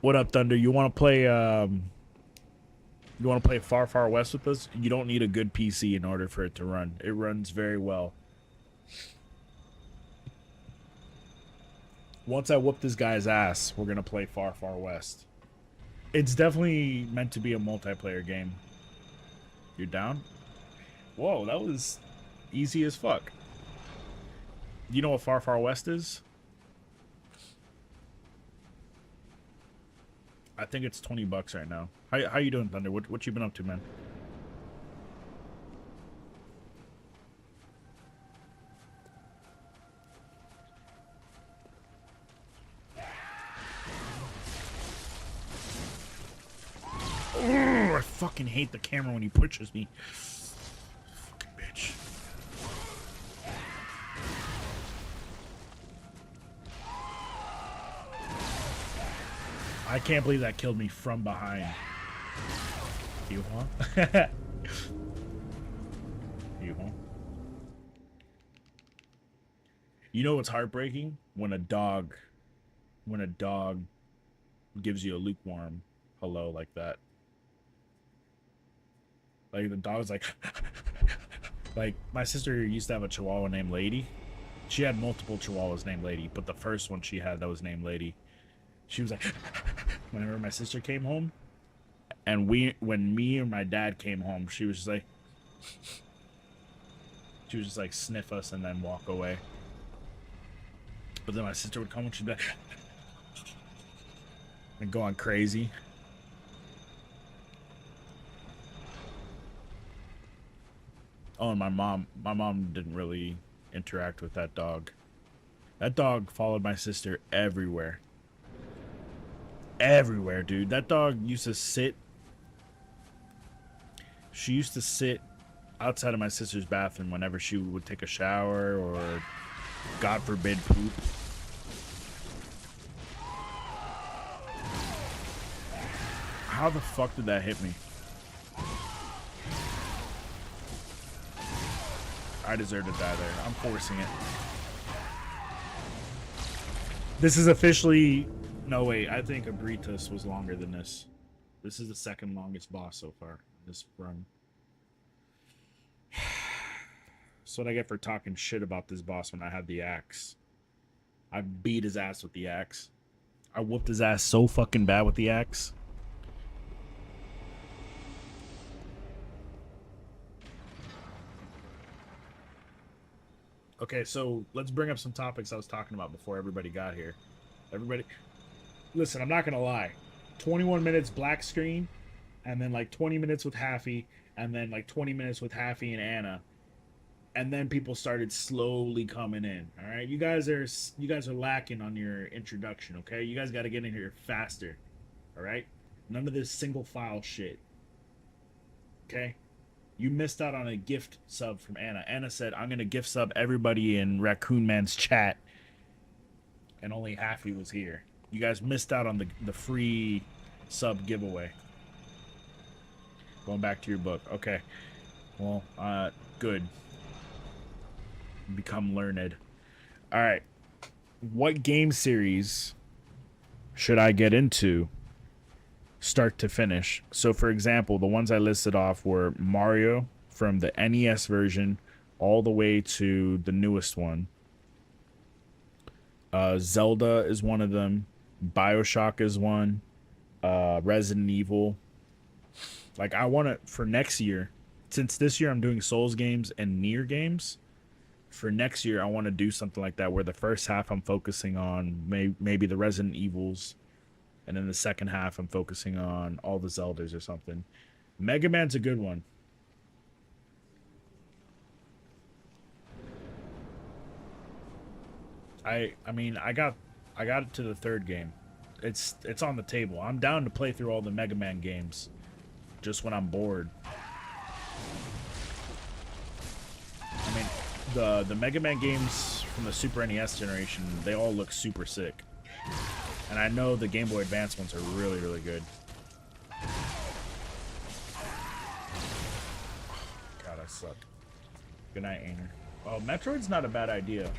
What up, Thunder? You want to play you want to play Far Far West with us? You don't need a good PC in order for it to run. It runs very well. Once I whoop this guy's ass, we're going to play Far Far West. It's definitely meant to be a multiplayer game. You're down? Whoa, that was easy as fuck. You know what Far Far West is? I think it's $20 right now. How you doing, Thunder? What you been up to, man? Oh, I fucking hate the camera when he pushes me. Fucking bitch. I can't believe that killed me from behind. You huh? You huh? You know what's heartbreaking? When a dog gives you a lukewarm hello like that. Like the dog's like like my sister used to have a chihuahua named Lady. She had multiple chihuahuas named Lady, but the first one she had that was named Lady. She was like whenever my sister came home, and when me and my dad came home, she was just like sniff us and then walk away. But then my sister would come and she'd be like and go on crazy. Oh, and my mom didn't really interact with that dog. That dog followed my sister everywhere. Everywhere, dude. That dog used to sit. She used to sit outside of my sister's bathroom whenever she would take a shower or, God forbid, poop. How the fuck did that hit me? I deserve to die there. I'm forcing it. This is officially... No, wait. I think Abritus was longer than this. This is the second longest boss so far in this run. That's what I get for talking shit about this boss when I had the axe. I beat his ass with the axe. I whooped his ass so fucking bad with the axe. Okay, so let's bring up some topics I was talking about before everybody got here. Everybody, listen, I'm not gonna lie. 21 minutes black screen, and then like 20 minutes with Haffy, and then like 20 minutes with Haffy and Anna, and then people started slowly coming in. All right, you guys are lacking on your introduction. Okay, you guys got to get in here faster. All right, none of this single file shit. Okay. You missed out on a gift sub from Anna. Anna said, I'm going to gift sub everybody in Raccoon Man's chat. And only Haffy was here. You guys missed out on the free sub giveaway. Going back to your book. Okay. Well, good. Become learned. All right. What game series should I get into start to finish? So, for example, the ones I listed off were Mario from the NES version all the way to the newest one. Zelda is one of them. BioShock is one. Resident Evil. Like, I want to, for next year, since this year I'm doing Souls games and Nier games, for next year I want to do something like that where the first half I'm focusing on maybe the Resident Evils, and then the second half I'm focusing on all the Zeldas or something. Mega Man's a good one. I mean I got it to the third game. It's on the table. I'm down to play through all the Mega Man games just when I'm bored. I mean, the Mega Man games from the Super NES generation, they all look super sick. And I know the Game Boy Advance ones are really, really good. God, I suck. Good night, Ainer. Oh, Metroid's not a bad idea.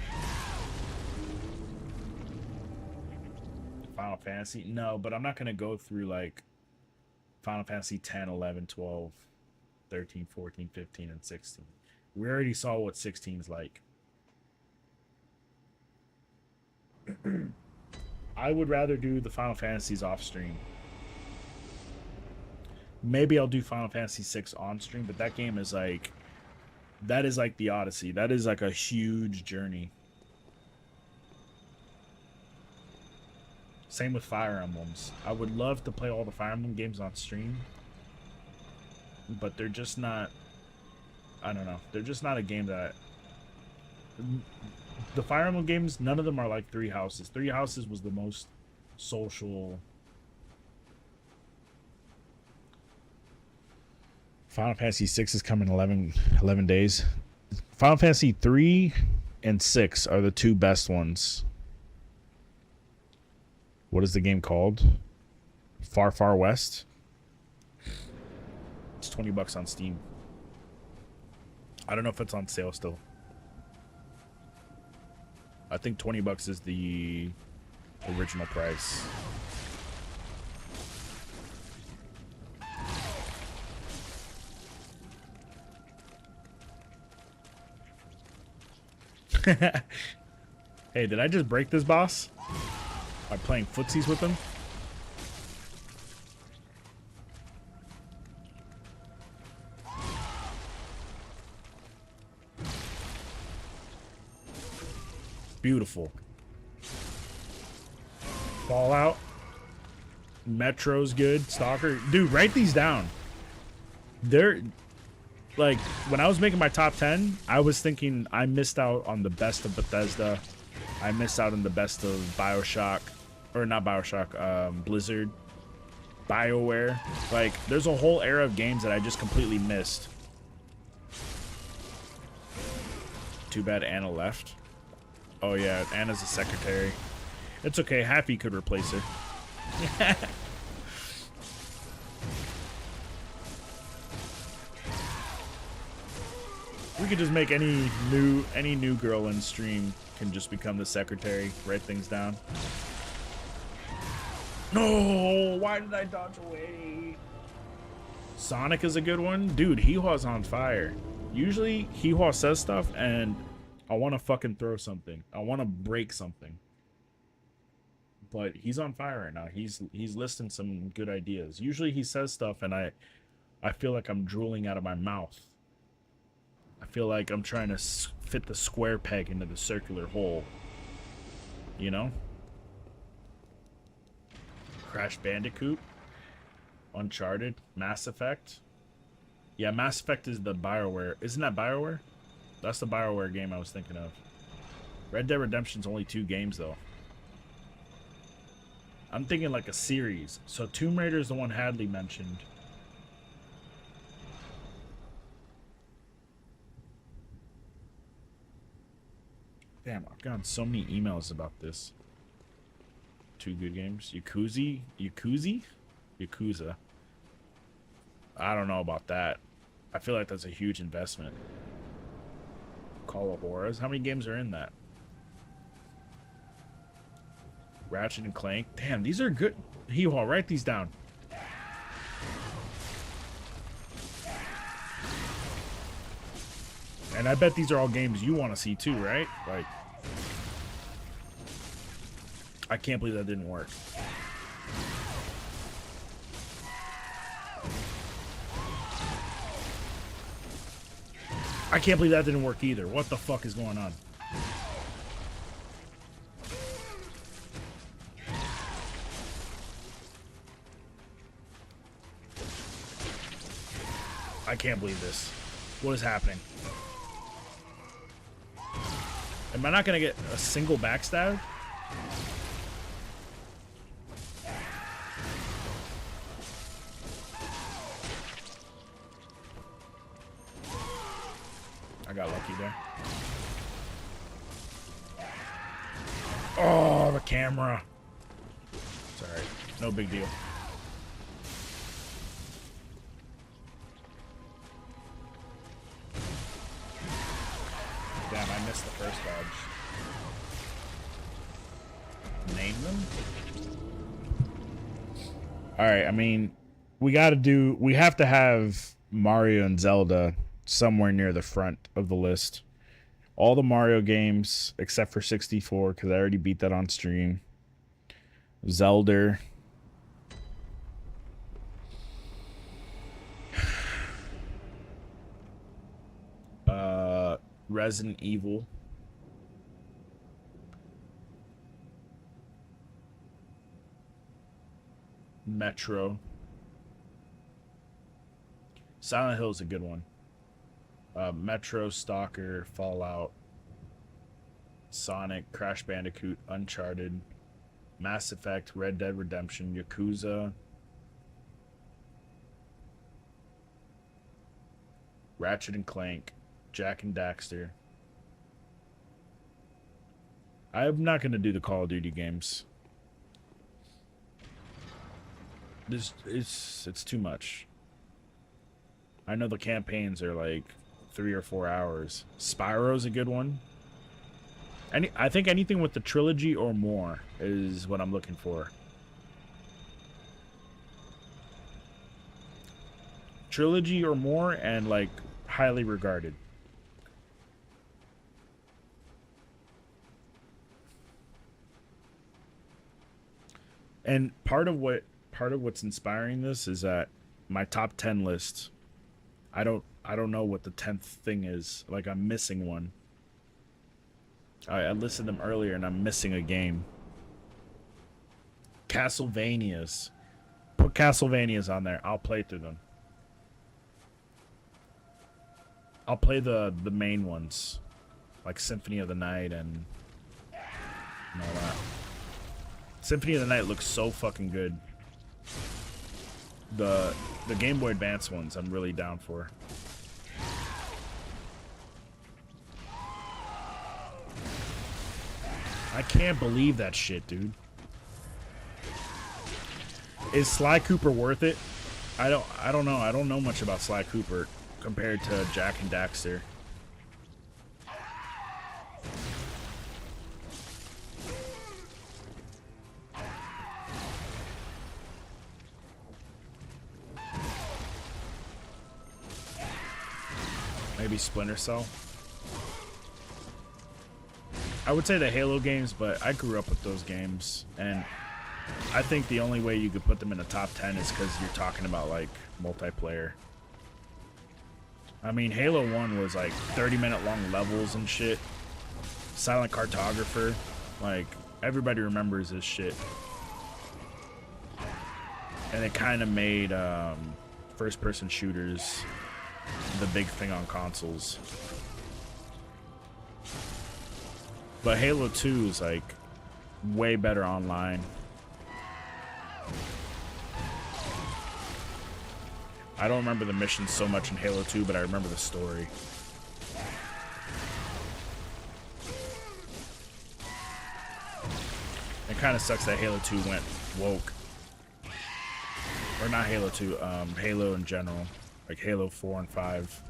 Final Fantasy? No, but I'm not going to go through, like, Final Fantasy 10, 11, 12, 13, 14, 15, and 16. We already saw what 16's like. I would rather do the Final Fantasies off stream. Maybe I'll do Final Fantasy 6 on stream, but that game is like... That is like the Odyssey. That is like a huge journey. Same with Fire Emblems. I would love to play all the Fire Emblem games on stream, but they're just not... I don't know. They're just not a game that... The Fire Emblem games, none of them are like Three Houses. Three Houses was the most social... Final Fantasy 6 is coming in 11 days. Final Fantasy 3 and 6 are the two best ones. What is the game called? Far Far West? It's $20 on Steam. I don't know if it's on sale still. I think $20 is the original price. Hey, did I just break this boss? By playing footsies with him? Beautiful. Fallout. Metro's good. Stalker. Dude, write these down. They're... Like, when I was making my top 10, I was thinking I missed out on the best of Bethesda. I missed out on the best of BioShock. Or not BioShock, Blizzard. BioWare. Like, there's a whole era of games that I just completely missed. Too bad Anna left. Oh yeah, Anna's a secretary. It's okay, Happy could replace her. We could just make any new girl in stream can just become the secretary, write things down. No, why did I dodge away? Sonic is a good one. Dude, Hee-Haw's on fire. Usually Hee-Haw says stuff and I want to fucking throw something. I want to break something. But he's on fire right now. He's listing some good ideas. Usually he says stuff and I feel like I'm drooling out of my mouth. I feel like I'm trying to fit the square peg into the circular hole. You know? Crash Bandicoot. Uncharted. Mass Effect. Yeah, Mass Effect is the BioWare. Isn't that BioWare? That's the BioWare game I was thinking of. Red Dead Redemption's only 2 games, though. I'm thinking like a series. So Tomb Raider is the one Hadley mentioned. Damn, I've gotten so many emails about this. 2 good games. Yakuza? I don't know about that. I feel like that's a huge investment. Call of Horrors. How many games are in that? Ratchet and Clank. Damn, these are good. Hee-haw, write these down. And I bet these are all games you want to see too, right? Like, I can't believe that didn't work. I can't believe that didn't work either. What the fuck is going on? I can't believe this. What is happening? Am I not gonna get a single backstab? I got lucky there. Oh, the camera. It's alright. No big deal. Damn, I missed the first dodge. Name them? Alright, I mean, we have to have Mario and Zelda somewhere near the front of the list. All the Mario games, except for 64, because I already beat that on stream. Zelda. Resident Evil. Metro. Silent Hill is a good one. Metro, Stalker, Fallout, Sonic, Crash Bandicoot, Uncharted, Mass Effect, Red Dead Redemption, Yakuza, Ratchet and Clank, Jak and Daxter. I'm not going to do the Call of Duty games. It's too much. I know the campaigns are like 3 or 4 hours. Spyro's a good one. I think anything with the trilogy or more is what I'm looking for. Trilogy or more, and like highly regarded. And part of what's inspiring this is that my top 10 list, I don't know what the 10th thing is. Like, I'm missing one. I listed them earlier and I'm missing a game. Castlevanias. Put Castlevanias on there. I'll play through them. I'll play the main ones. Like Symphony of the Night and all that. Symphony of the Night looks so fucking good. The Game Boy Advance ones I'm really down for. I can't believe that shit, dude. Is Sly Cooper worth it? I don't know. I don't know much about Sly Cooper compared to Jak and Daxter. Maybe Splinter Cell. I would say the Halo games, but I grew up with those games, and I think the only way you could put them in the top 10 is because you're talking about like multiplayer. I mean, Halo 1 was like 30-minute long levels and shit. Silent Cartographer, like everybody remembers this shit. And it kind of made first-person shooters the big thing on consoles. But Halo 2 is like way better online. I don't remember the missions so much in Halo 2, but I remember the story. It kind of sucks that Halo 2 went woke. Or not Halo 2, Halo in general. Like Halo 4 and 5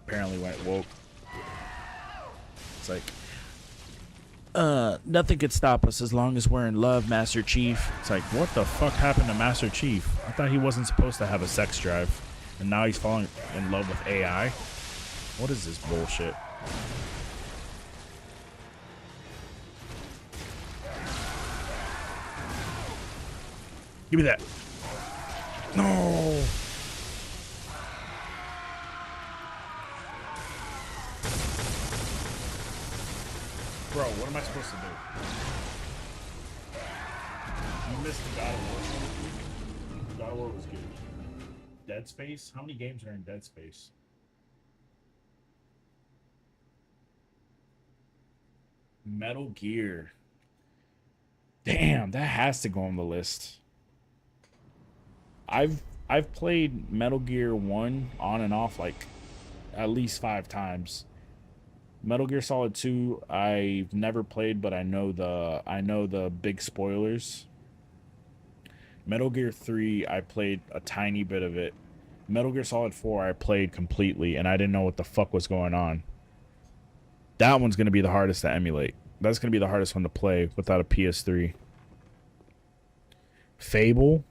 apparently went woke. It's like, Nothing could stop us as long as we're in love, Master Chief. It's like, what the fuck happened to Master Chief? I thought he wasn't supposed to have a sex drive. And now he's falling in love with AI? What is this bullshit? Give me that. No! Bro, what am I supposed to do? You missed the God of War. God of War was good. Dead Space? How many games are in Dead Space? Metal Gear. Damn, that has to go on the list. I've played Metal Gear 1 on and off like at least 5 times. Metal Gear Solid 2 I've never played, but I know the big spoilers. Metal Gear 3 I played a tiny bit of it. Metal Gear Solid 4 I played completely and I didn't know what the fuck was going on. That one's going to be the hardest to emulate. That's going to be the hardest one to play without a PS3. Fable?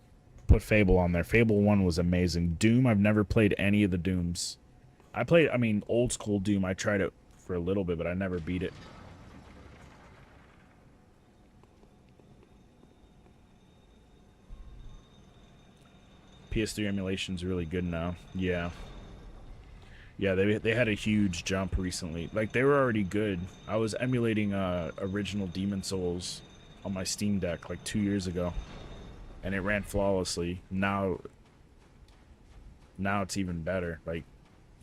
Put Fable on there. Fable 1 was amazing. Doom, I've never played any of the Dooms. I mean, old school Doom. I tried it for a little bit, but I never beat it. PS3 emulation's really good now. Yeah. Yeah, they had a huge jump recently. Like, they were already good. I was emulating original Demon Souls on my Steam Deck like 2 years ago. And it ran flawlessly. Now it's even better. Like,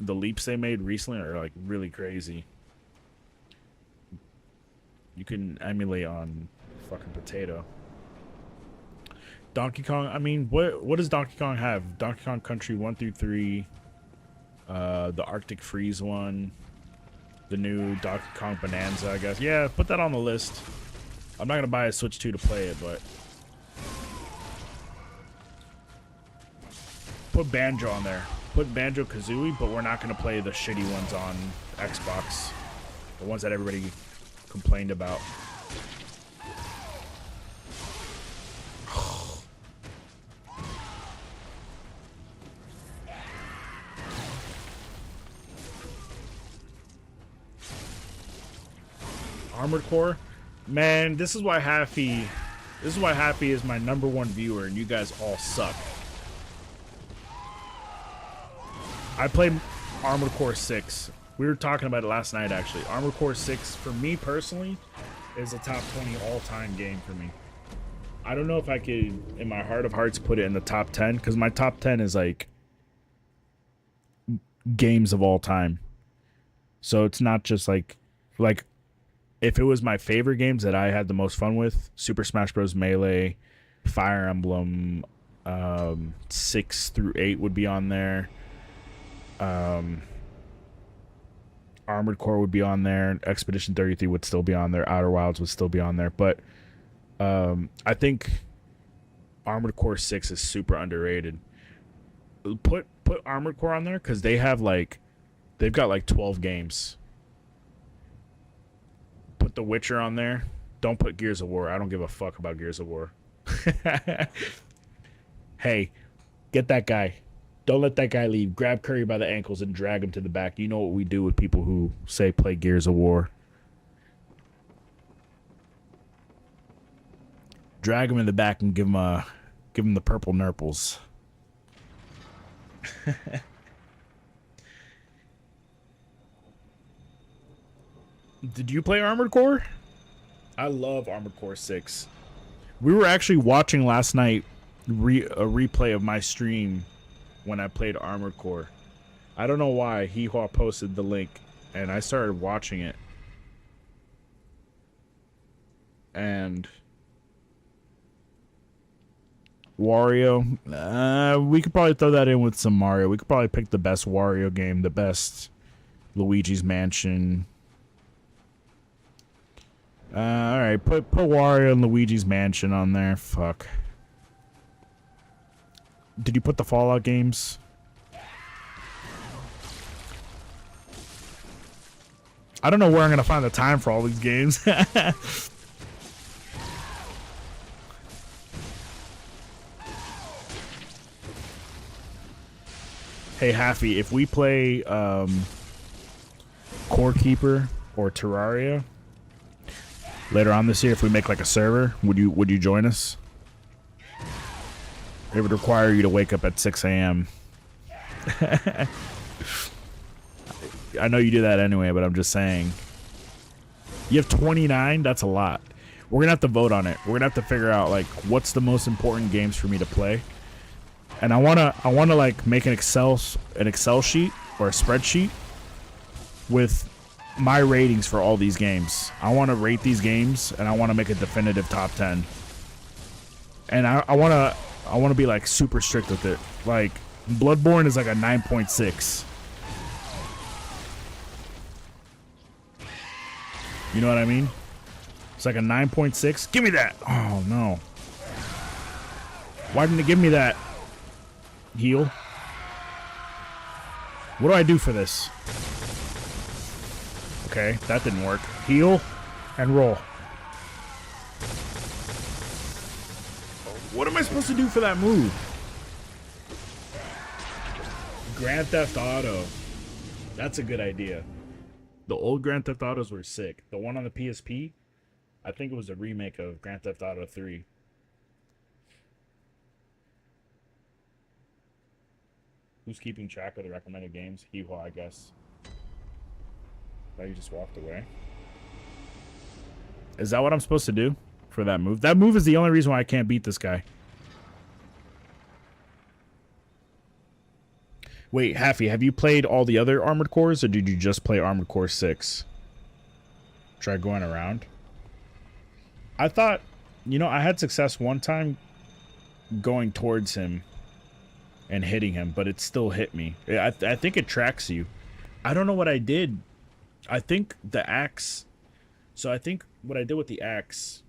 the leaps they made recently are like really crazy. You can emulate on fucking potato. Donkey Kong, I mean, what does Donkey Kong have? Donkey Kong Country 1 through 3, the Arctic Freeze one, the new Donkey Kong Bonanza, I guess. Yeah, put that on the list. I'm not gonna buy a Switch 2 to play it, but put Banjo on there. Put Banjo-Kazooie, but we're not gonna play the shitty ones on Xbox. The ones that everybody complained about. Armored Core? Man, this is why Happy is my #1 viewer and you guys all suck. I played Armored Core 6. We were talking about it last night, actually. Armored Core 6, for me personally, is a top 20 all-time game for me. I don't know if I could, in my heart of hearts, put it in the top 10, because my top 10 is, like, games of all time. So it's not just, like, if it was my favorite games that I had the most fun with, Super Smash Bros. Melee, Fire Emblem, 6 through 8 would be on there. Armored Core would be on there. Expedition 33 would still be on there. Outer Wilds would still be on there. But I think Armored Core 6 is super underrated. Put Armored Core on there because they've got like 12 games. Put The Witcher on there. Don't put Gears of War. I don't give a fuck about Gears of War. Hey, get that guy. Don't let that guy leave. Grab Curry by the ankles and drag him to the back. You know what we do with people who say play Gears of War. Drag him in the back and give him the purple nurples. Did you play Armored Core? I love Armored Core 6. We were actually watching last night a replay of my stream when I played Armored Core. I don't know why. Hee-Haw posted the link, and I started watching it. And Wario, we could probably throw that in with some Mario. We could probably pick the best Wario game, the best Luigi's Mansion. Alright, put Wario and Luigi's Mansion on there. Fuck. Did you put the Fallout games? I don't know where I'm gonna find the time for all these games. Hey, Haffy, if we play Core Keeper or Terraria later on this year, if we make like a server, would you join us? It would require you to wake up at 6 a.m. I know you do that anyway, but I'm just saying. You have 29? That's a lot. We're going to have to vote on it. We're going to have to figure out, like, what's the most important games for me to play. And I want to like, make an Excel sheet or a spreadsheet with my ratings for all these games. I want to rate these games, and I want to make a definitive top 10. And I want to be, like, super strict with it. Like, Bloodborne is like a 9.6. You know what I mean? It's like a 9.6. Give me that. Oh, no. Why didn't it give me that? Heal. What do I do for this? Okay, that didn't work. Heal and roll. What am I supposed to do for that move? Grand Theft Auto. That's a good idea. The old Grand Theft Autos were sick. The one on the PSP, I think it was a remake of Grand Theft Auto 3. Who's keeping track of the recommended games? Hee-haw, I guess. Now you just walked away. Is that what I'm supposed to do for that move? That move is the only reason why I can't beat this guy. Wait, Haffy, have you played all the other Armored Cores, or did you just play Armored Core 6? Try going around. I thought, you know, I had success one time going towards him and hitting him, but it still hit me. I think it tracks you. I don't know what I did. I think the axe... So I think what I did with the axe...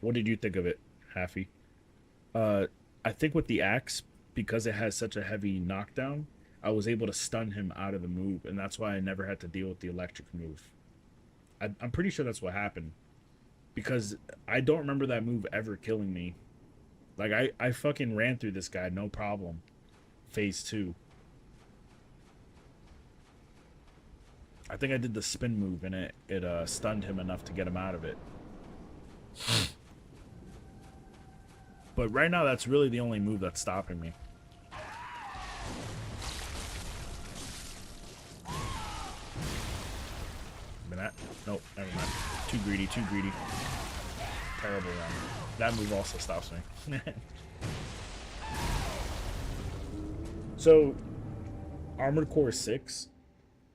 What did you think of it, Haffy? I think with the axe, because it has such a heavy knockdown, I was able to stun him out of the move, and that's why I never had to deal with the electric move. I'm pretty sure that's what happened. Because I don't remember that move ever killing me. Like, I fucking ran through this guy, no problem. Phase 2. I think I did the spin move, and it stunned him enough to get him out of it. But right now, that's really the only move that's stopping me. That? Nope, never mind. Too greedy, too greedy. Terrible one. That move also stops me. So, Armored Core 6.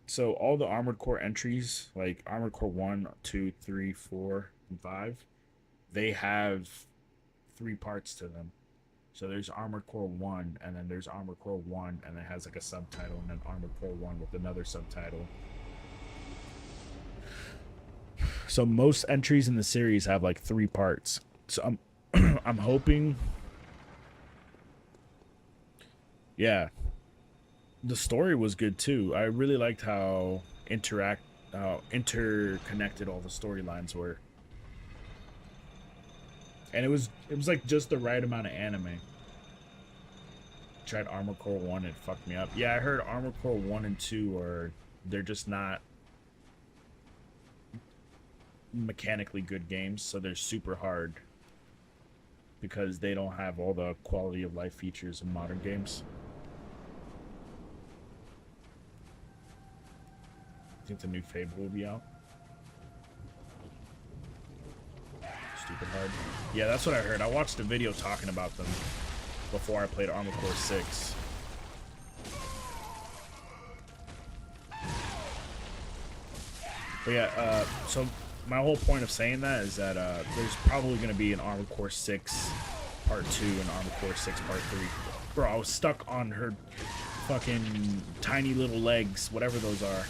So, all the Armored Core entries, like Armored Core 1, 2, 3, 4, and 5, they have 3 parts to them. So, there's Armored Core 1, and then there's Armored Core 1, and it has like a subtitle, and then Armored Core 1 with another subtitle. So most entries in the series have like 3 parts. So I'm hoping. Yeah, the story was good too. I really liked how interconnected all the storylines were, and it was like just the right amount of anime. Tried Armored Core 1, it fucked me up. Yeah, I heard Armored Core 1 and 2 they're just not mechanically good games, so they're super hard because they don't have all the quality of life features in modern games. I think the new Fable will be out. Stupid hard. Yeah, that's what I heard. I watched a video talking about them before I played Armored Core 6. But yeah, so my whole point of saying that is that there's probably going to be an Armored Core 6 Part 2 and Armored Core 6 Part 3. Bro, I was stuck on her fucking tiny little legs, whatever those are.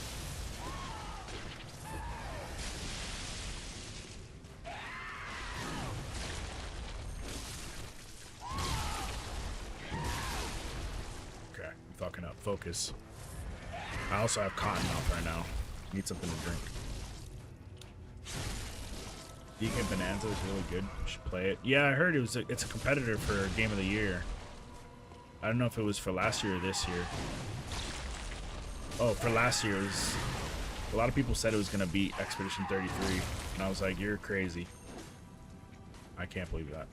Okay, I'm fucking up. Focus. I also have cotton mouth right now. Need something to drink. Deacon Bonanza is really good. You should play it. Yeah, I heard it's a competitor for Game of the Year. I don't know if it was for last year or this year. Oh, for last year, a lot of people said it was going to beat Expedition 33. And I was like, you're crazy. I can't believe that.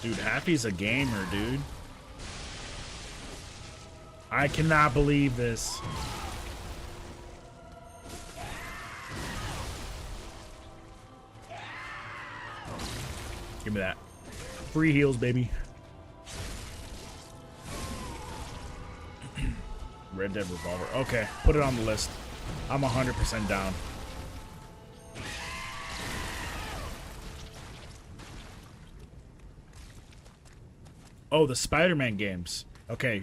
Dude, Happy's a gamer, dude. I cannot believe this. Give me that. Free heals, baby. Red Dead Revolver. Okay, put it on the list. I'm 100% down. Oh, the Spider-Man games. Okay,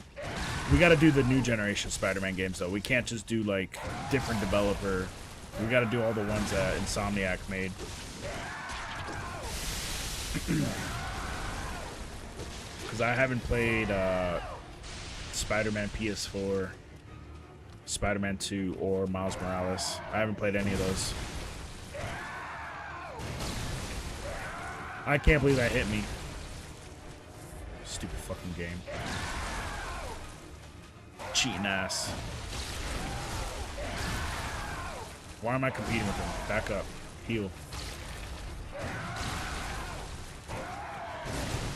we got to do the new generation Spider-Man games, though. We can't just do, like, different developer. We got to do all the ones that Insomniac made. Because I haven't played Spider-Man PS4, Spider-Man 2, or Miles Morales. I haven't played any of those. I can't believe that hit me. Stupid fucking game. Cheating ass. Why am I competing with him? Back up. Heal.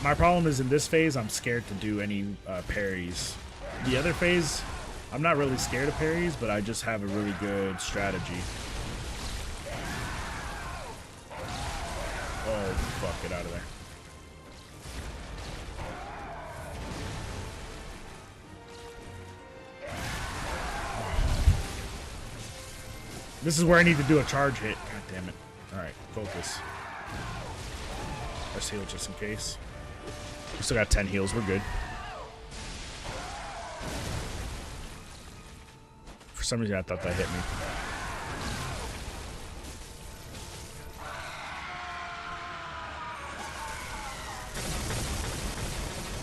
My problem is in this phase, I'm scared to do any parries. The other phase, I'm not really scared of parries, but I just have a really good strategy. Oh, fuck, get out of there. This is where I need to do a charge hit. God damn it. Alright, focus. Let's heal just in case. We still got 10 heals. We're good. For some reason, I thought that hit me.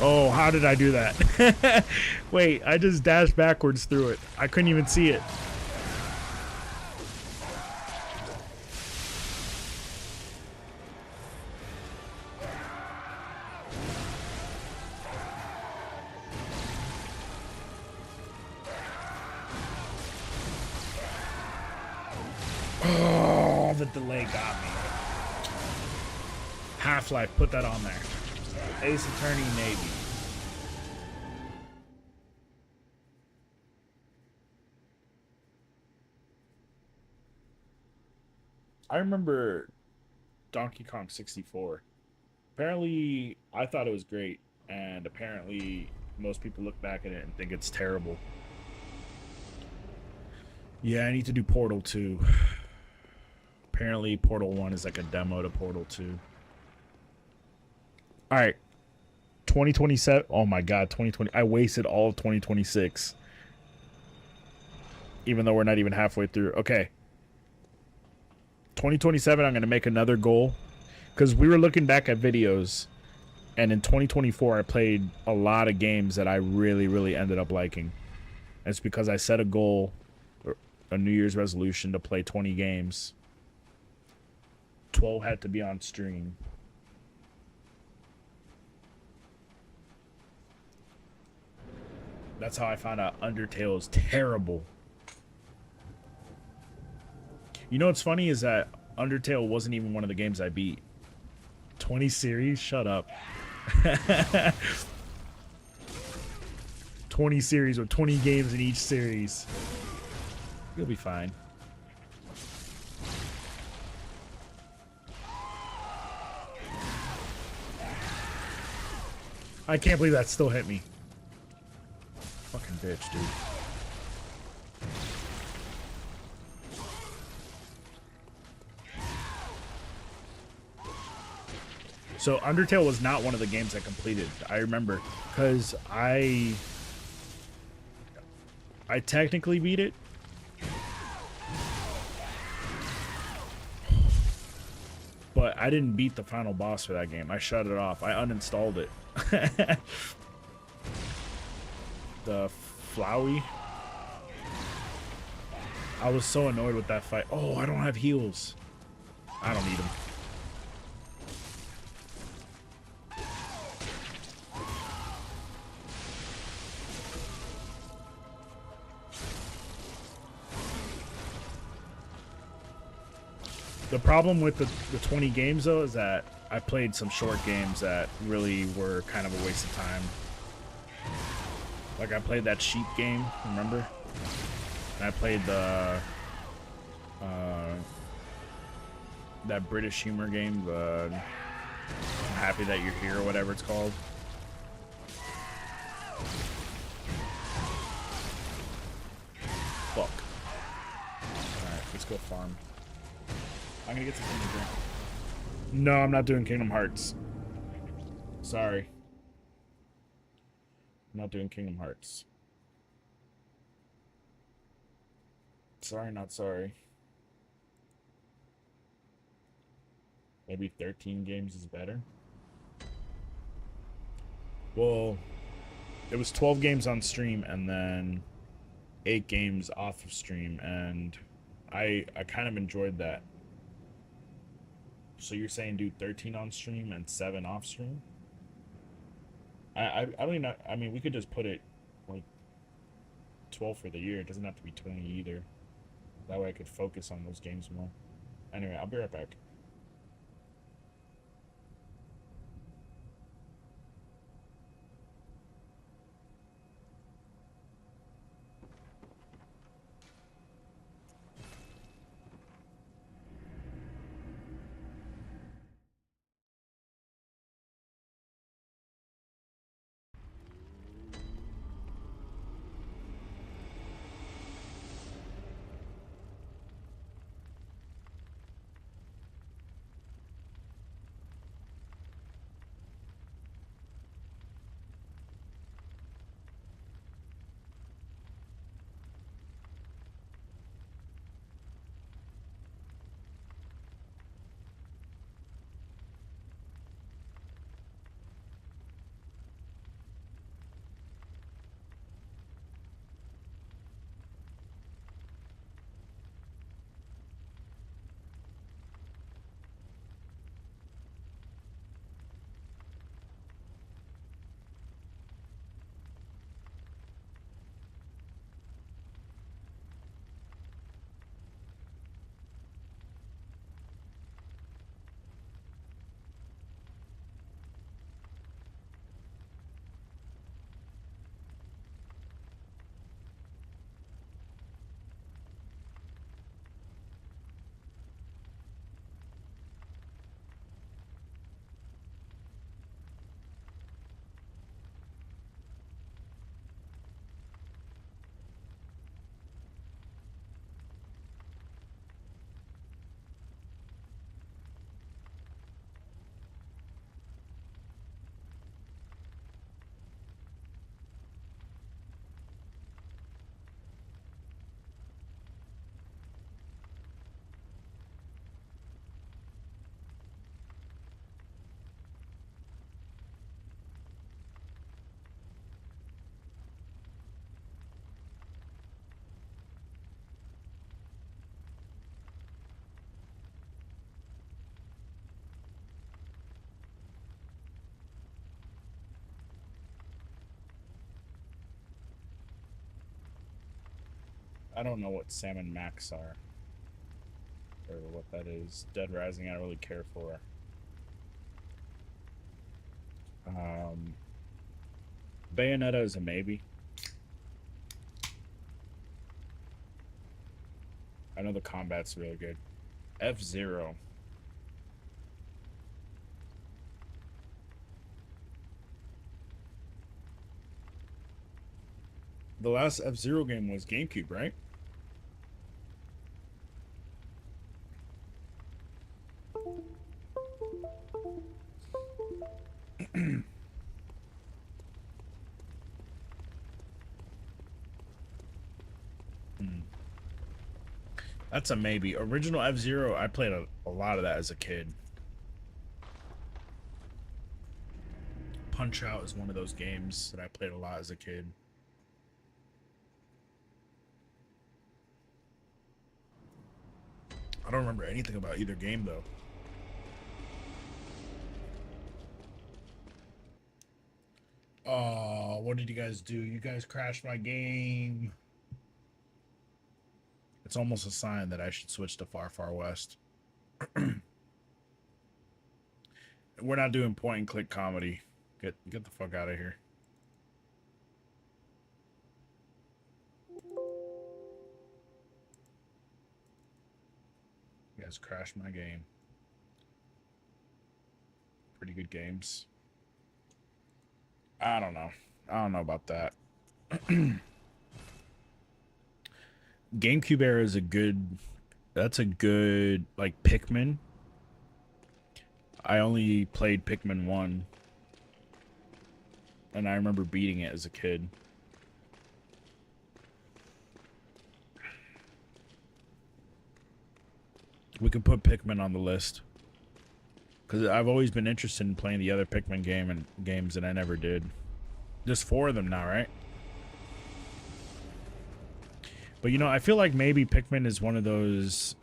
Oh, how did I do that? Wait, I just dashed backwards through it. I couldn't even see it. Oh, the delay got me. Half-Life, put that on there. Ace Attorney, Navy. I remember Donkey Kong 64. Apparently, I thought it was great, and apparently most people look back at it and think it's terrible. Yeah, I need to do Portal 2. Apparently, Portal 1 is like a demo to Portal 2. Alright. 2027. Oh my god, 2020. I wasted all of 2026. Even though we're not even halfway through. Okay. 2027, I'm going to make another goal. Because we were looking back at videos. And in 2024, I played a lot of games that I really, really ended up liking. And it's because I set a goal, a New Year's resolution to play 20 games. 12 had to be on stream. That's how I found out Undertale is terrible. You know what's funny is that Undertale wasn't even one of the games I beat. 20 series? Shut up. 20 series with 20 games in each series. You'll be fine. I can't believe that still hit me. Fucking bitch, dude. So Undertale was not one of the games I completed. I remember because I technically beat it. But I didn't beat the final boss for that game. I shut it off. I uninstalled it. The Flowey. I was so annoyed with that fight. Oh, I don't have heals. I don't need them. The problem with the 20 games, though, is that I played some short games that really were kind of a waste of time. Like, I played that sheep game, remember? And I played the... that British humor game, the I'm Happy That You're Here, or whatever it's called. Fuck. Alright, let's go farm. I'm gonna get some things to drink. No, I'm not doing Kingdom Hearts. Sorry. I'm not doing Kingdom Hearts. Sorry, not sorry. Maybe 13 games is better. Well, it was 12 games on stream and then 8 games off of stream, and I kind of enjoyed that. So you're saying do 13 on stream and 7 off stream? I don't even know. I mean, we could just put it like 12 for the year. It doesn't have to be 20 either. That way I could focus on those games more. Anyway, I'll be right back. I don't know what Salmon Max are. Or what that is. Dead Rising, I don't really care for. Bayonetta is a maybe. I know the combat's really good. F-Zero. The last F-Zero game was GameCube, right? That's a maybe. Original F-Zero, I played a lot of that as a kid. Punch Out is one of those games that I played a lot as a kid. I don't remember anything about either game though. Oh, what did you guys do? You guys crashed my game. It's almost a sign that I should switch to Far Far West. We're not doing point and click comedy. Get the fuck out of here. You guys crashed my game. Pretty good games. I don't know. I don't know about that. GameCube era is a good... That's a good, like, Pikmin. I only played Pikmin 1. And I remember beating it as a kid. We can put Pikmin on the list. Because I've always been interested in playing the other Pikmin games, and I never did. There's 4 of them now, right? But, you know, I feel like maybe Pikmin is one of those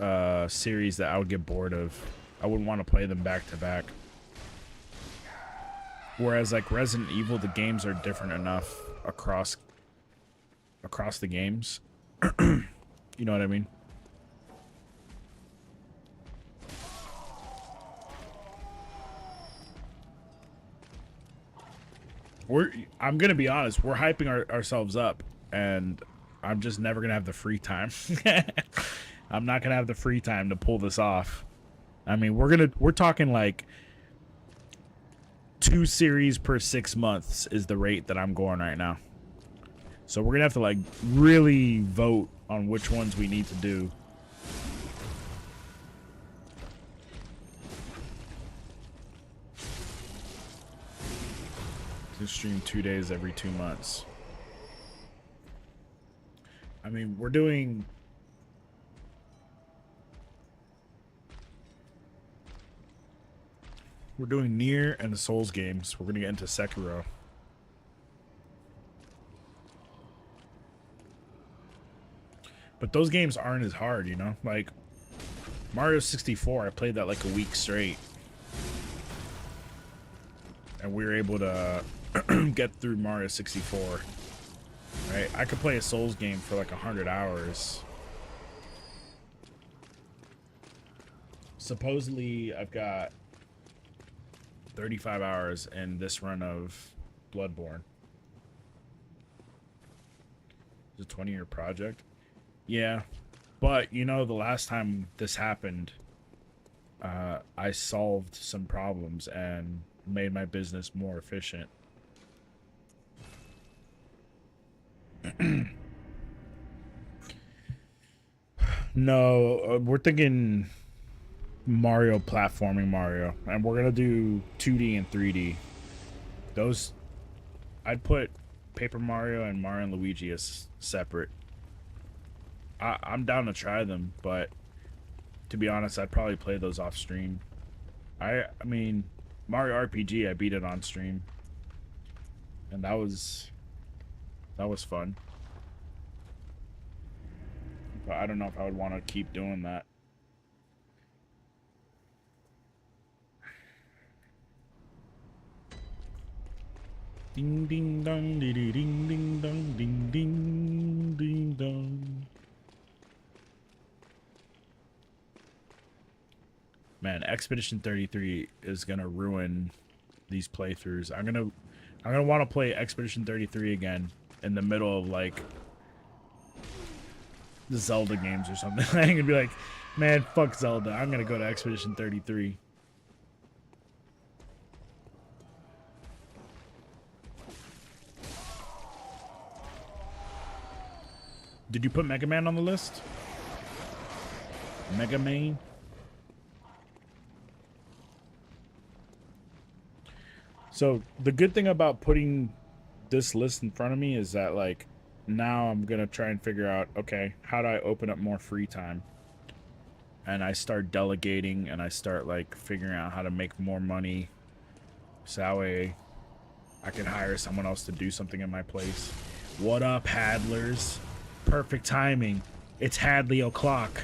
series that I would get bored of. I wouldn't want to play them back to back. Whereas, like, Resident Evil, the games are different enough across the games. You know what I mean? I'm gonna be honest, we're hyping ourselves up, and I'm just never gonna have the free time. I'm not gonna have the free time to pull this off. I mean, we're talking like 2 series per 6 months is the rate that I'm going right now. So we're gonna have to like really vote on which ones we need to do. To stream 2 days every 2 months. I mean, we're doing... We're doing Nier and the Souls games. We're gonna get into Sekiro. But those games aren't as hard, you know? Like, Mario 64, I played that like a week straight. And we were able to get through Mario 64. Right? I could play a Souls game for like 100 hours. Supposedly, I've got 35 hours in this run of Bloodborne. It's a 20-year project. Yeah, but you know, the last time this happened, I solved some problems and made my business more efficient. No, we're thinking Mario platforming Mario, and we're gonna do 2D and 3D. Those, I'd put Paper Mario and Mario and Luigi as separate. I'm down to try them, but to be honest, I'd probably play those off stream. I mean, Mario RPG, I beat it on stream, and that was fun. But I don't know if I would want to keep doing that. Ding ding dong, ding ding ding dong, ding ding ding dong. Man, Expedition 33 is gonna ruin these playthroughs. I'm gonna want to play Expedition 33 again in the middle of like the Zelda games or something. I'm gonna be like, man, fuck Zelda. I'm gonna go to Expedition 33. Did you put Mega Man on the list? Mega Man? So the good thing about putting this list in front of me is that like now I'm gonna try and figure out, okay, how do I open up more free time? And I start delegating and I start like figuring out how to make more money, so that way I can hire someone else to do something in my place. What up, Hadlers? Perfect timing. It's Hadley o'clock.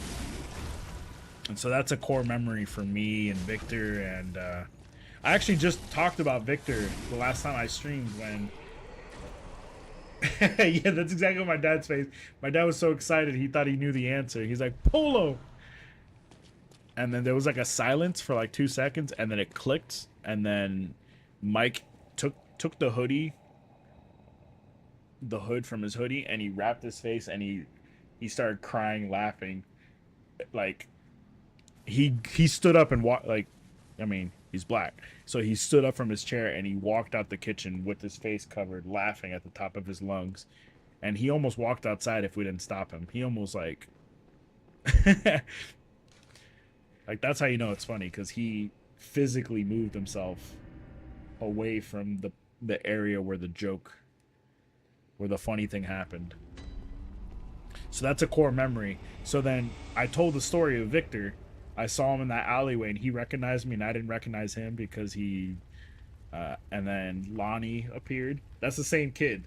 And so that's a core memory for me and Victor. And I actually just talked about Victor the last time I streamed when. Yeah, that's exactly what my dad's face. My dad was so excited he thought he knew the answer. He's like, Polo! And then there was like a silence for like 2 seconds, and then it clicked, and then Mike took the hood from his hoodie, and he wrapped his face, and he started crying, laughing. Like he stood up and walked, like, I mean, he's black, so he stood up from his chair and he walked out the kitchen with his face covered, laughing at the top of his lungs. And he almost walked outside if we didn't stop him. He almost like like, that's how you know it's funny, because he physically moved himself away from the area where the funny thing happened. So that's a core memory. So then I told the story of Victor. I saw him in that alleyway and he recognized me and I didn't recognize him because he and then Lonnie appeared. That's the same kid.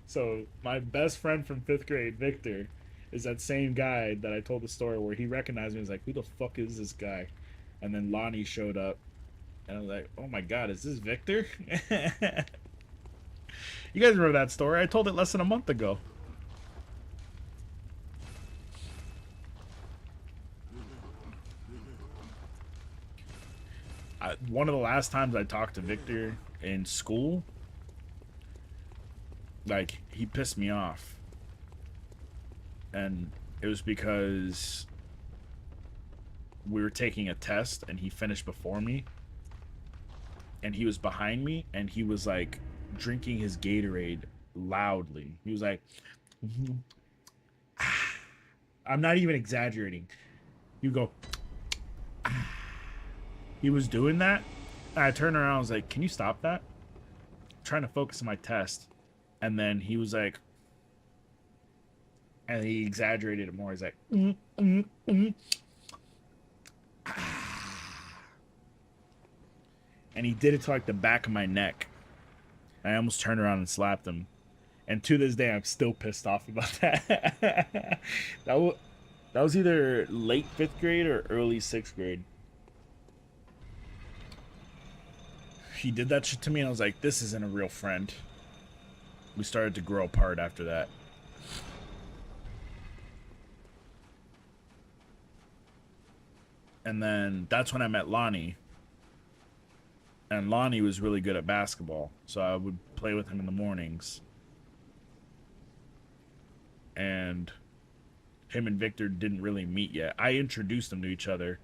So my best friend from 5th grade, Victor, is that same guy that I told the story where he recognized me. He was like, who the fuck is this guy? And then Lonnie showed up and I was like, oh my god, is this Victor? You guys remember that story? I told it less than a month ago. One of the last times I talked to Victor in school, like, he pissed me off. And it was because we were taking a test and he finished before me. And he was behind me and he was like drinking his Gatorade loudly. He was like, I'm not even exaggerating. You go, he was doing that. And I turned around, I was like, can you stop that? I'm trying to focus on my test. And then he was like, and he exaggerated it more. He's like, and he did it to like the back of my neck. I almost turned around and slapped him. And to this day, I'm still pissed off about that. that was either late 5th grade or early 6th grade. He did that shit to me and I was like, this isn't a real friend. We started to grow apart after that. And then that's when I met Lonnie. And Lonnie was really good at basketball, so I would play with him in the mornings. And him and Victor didn't really meet yet. I introduced them to each other.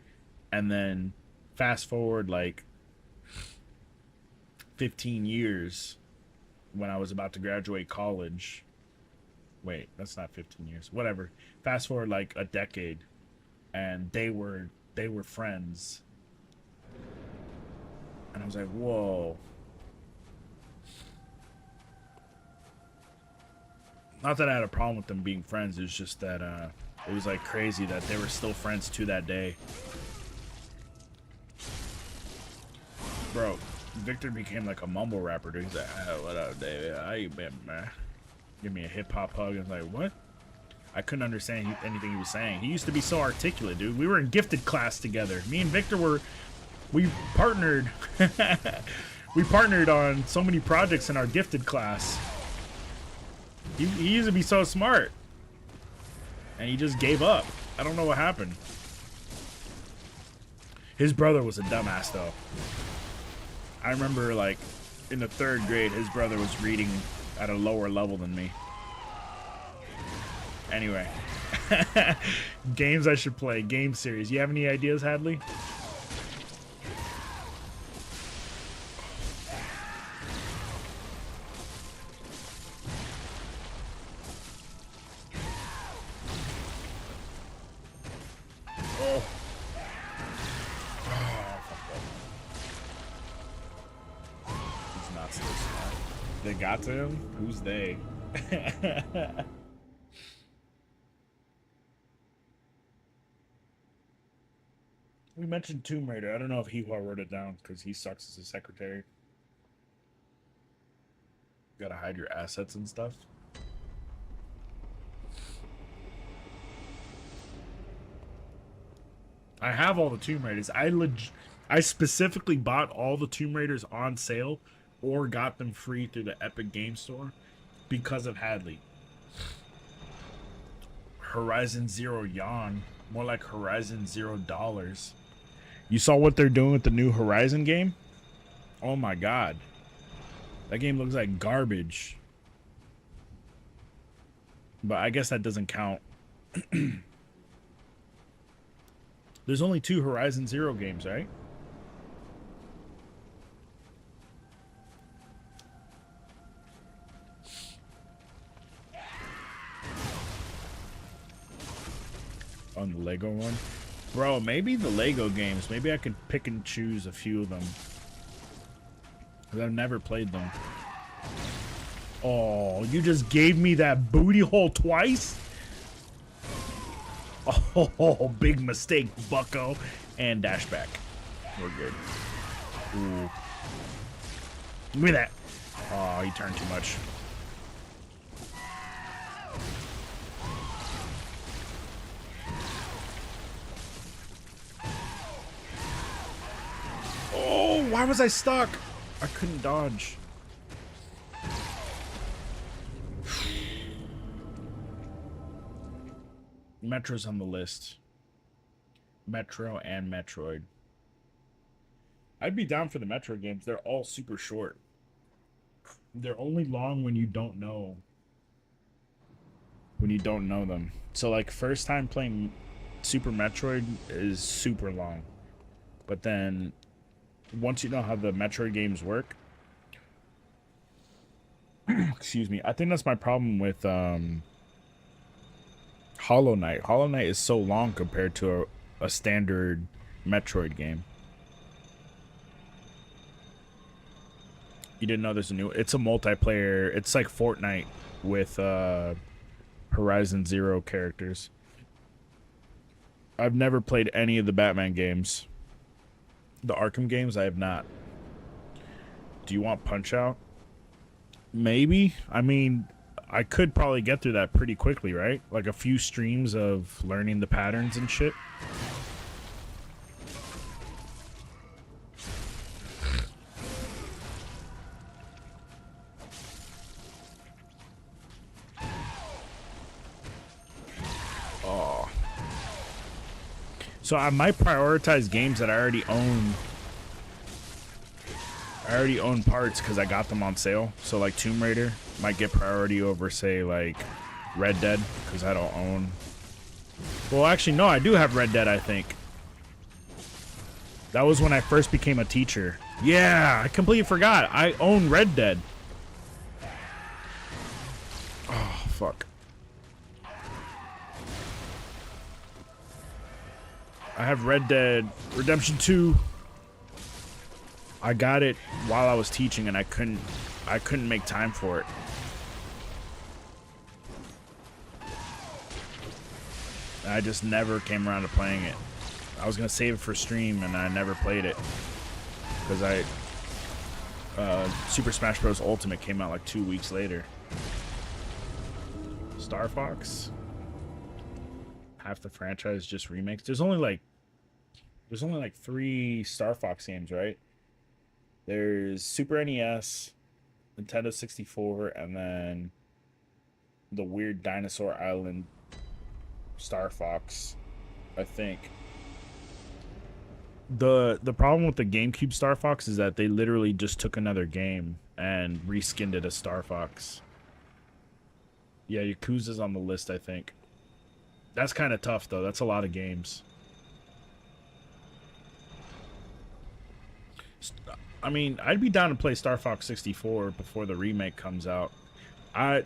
And then fast forward like 15 years when I was about to graduate college. Wait, that's not 15 years. Whatever. Fast forward like a decade and they were friends. And I was like, whoa. Not that I had a problem with them being friends. It was just that it was like crazy that they were still friends to that day. Bro, Victor became like a mumble rapper, dude. He's like, oh, what up, David? How you been, man? Give me a hip-hop hug. I was like, what? I couldn't understand anything he was saying. He used to be so articulate, dude. We were in gifted class together. Me and Victor we partnered. We partnered on so many projects in our gifted class. He used to be so smart. And he just gave up. I don't know what happened. His brother was a dumbass, though. I remember, like, in the 3rd grade, his brother was reading at a lower level than me. Anyway. Games I should play. Game series. You have any ideas, Hadley? Oh. He's not so smart. They got to him? Who's they? We mentioned Tomb Raider. I don't know if Hihua wrote it down because he sucks as a secretary. You gotta hide your assets and stuff. I have all the Tomb Raiders. I specifically bought all the Tomb Raiders on sale or got them free through the Epic Game Store because of Hadley. Horizon Zero Yawn. More like Horizon $0. You saw what they're doing with the new Horizon game? Oh my god. That game looks like garbage. But I guess that doesn't count. There's only 2 Horizon Zero games, right? On the Lego one? Bro, maybe the Lego games. Maybe I could pick and choose a few of them. Because I've never played them. Oh, you just gave me that booty hole twice? Oh, big mistake, bucko. And dash back. We're good. Ooh. Give me that. Oh, he turned too much. Oh, why was I stuck? I couldn't dodge. Metro's on the list. Metro and Metroid. I'd be down for the Metro games. They're all super short. They're only long when you don't know. When you don't know them. So like first time playing Super Metroid is super long. But then once you know how the Metroid games work, excuse me, I think that's my problem with Hollow Knight. Hollow Knight is so long compared to a standard Metroid game. You didn't know there's a new... It's a multiplayer... It's like Fortnite with Horizon Zero characters. I've never played any of the Batman games. The Arkham games, I have not. Do you want Punch-Out? Maybe. I mean, I could probably get through that pretty quickly, right? Like a few streams of learning the patterns and shit. Oh. So I might prioritize games that I already own. I already own parts because I got them on sale. So like Tomb Raider might get priority over, say, like Red Dead, because I don't own. Well, actually, no, I do have Red Dead, I think. That was when I first became a teacher. Yeah, I completely forgot. I own Red Dead. Oh, fuck. I have Red Dead Redemption 2. I got it while I was teaching and I couldn't make time for it. I just never came around to playing it. I was gonna save it for stream and I never played it because Super Smash Bros. Ultimate came out like 2 weeks later. Star Fox. Half the franchise just remakes. There's only like 3 Star Fox games, right? There's Super NES, Nintendo 64, and then the weird Dinosaur Island Star Fox, I think. The problem with the GameCube Star Fox is that they literally just took another game and reskinned it as Star Fox. Yeah, Yakuza's on the list, I think. That's kind of tough, though. That's a lot of games. I mean, I'd be down to play Star Fox 64 before the remake comes out. I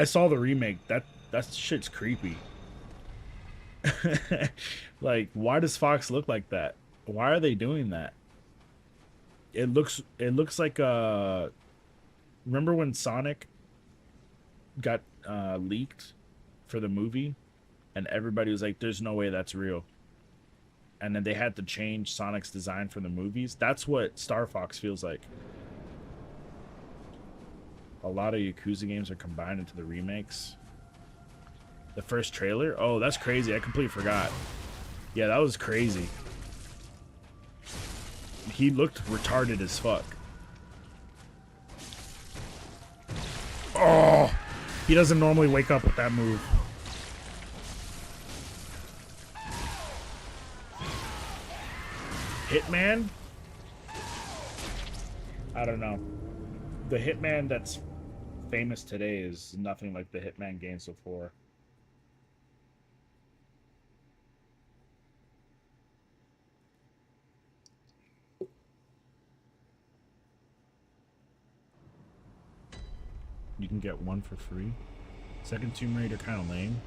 saw the remake. That shit's creepy. Like, why does Fox look like that? Why are they doing that? It looks like remember when Sonic got leaked for the movie and everybody was like, there's no way that's real. And then they had to change Sonic's design for the movies. That's what Star Fox feels like. A lot of Yakuza games are combined into the remakes. The first trailer? Oh, that's crazy. I completely forgot. Yeah, that was crazy. He looked retarded as fuck. Oh! He doesn't normally wake up with that move. Hitman? I don't know. The Hitman that's famous today is nothing like the Hitman games before. You can get one for free. Second Tomb Raider kind of lame.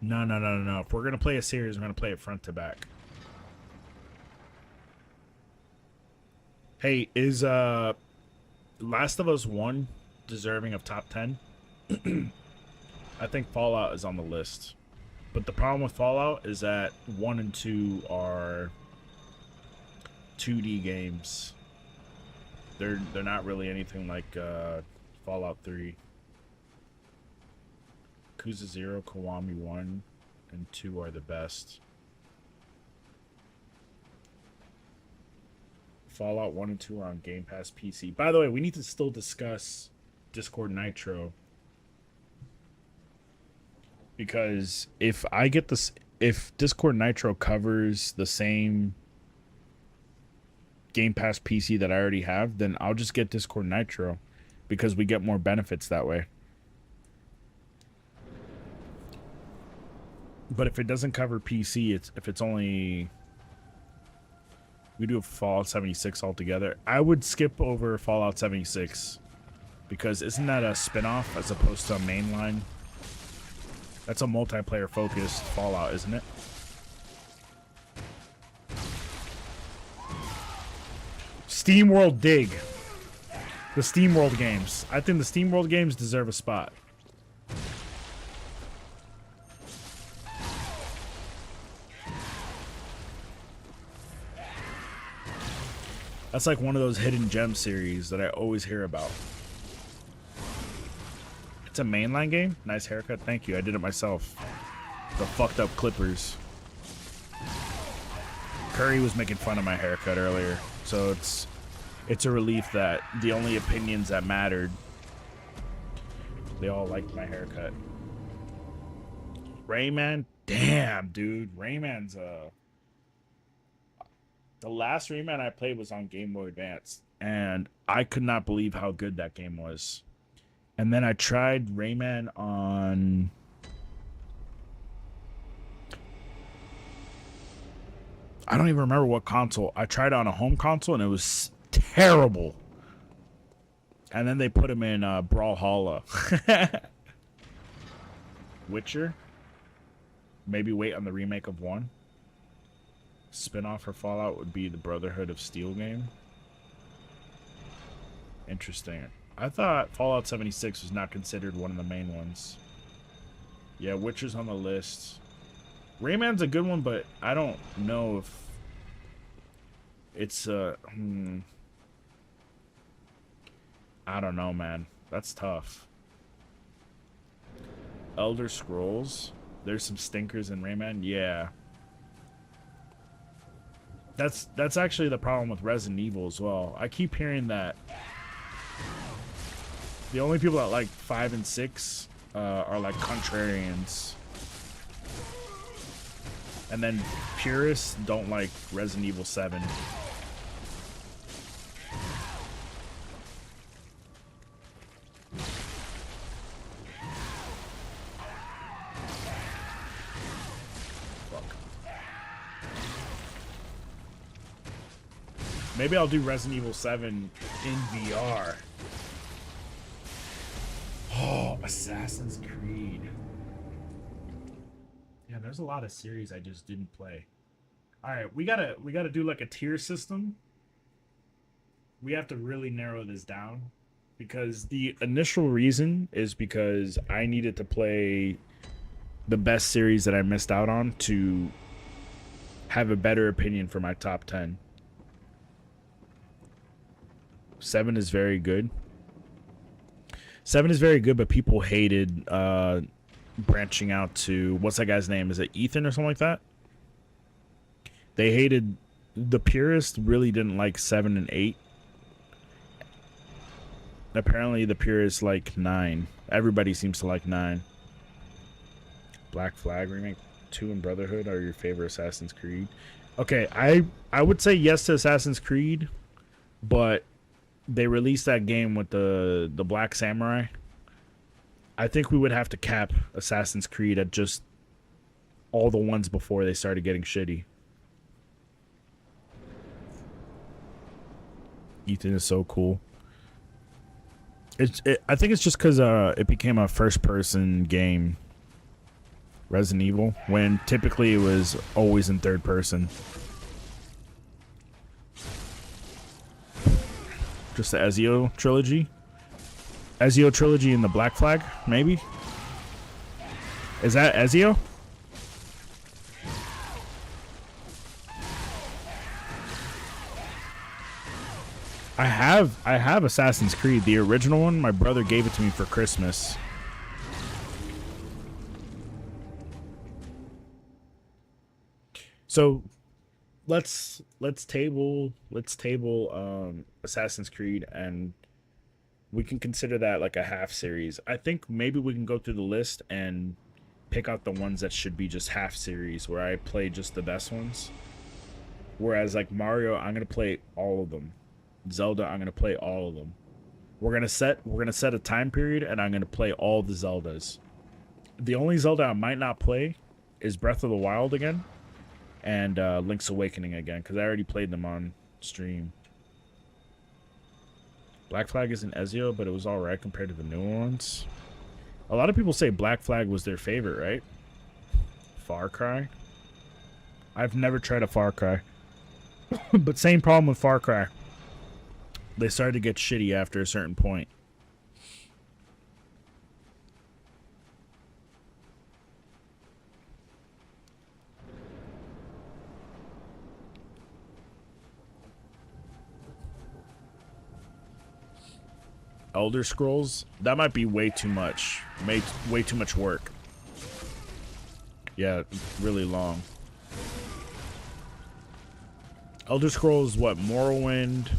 No. If we're going to play a series, we're going to play it front to back. Hey, is Last of Us 1 deserving of top 10? I think Fallout is on the list. But the problem with Fallout is that 1 and 2 are 2D games. They're not really anything like Fallout 3. Yakuza 0, Kiwami 1, and 2 are the best. Fallout 1 and 2 are on Game Pass PC. By the way, we need to still discuss Discord Nitro. Because if I get this, if Discord Nitro covers the same Game Pass PC that I already have, then I'll just get Discord Nitro because we get more benefits that way. But if it doesn't cover PC, if it's only, we do a Fallout 76 altogether, I would skip over Fallout 76 because isn't that a spin-off as opposed to a mainline? That's a multiplayer focused Fallout, isn't it? SteamWorld Dig. The SteamWorld games. I think the SteamWorld games deserve a spot. That's like one of those hidden gem series that I always hear about. It's a mainline game? Nice haircut. Thank you. I did it myself. The fucked up clippers. Curry was making fun of my haircut earlier, so it's a relief that the only opinions that mattered, they all liked my haircut. Rayman? Damn, dude. Rayman's the last Rayman I played was on Game Boy Advance, and I could not believe how good that game was. And then I tried Rayman on... I don't even remember what console. I tried it on a home console, and it was terrible. And then they put him in Brawlhalla. Witcher? Maybe wait on the remake of 1. Spin-off for Fallout would be the Brotherhood of Steel game. Interesting. I thought Fallout 76 was not considered one of the main ones. Yeah, Witcher's on the list. Rayman's a good one, but I don't know if it's I don't know, man. That's tough. Elder Scrolls. There's some stinkers in Rayman. Yeah. That's actually the problem with Resident Evil as well. I keep hearing that the only people that like 5 and 6 are like contrarians. And then purists don't like Resident Evil 7. Maybe I'll do Resident Evil 7 in VR. Oh, Assassin's Creed. Yeah, there's a lot of series I just didn't play. All right, we gotta do like a tier system. We have to really narrow this down because the initial reason is because I needed to play the best series that I missed out on to have a better opinion for my top 10. 7 is very good. 7 is very good, but people hated branching out to, what's that guy's name? Is it Ethan or something like that? They hated, the purists really didn't like 7 and 8. Apparently the purists like 9. Everybody seems to like 9. Black Flag Remake 2 and Brotherhood are your favorite Assassin's Creed. Okay, I would say yes to Assassin's Creed, but they released that game with the Black Samurai. I think we would have to cap Assassin's Creed at just all the ones before they started getting shitty. Ethan is so cool. I think it's just because it became a first-person game, Resident Evil, when typically it was always in third person. Just the Ezio trilogy. Ezio trilogy and the Black Flag, maybe? Is that Ezio? I have Assassin's Creed, the original one. My brother gave it to me for Christmas. So let's table Assassin's Creed, and we can consider that like a half series. I think maybe we can go through the list and pick out the ones that should be just half series, where I play just the best ones. Whereas like Mario, I'm gonna play all of them. Zelda, I'm gonna play all of them. We're gonna set a time period, and I'm gonna play all the Zeldas. The only Zelda I might not play is Breath of the Wild again, and Link's Awakening again, because I already played them on stream. Black Flag isn't Ezio, but it was alright compared to the new ones. A lot of people say Black Flag was their favorite, right? Far Cry? I've never tried a Far Cry. But same problem with Far Cry. They started to get shitty after a certain point. Elder Scrolls? That might be way too much. Way too much work. Yeah, really long. Elder Scrolls, what? Morrowind?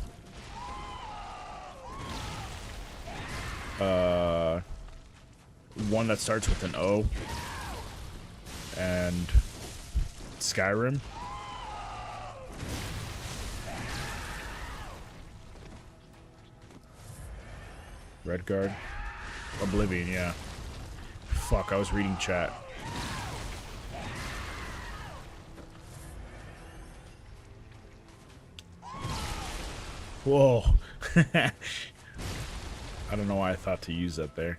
One that starts with an O. And Skyrim. Redguard. Oblivion, yeah. Fuck, I was reading chat. Whoa. I don't know why I thought to use that there.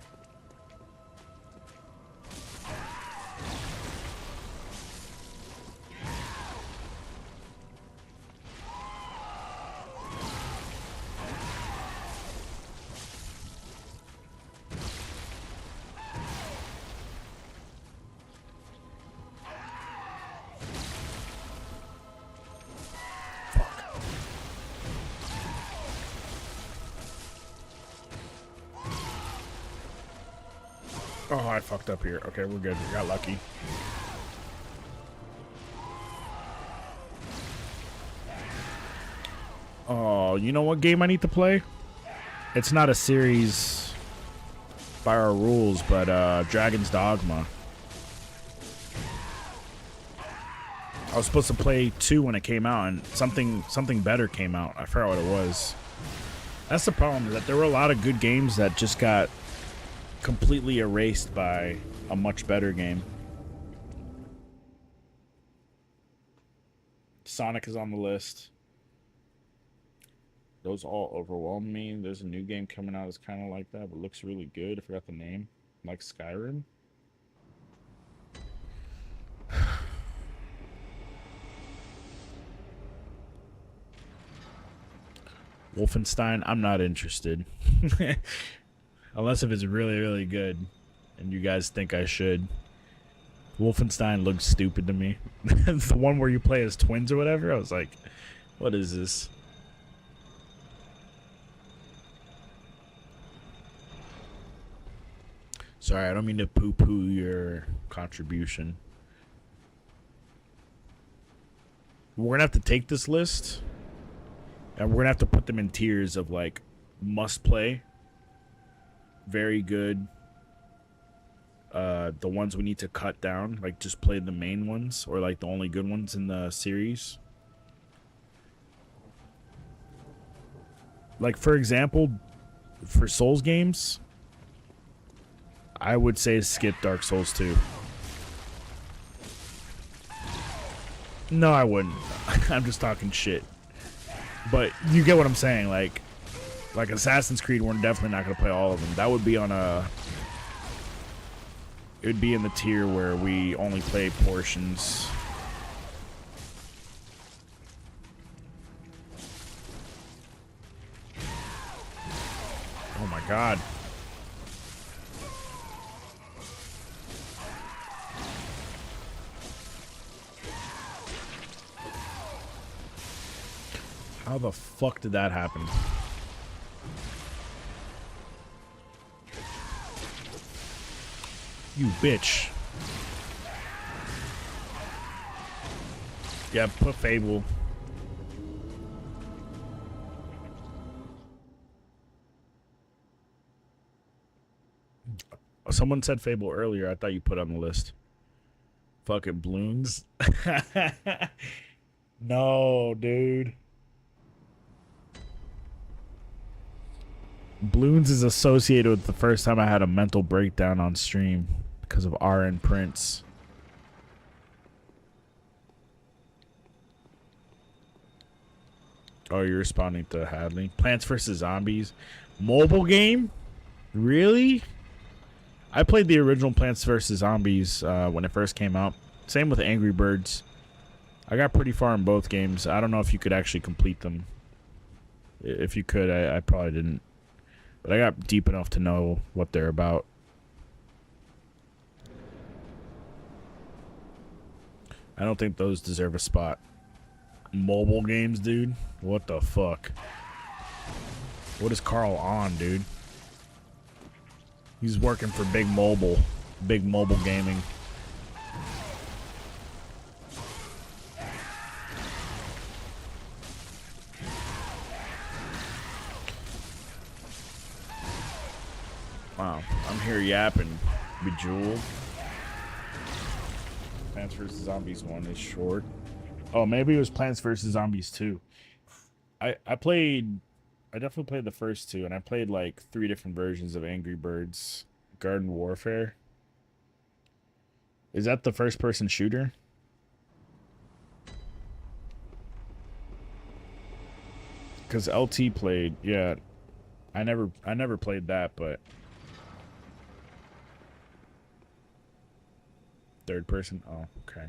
Oh, I fucked up here. Okay, we're good. We got lucky. Oh, you know what game I need to play? It's not a series by our rules, but Dragon's Dogma. I was supposed to play 2 when it came out, and something better came out. I forgot what it was. That's the problem, is that there were a lot of good games that just got completely erased by a much better game. Sonic is on the list. Those all overwhelm me. There's a new game coming out that's kind of like that, but looks really good. I forgot the name. Like Skyrim. Wolfenstein, I'm not interested. Unless if it's really, really good and you guys think I should. Wolfenstein looks stupid to me. The one where you play as twins or whatever, I was like, what is this? Sorry, I don't mean to poo-poo your contribution. We're gonna have to take this list, and we're gonna have to put them in tiers of like must play, very good, the ones we need to cut down, like just play the main ones or like the only good ones in the series. Like for example, for Souls games, I would say skip Dark Souls 2. No, I wouldn't. I'm just talking shit. But you get what I'm saying. Like Assassin's Creed, we're definitely not going to play all of them. That would be on a... It would be in the tier where we only play portions. Oh my god. How the fuck did that happen? You bitch. Yeah, put Fable. Someone said Fable earlier. I thought you put on the list. Fucking balloons. No, dude. Bloons is associated with the first time I had a mental breakdown on stream because of RN Prince. Oh, you're responding to Hadley. Plants vs. Zombies. Mobile game? Really? I played the original Plants vs. Zombies when it first came out. Same with Angry Birds. I got pretty far in both games. I don't know if you could actually complete them. If you could, I probably didn't. But I got deep enough to know what they're about. I don't think those deserve a spot. Mobile games, dude? What the fuck? What is Carl on, dude? He's working for Big Mobile. Big Mobile Gaming. Wow, I'm here yapping. Bejeweled. Plants vs. Zombies 1 is short. Oh, maybe it was Plants vs. Zombies 2. I definitely played the first two, and I played like 3 different versions of Angry Birds Garden Warfare. Is that the first person shooter? Because LT played, yeah. I never played that, but third person? Oh, okay.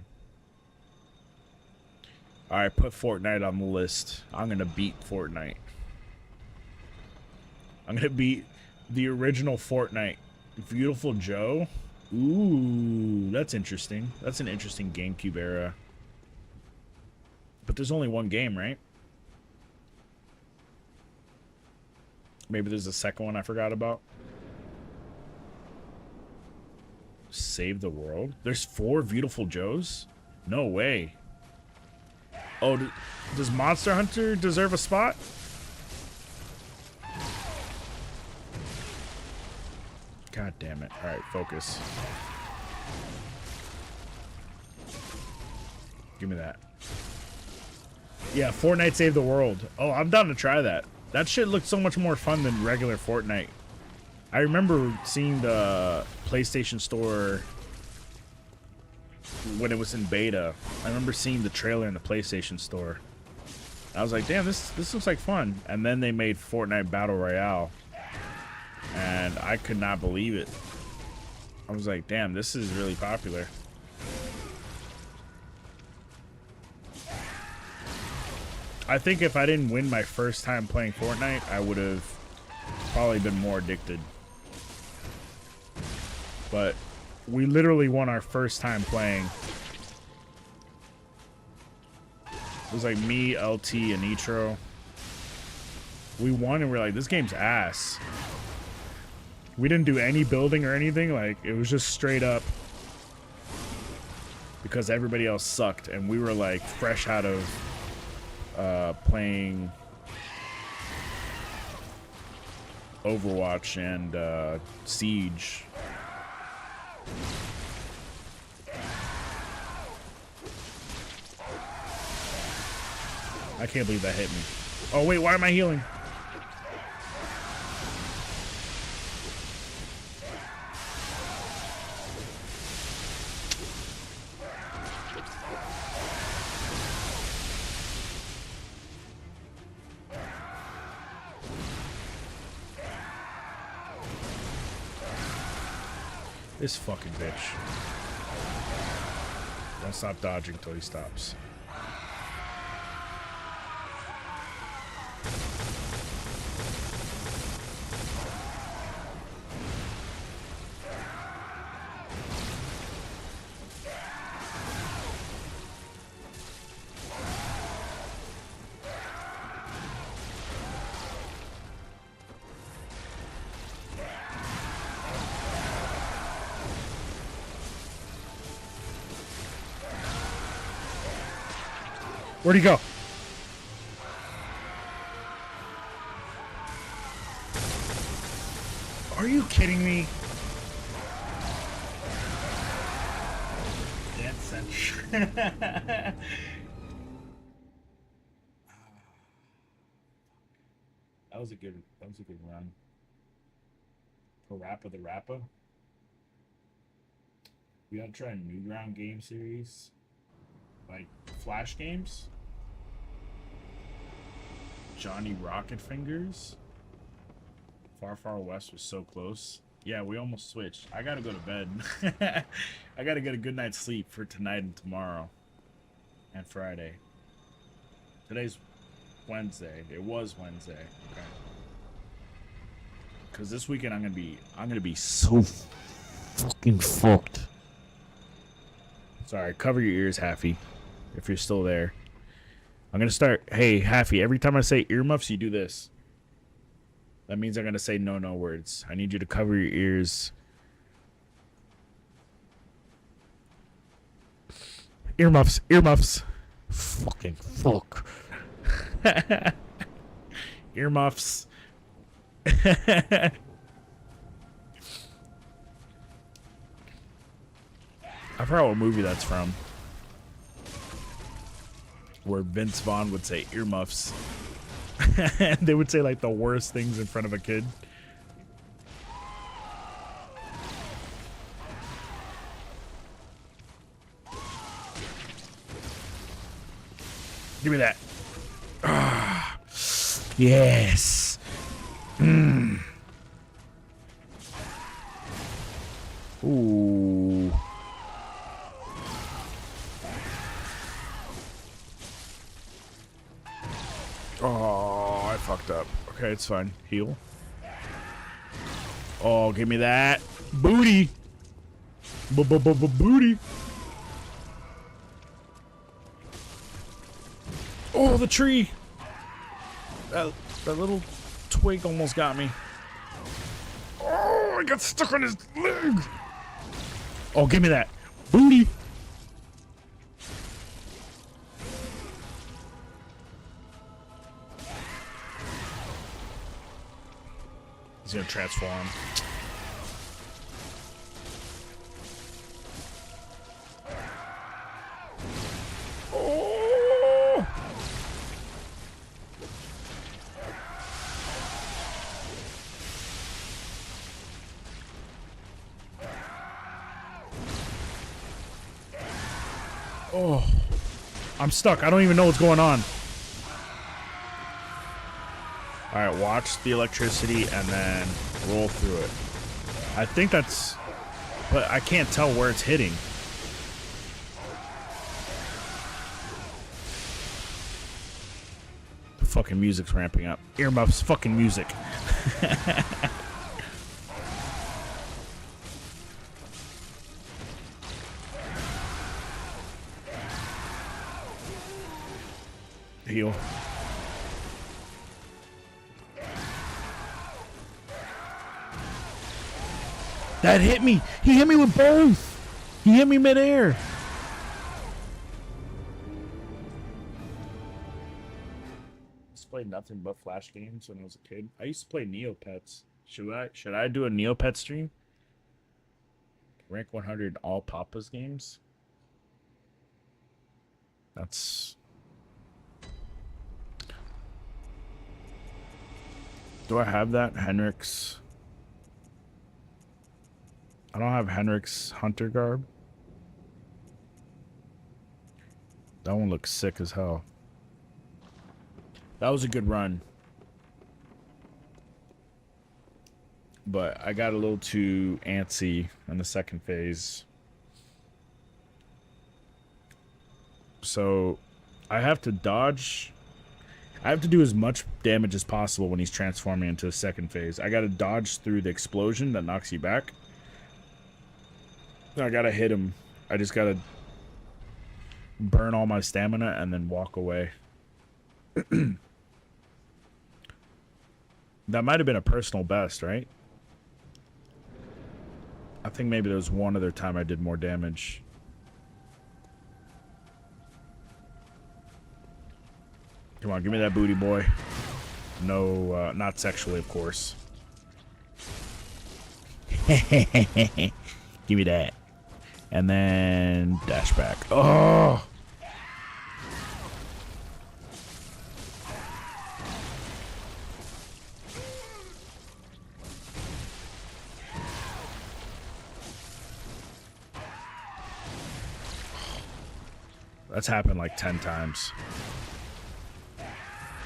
Alright, put Fortnite on the list. I'm gonna beat Fortnite. I'm gonna beat the original Fortnite. Beautiful Joe? Ooh, that's interesting. That's an interesting GameCube era. But there's only one game, right? Maybe there's a second one I forgot about. Save the World? There's 4 Beautiful Joes? No way. Oh, does Monster Hunter deserve a spot? God damn it. Alright, focus. Give me that. Yeah, Fortnite Save the World. Oh, I'm down to try that. That shit looked so much more fun than regular Fortnite. I remember seeing the PlayStation Store when it was in beta. I remember seeing the trailer in the PlayStation Store. I was like, damn, this looks like fun. And then they made Fortnite Battle Royale. And I could not believe it. I was like, damn, this is really popular. I think if I didn't win my first time playing Fortnite, I would have probably been more addicted. But we literally won our first time playing. It was like me, LT, and Nitro. We won and we're like, this game's ass. We didn't do any building or anything. Like, it was just straight up because everybody else sucked, and we were like fresh out of playing Overwatch and Siege. I can't believe that hit me. Oh wait, why am I healing? This fucking bitch. Don't stop dodging till he stops. Where'd he go? Are you kidding me? That's such. That was a good run. Parappa the Rappa. We gotta try a Newground game series. Like Flash games. Johnny Rocket Fingers. Far Far West was so close. Yeah, we almost switched. I gotta go to bed. I gotta get a good night's sleep for tonight and tomorrow. And Friday. Today's Wednesday. It was Wednesday. Okay. Cause this weekend I'm gonna be so fucking fucked. Sorry, cover your ears, Haffy. If you're still there. I'm gonna start. Hey, Haffy, every time I say earmuffs, you do this. That means I'm gonna say no words. I need you to cover your ears. Earmuffs, earmuffs. Fucking fuck. Earmuffs. I forgot what movie that's from. Where Vince Vaughn would say earmuffs. And they would say like the worst things in front of a kid. Give me that. Ah, yes. Mm. Ooh. Oh, I fucked up. Okay, it's fine. Heal. Oh, give me that. Booty. Booty. Oh, the tree. That little twig almost got me. Oh, I got stuck on his leg. Oh, give me that. Booty. He's gonna transform. Oh! Oh. I'm stuck. I don't even know what's going on. Alright, watch the electricity and then roll through it. I think that's... But I can't tell where it's hitting. The fucking music's ramping up. Earmuffs, fucking music. Heal. That hit me. He hit me with both. He hit me midair. I used to play nothing but Flash games when I was a kid. I used to play Neopets. Should I do a Neopet stream? Rank 100 all Papa's games? That's... Do I have that? Henrik's... I don't have Henrik's Hunter garb. That one looks sick as hell. That was a good run. But I got a little too antsy in the second phase. So I have to dodge. I have to do as much damage as possible when he's transforming into the second phase. I gotta dodge through the explosion that knocks you back. I gotta hit him. I just gotta burn all my stamina and then walk away. That might have been a personal best, right? I think maybe there was one other time I did more damage. Come on, give me that booty, boy. No, not sexually, of course. Give me that. And then dash back. Oh! That's happened like 10 times.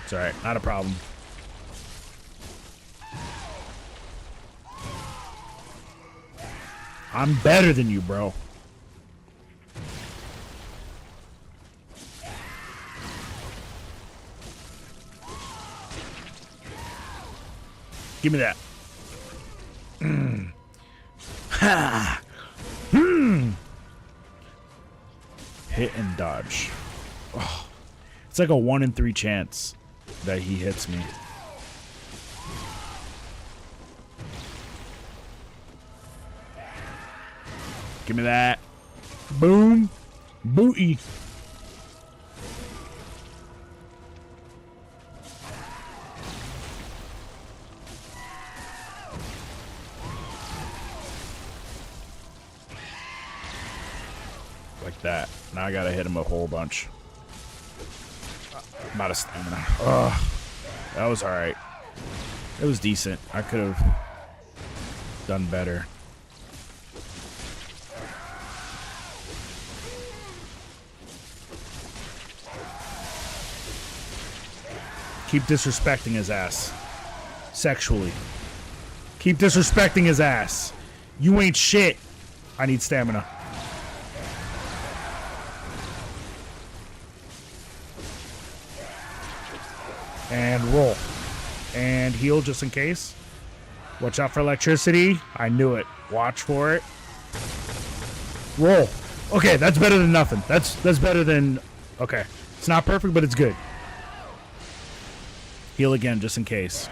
It's alright, not a problem. I'm better than you, bro. Give me that. Ha! Hit and dodge. Oh, it's like a 1 in 3 chance that he hits me. Give me that. Boom. Booty. Like that. Now I gotta hit him a whole bunch. I'm out of stamina. Ugh. That was alright. It was decent. I could have done better. Keep disrespecting his ass. Sexually. Keep disrespecting his ass. You ain't shit. I need stamina. And roll. And heal just in case. Watch out for electricity. I knew it. Watch for it. Roll. Okay, that's better than nothing. That's better than... Okay. It's not perfect, but it's good. Heal again just in case.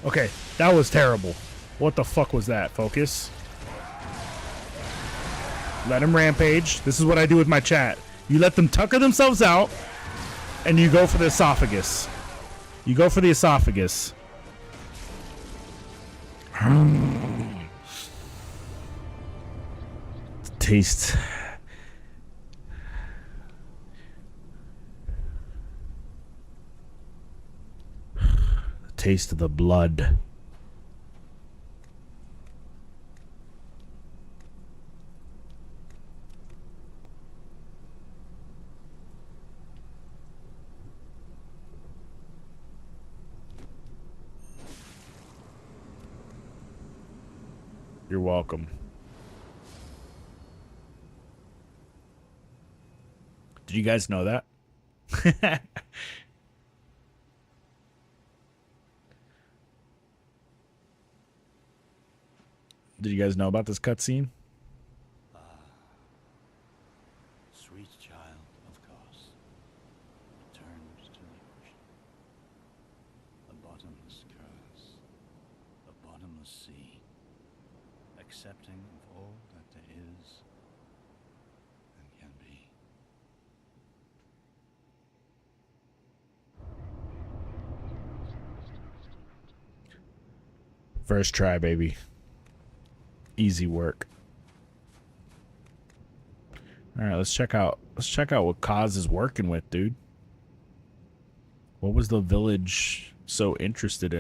Okay, that was terrible. What the fuck was that? Focus. Let him rampage. This is what I do with my chat. You let them tucker themselves out, and you go for the esophagus. You go for the esophagus. Taste. The taste of the blood. You're welcome. Did you guys know that? Did you guys know about this cutscene? Sweet child of Kos, returned to the ocean. A body bottomless curse, a bottomless sea, accepting of all that there is and can be. First try, baby. Easy work. All right, let's check out what Kaz is working with, dude. What was the village so interested in?